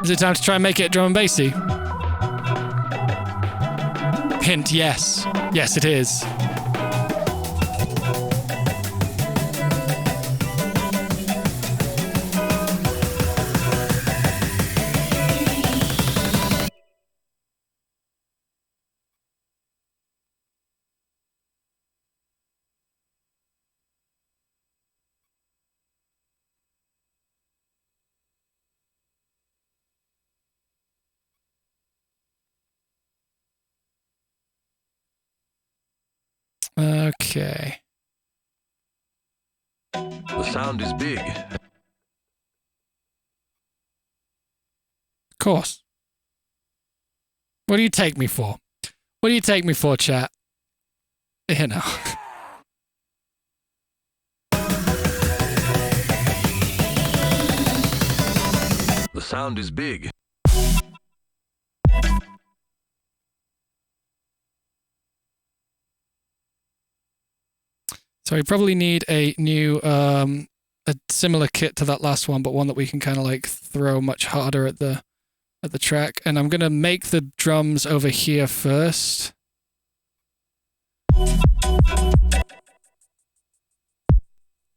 Is it time to try and make it drum and bassy? Hint, yes. Yes, it is. Okay. The sound is big. Of course. What do you take me for? What do you take me for, chat? You know. The sound is big. So we probably need a new, a similar kit to that last one, but one that we can kind of like throw much harder at the track. And I'm gonna make the drums over here first.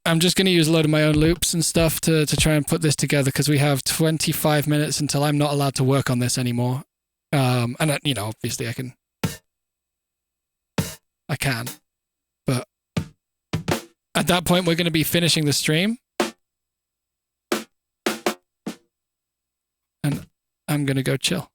I'm just gonna use a load of my own loops and stuff to try and put this together because we have 25 minutes until I'm not allowed to work on this anymore. And you know, obviously I can, but at that point we're gonna be finishing the stream. And I'm gonna go chill.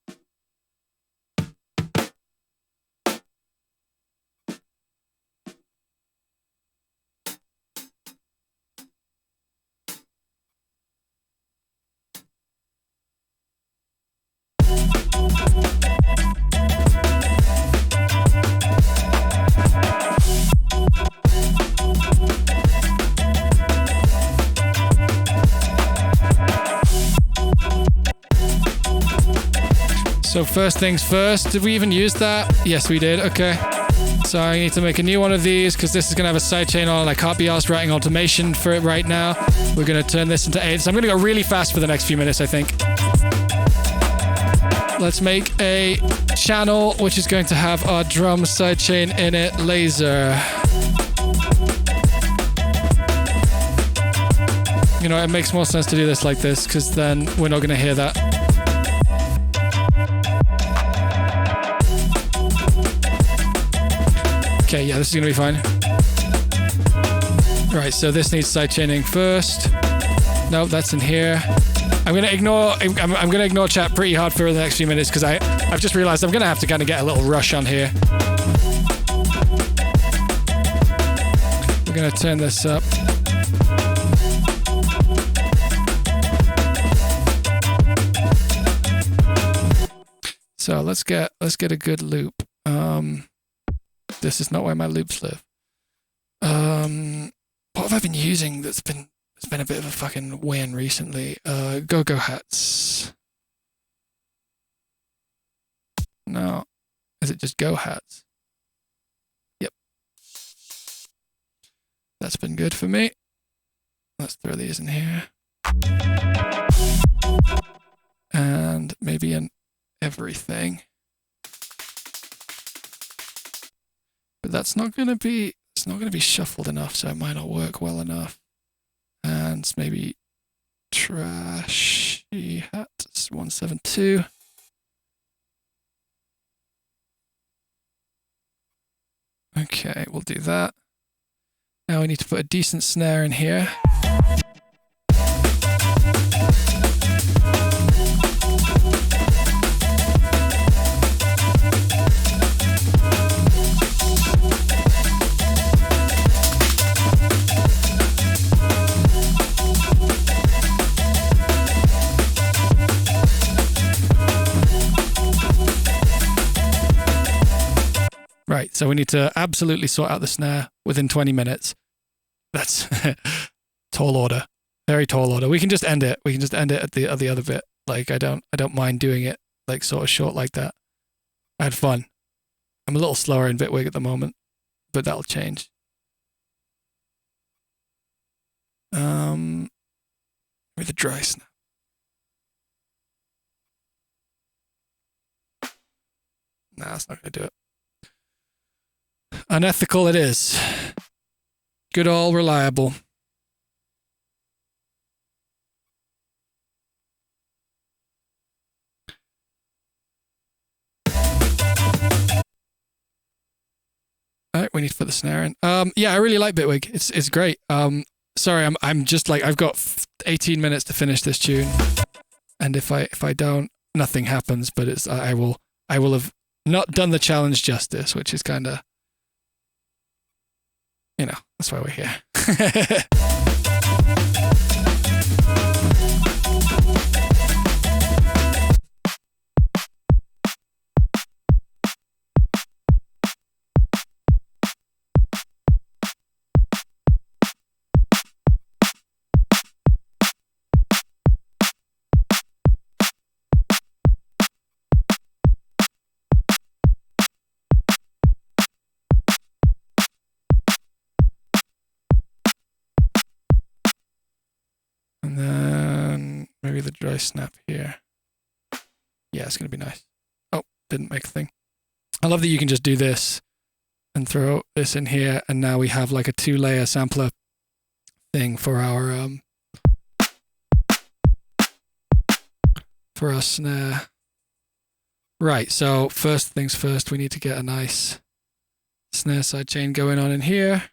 So first things first, did we even use that? Yes, we did. Okay. So I need to make a new one of these because this is going to have a sidechain on. I can't be asked writing automation for it right now. We're going to turn this into 8. So I'm going to go really fast for the next few minutes, I think. Let's make a channel which is going to have our drum sidechain in it. Laser. You know, it makes more sense to do this like this because then we're not going to hear that. Okay, yeah, this is gonna be fine. Right, so this needs sidechaining first. Nope, that's in here. I'm gonna ignore chat pretty hard for the next few minutes because I've just realized I'm gonna have to kind of get a little rush on here. We're gonna turn this up. So let's get a good loop. This is not where my loops live. What have I been using that's been a bit of a fucking win recently? Go-go hats. No. Is it just go hats? Yep. That's been good for me. Let's throw these in here. And maybe in everything. But that's not going to be, it's not going to be shuffled enough, so it might not work well enough. And maybe trashy hat, 172. Okay, we'll do that. Now we need to put a decent snare in here. Right, so we need to absolutely sort out the snare within 20 minutes. That's tall order, very tall order. We can just end it. We can just end it at the other bit. Like I don't mind doing it like sort of short like that. I had fun. I'm a little slower in Bitwig at the moment, but that'll change. With the dry snap. Nah, that's not gonna do it. Unethical it is. Good old reliable. Alright, we need to put the snare in. Yeah, I really like Bitwig. It's great. Sorry, I'm just like I've got 18 minutes to finish this tune. And if I don't, nothing happens, but it's I will have not done the challenge justice, which is kinda You know, that's why we're here. And then maybe the dry snap here. Yeah, it's going to be nice. Oh, didn't make a thing. I love that you can just do this and throw this in here, and now we have like a 2-layer sampler thing for our snare. Right, so first things first, we need to get a nice snare sidechain going on in here.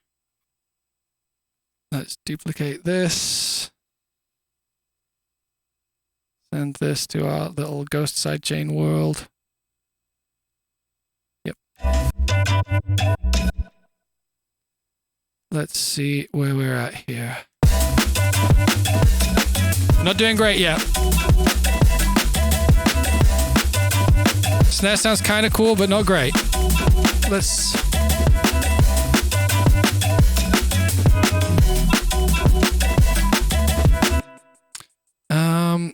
Let's duplicate this. Send this to our little ghost sidechain world. Yep. Let's see where we're at here. Not doing great yet. Snare sounds kind of cool, but not great.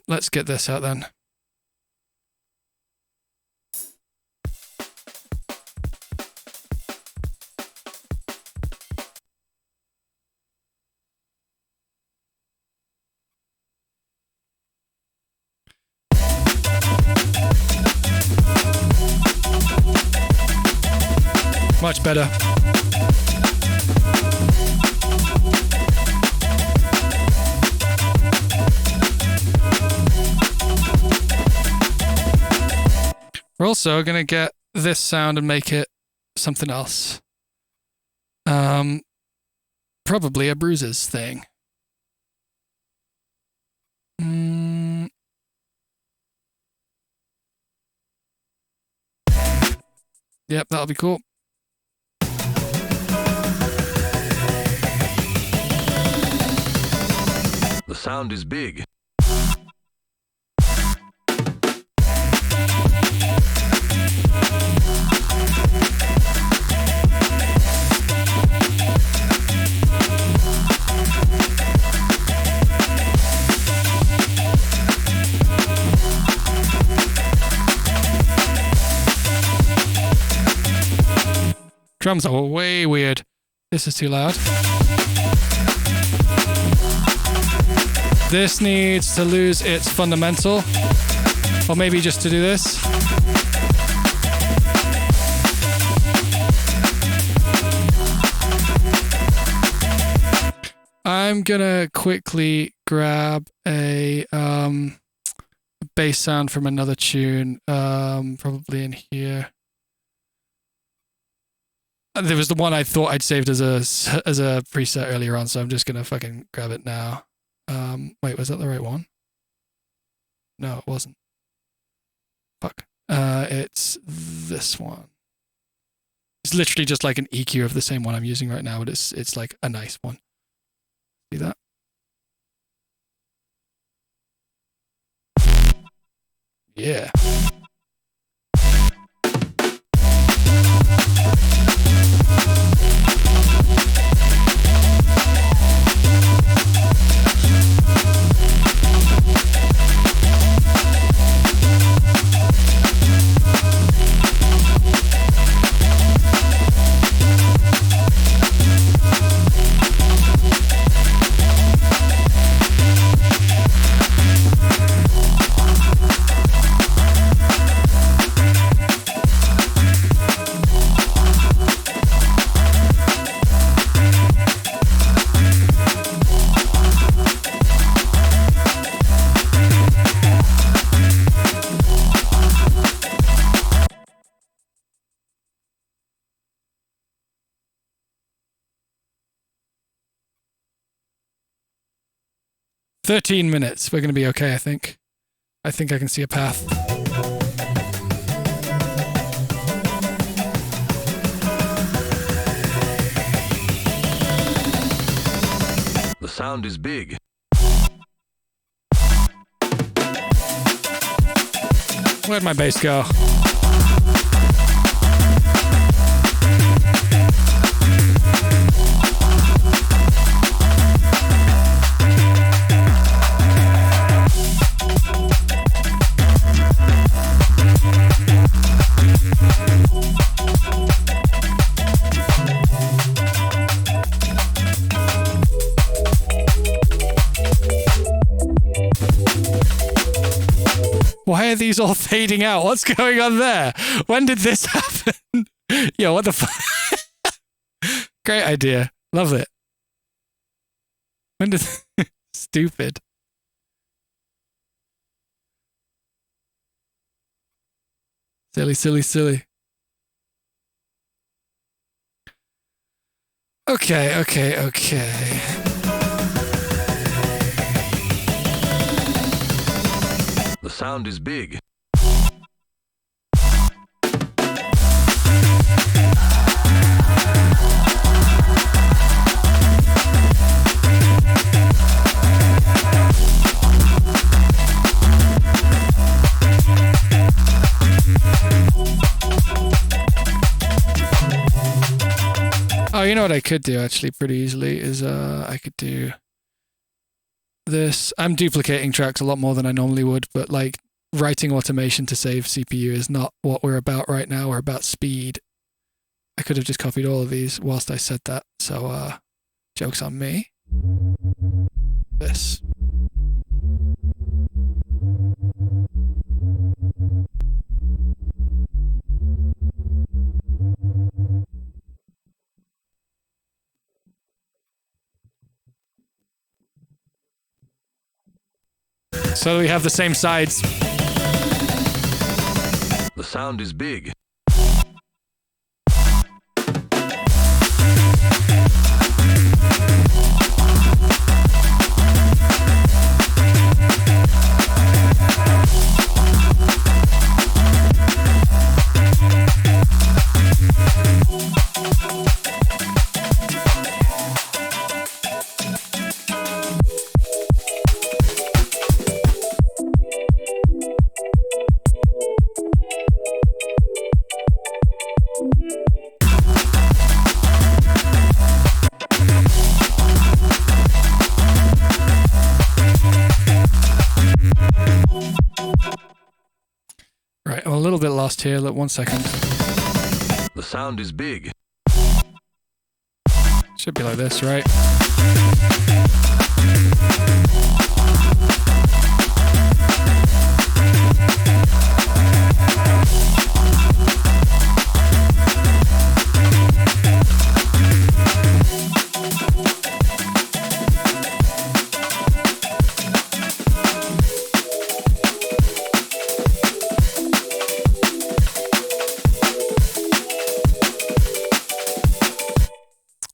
Let's get this out then. Much better. We're also going to get this sound and make it something else. Probably a bruises thing. Yep, that'll be cool. The sound is big. Drums are way weird. This is too loud. This needs to lose its fundamental. Or maybe just to do this. I'm gonna quickly grab a bass sound from another tune, probably in here. There was the one I thought I'd saved as a preset earlier on, so I'm just gonna fucking grab it now. Wait, was that the right one? No, it wasn't. Fuck. It's this one. It's literally just like an EQ of the same one I'm using right now, but it's like a nice one. See that? Yeah. "13 minutes. We're going to be okay, I think. I think I can see a path." sound is big. Where'd my bass go? Why are these all fading out? What's going on there? When did this happen? Yo, what the fuck? Great idea. Love it. When did... Stupid. Silly, silly, silly. Okay, okay, okay. The sound is big. Oh, you know what I could do actually pretty easily is I could do this. I'm duplicating tracks a lot more than I normally would, but like writing automation to save CPU is not what we're about right now. We're about speed. I could have just copied all of these whilst I said that. So joke's on me. This. So we have the same sides. The sound is big. Right, I'm a little bit lost here. Look, 1 second. The sound is big. Should be like this, right?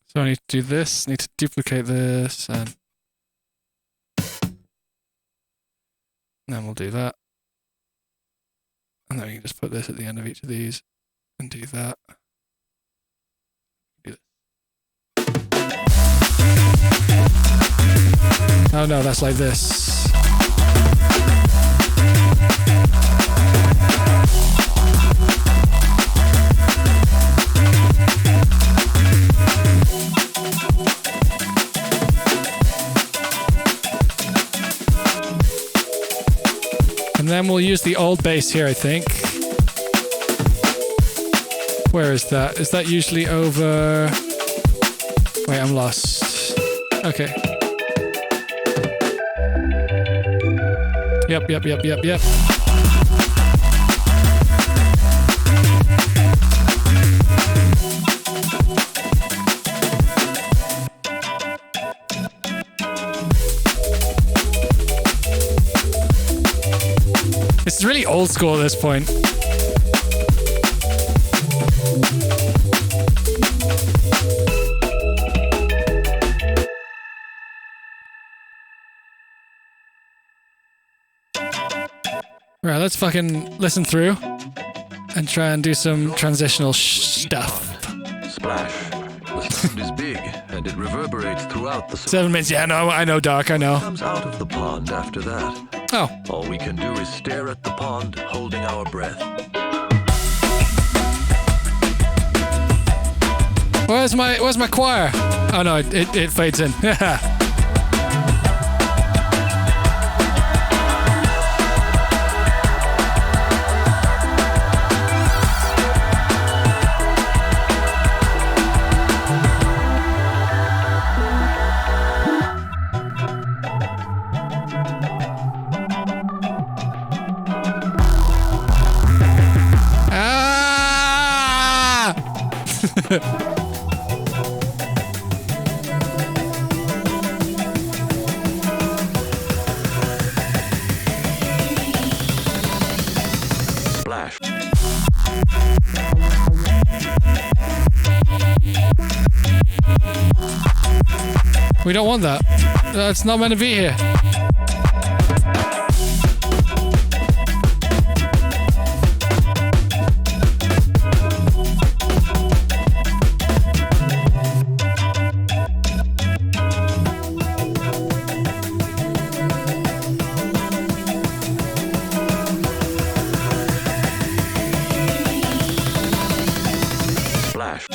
So I need to do this, need to duplicate this, and then we'll do that. And then we can just put this at the end of each of these and do that. Do this. Oh no, that's like this. And then we'll use the old bass here, I think. Where is that? Is that usually over... Wait, I'm lost. Okay. Yep. This is really old school at this point. Right, let's fucking listen through and try and do some transitional stuff. Splash. The sound is big, and it reverberates throughout the 7 minutes. Yeah, no, I know, Doc. I know. comes out of the pond after that. Oh, All we can do is stare at the pond, holding our breath. where's my choir? Oh no, it fades in. Splash. We don't want that. That's not meant to be here. Splash.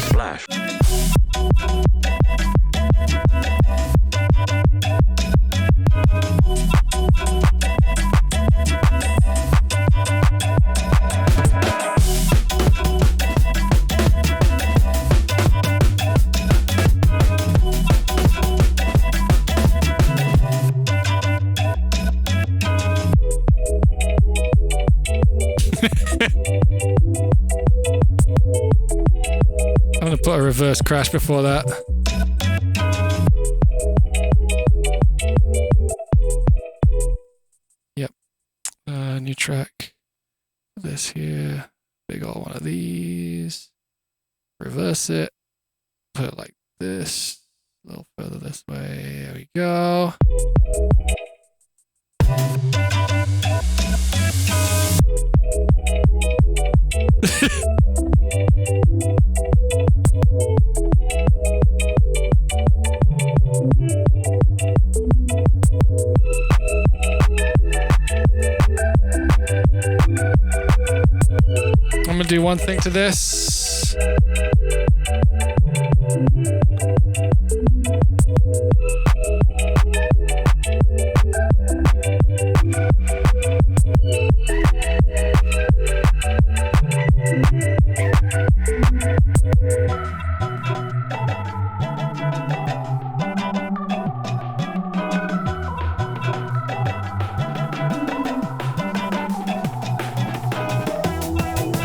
Splash. I'm gonna put a reverse crash before that. Yep. New track. This here. Big old one of these. Reverse it. Put it like this. A little further this way. There we go. I'm gonna do one thing to this.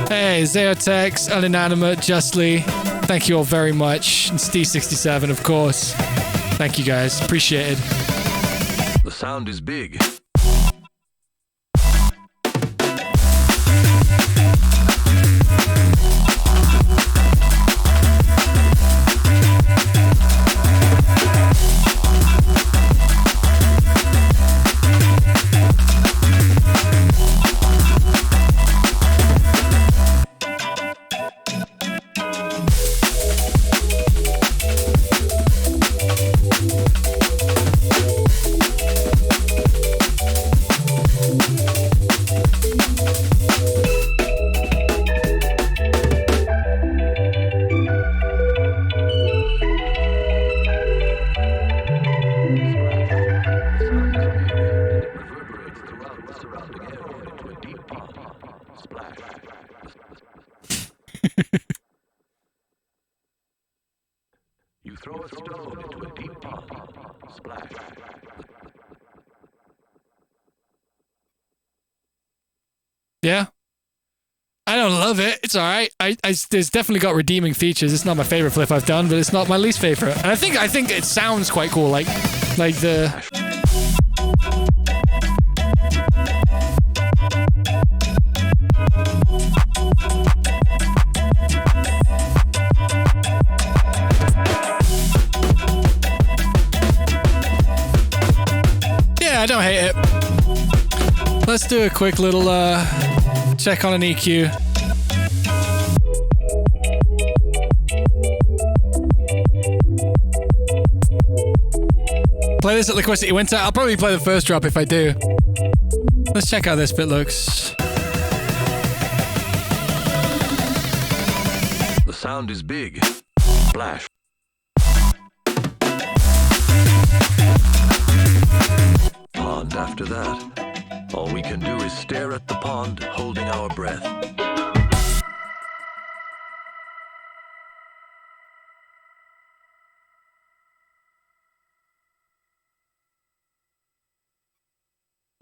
Hey, Zeotex, Uninanimate, Justly, thank you all very much. And Steve67, of course. Thank you guys, appreciate it. The sound is big. You throw a stone into a deep pond. Splash. Yeah. I don't love it. It's all right. There's definitely got redeeming features. It's not my favorite flip I've done, but it's not my least favorite. And I think it sounds quite cool. Like the. I don't hate it. Let's do a quick little check on an EQ. Play this at Liquidity Winter. I'll probably play the first drop if I do. Let's check how this bit looks. The sound is big. Splash. Pond after that. All we can do is stare at the pond, holding our breath.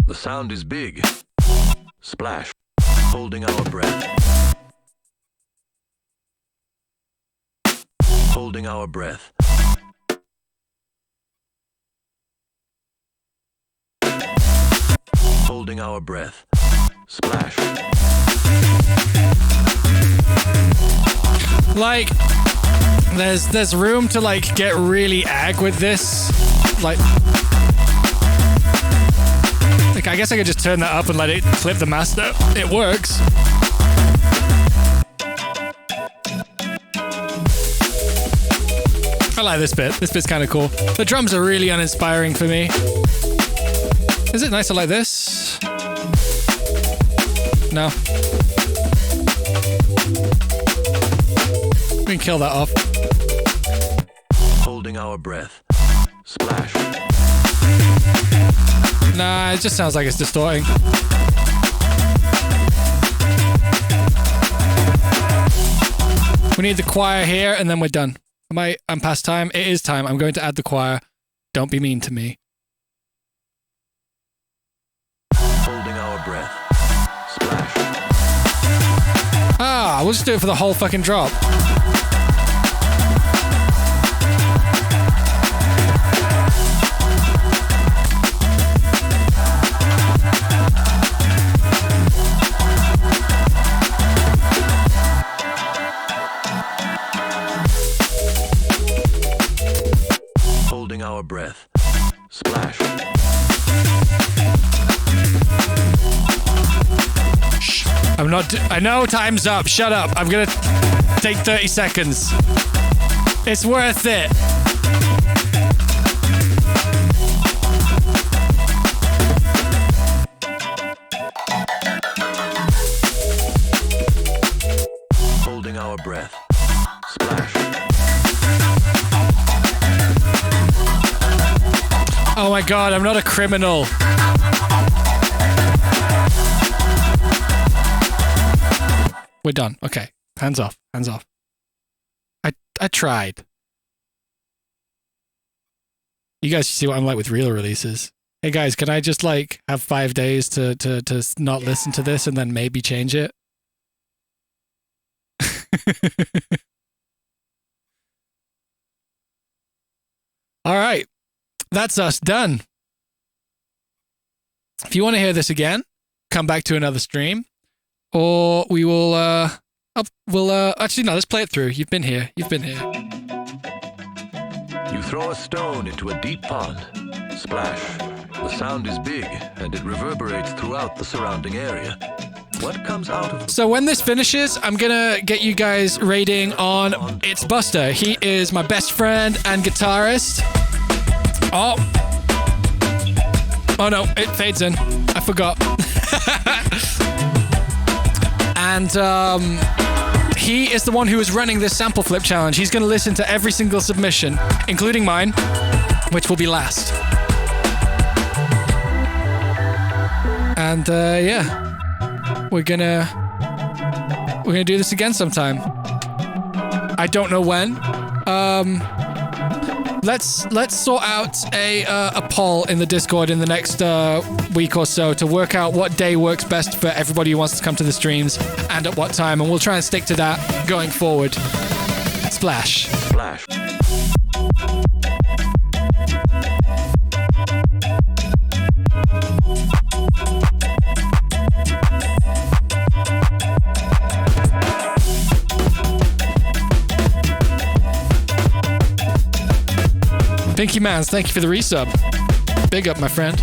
The sound is big. Splash. Holding our breath. Holding our breath. Holding our breath. Splash. Like, there's room to like get really ag with this. Like I guess I could just turn that up and let it clip the master. It works. I like this bit. This bit's kind of cool. The drums are really uninspiring for me. Is it nicer like this? No. We can kill that off. Holding our breath. Splash. Nah, it just sounds like it's distorting. We need the choir here, and then we're done. I'm past time? It is time. I'm going to add the choir. Don't be mean to me. Holding our breath. Splash. Ah, we'll just do it for the whole fucking drop. Holding our breath. Splash. Shh. I know time's up. Shut up. I'm gonna take 30 seconds. It's worth it. Holding our breath. Splash. Oh my god, I'm not a criminal. We're done. Okay. Hands off. Hands off. I tried. You guys see what I'm like with real releases. Hey guys, can I just like have 5 days to not listen to this and then maybe change it? All right. That's us done. If you want to hear this again, come back to another stream, or we will. Actually, no. Let's play it through. You've been here. You've been here. You throw a stone into a deep pond. Splash. The sound is big, and it reverberates throughout the surrounding area. What comes out of the... So when this finishes, I'm gonna get you guys rating on It's Buster. He is my best friend and guitarist. Oh no, it fades in. I forgot. And he is the one who is running this sample flip challenge. He's going to listen to every single submission, including mine, which will be last. And yeah, we're gonna do this again sometime. I don't know when. Let's sort out a poll in the Discord in the next week or so to work out what day works best for everybody who wants to come to the streams and at what time, and we'll try and stick to that going forward. Splash. Splash. Pinky Mans, thank you for the resub. Big up, my friend.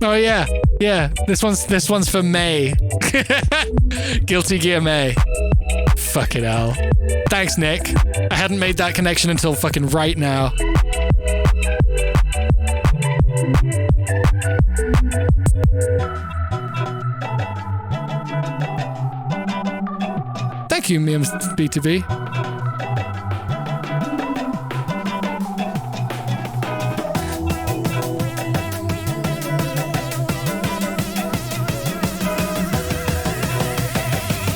Oh yeah, yeah. This one's for May. Guilty Gear May. Fucking hell. Thanks, Nick. I hadn't made that connection until fucking right now. Thank you, Mims B2B.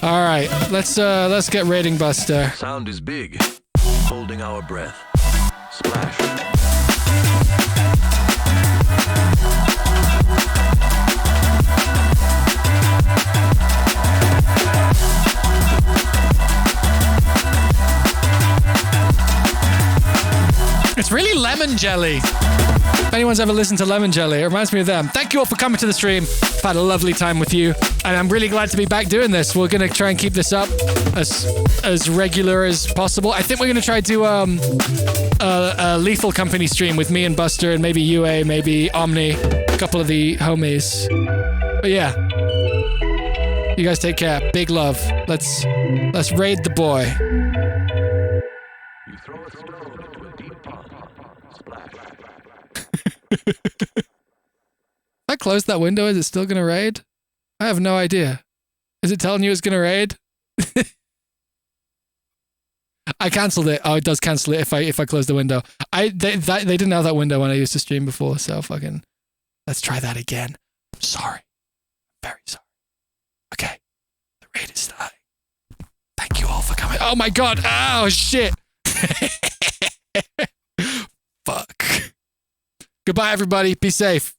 All right, let's get Raiding Buster. Sound is big. Holding our breath. Splash. It's really lemon jelly. If anyone's ever listened to Lemon Jelly, it reminds me of them. Thank you all for coming to the stream. I've had a lovely time with you, and I'm really glad to be back doing this. We're going to try and keep this up as regular as possible. I think we're going to try to do a Lethal Company stream with me and Buster and maybe UA, maybe Omni, a couple of the homies. But yeah, you guys take care. Big love. Let's raid the boy. You throw a stone into a deep pond. Splash. If I close that window, is it still gonna raid? I have no idea. Is it telling you it's gonna raid? I cancelled it. Oh, it does cancel it if I close the window. They didn't have that window when I used to stream before, so fucking let's try that again. I'm sorry. I'm very sorry. Okay. The raid is starting. Thank you all for coming. Oh my god. Oh shit. Fuck. Goodbye everybody. Be safe.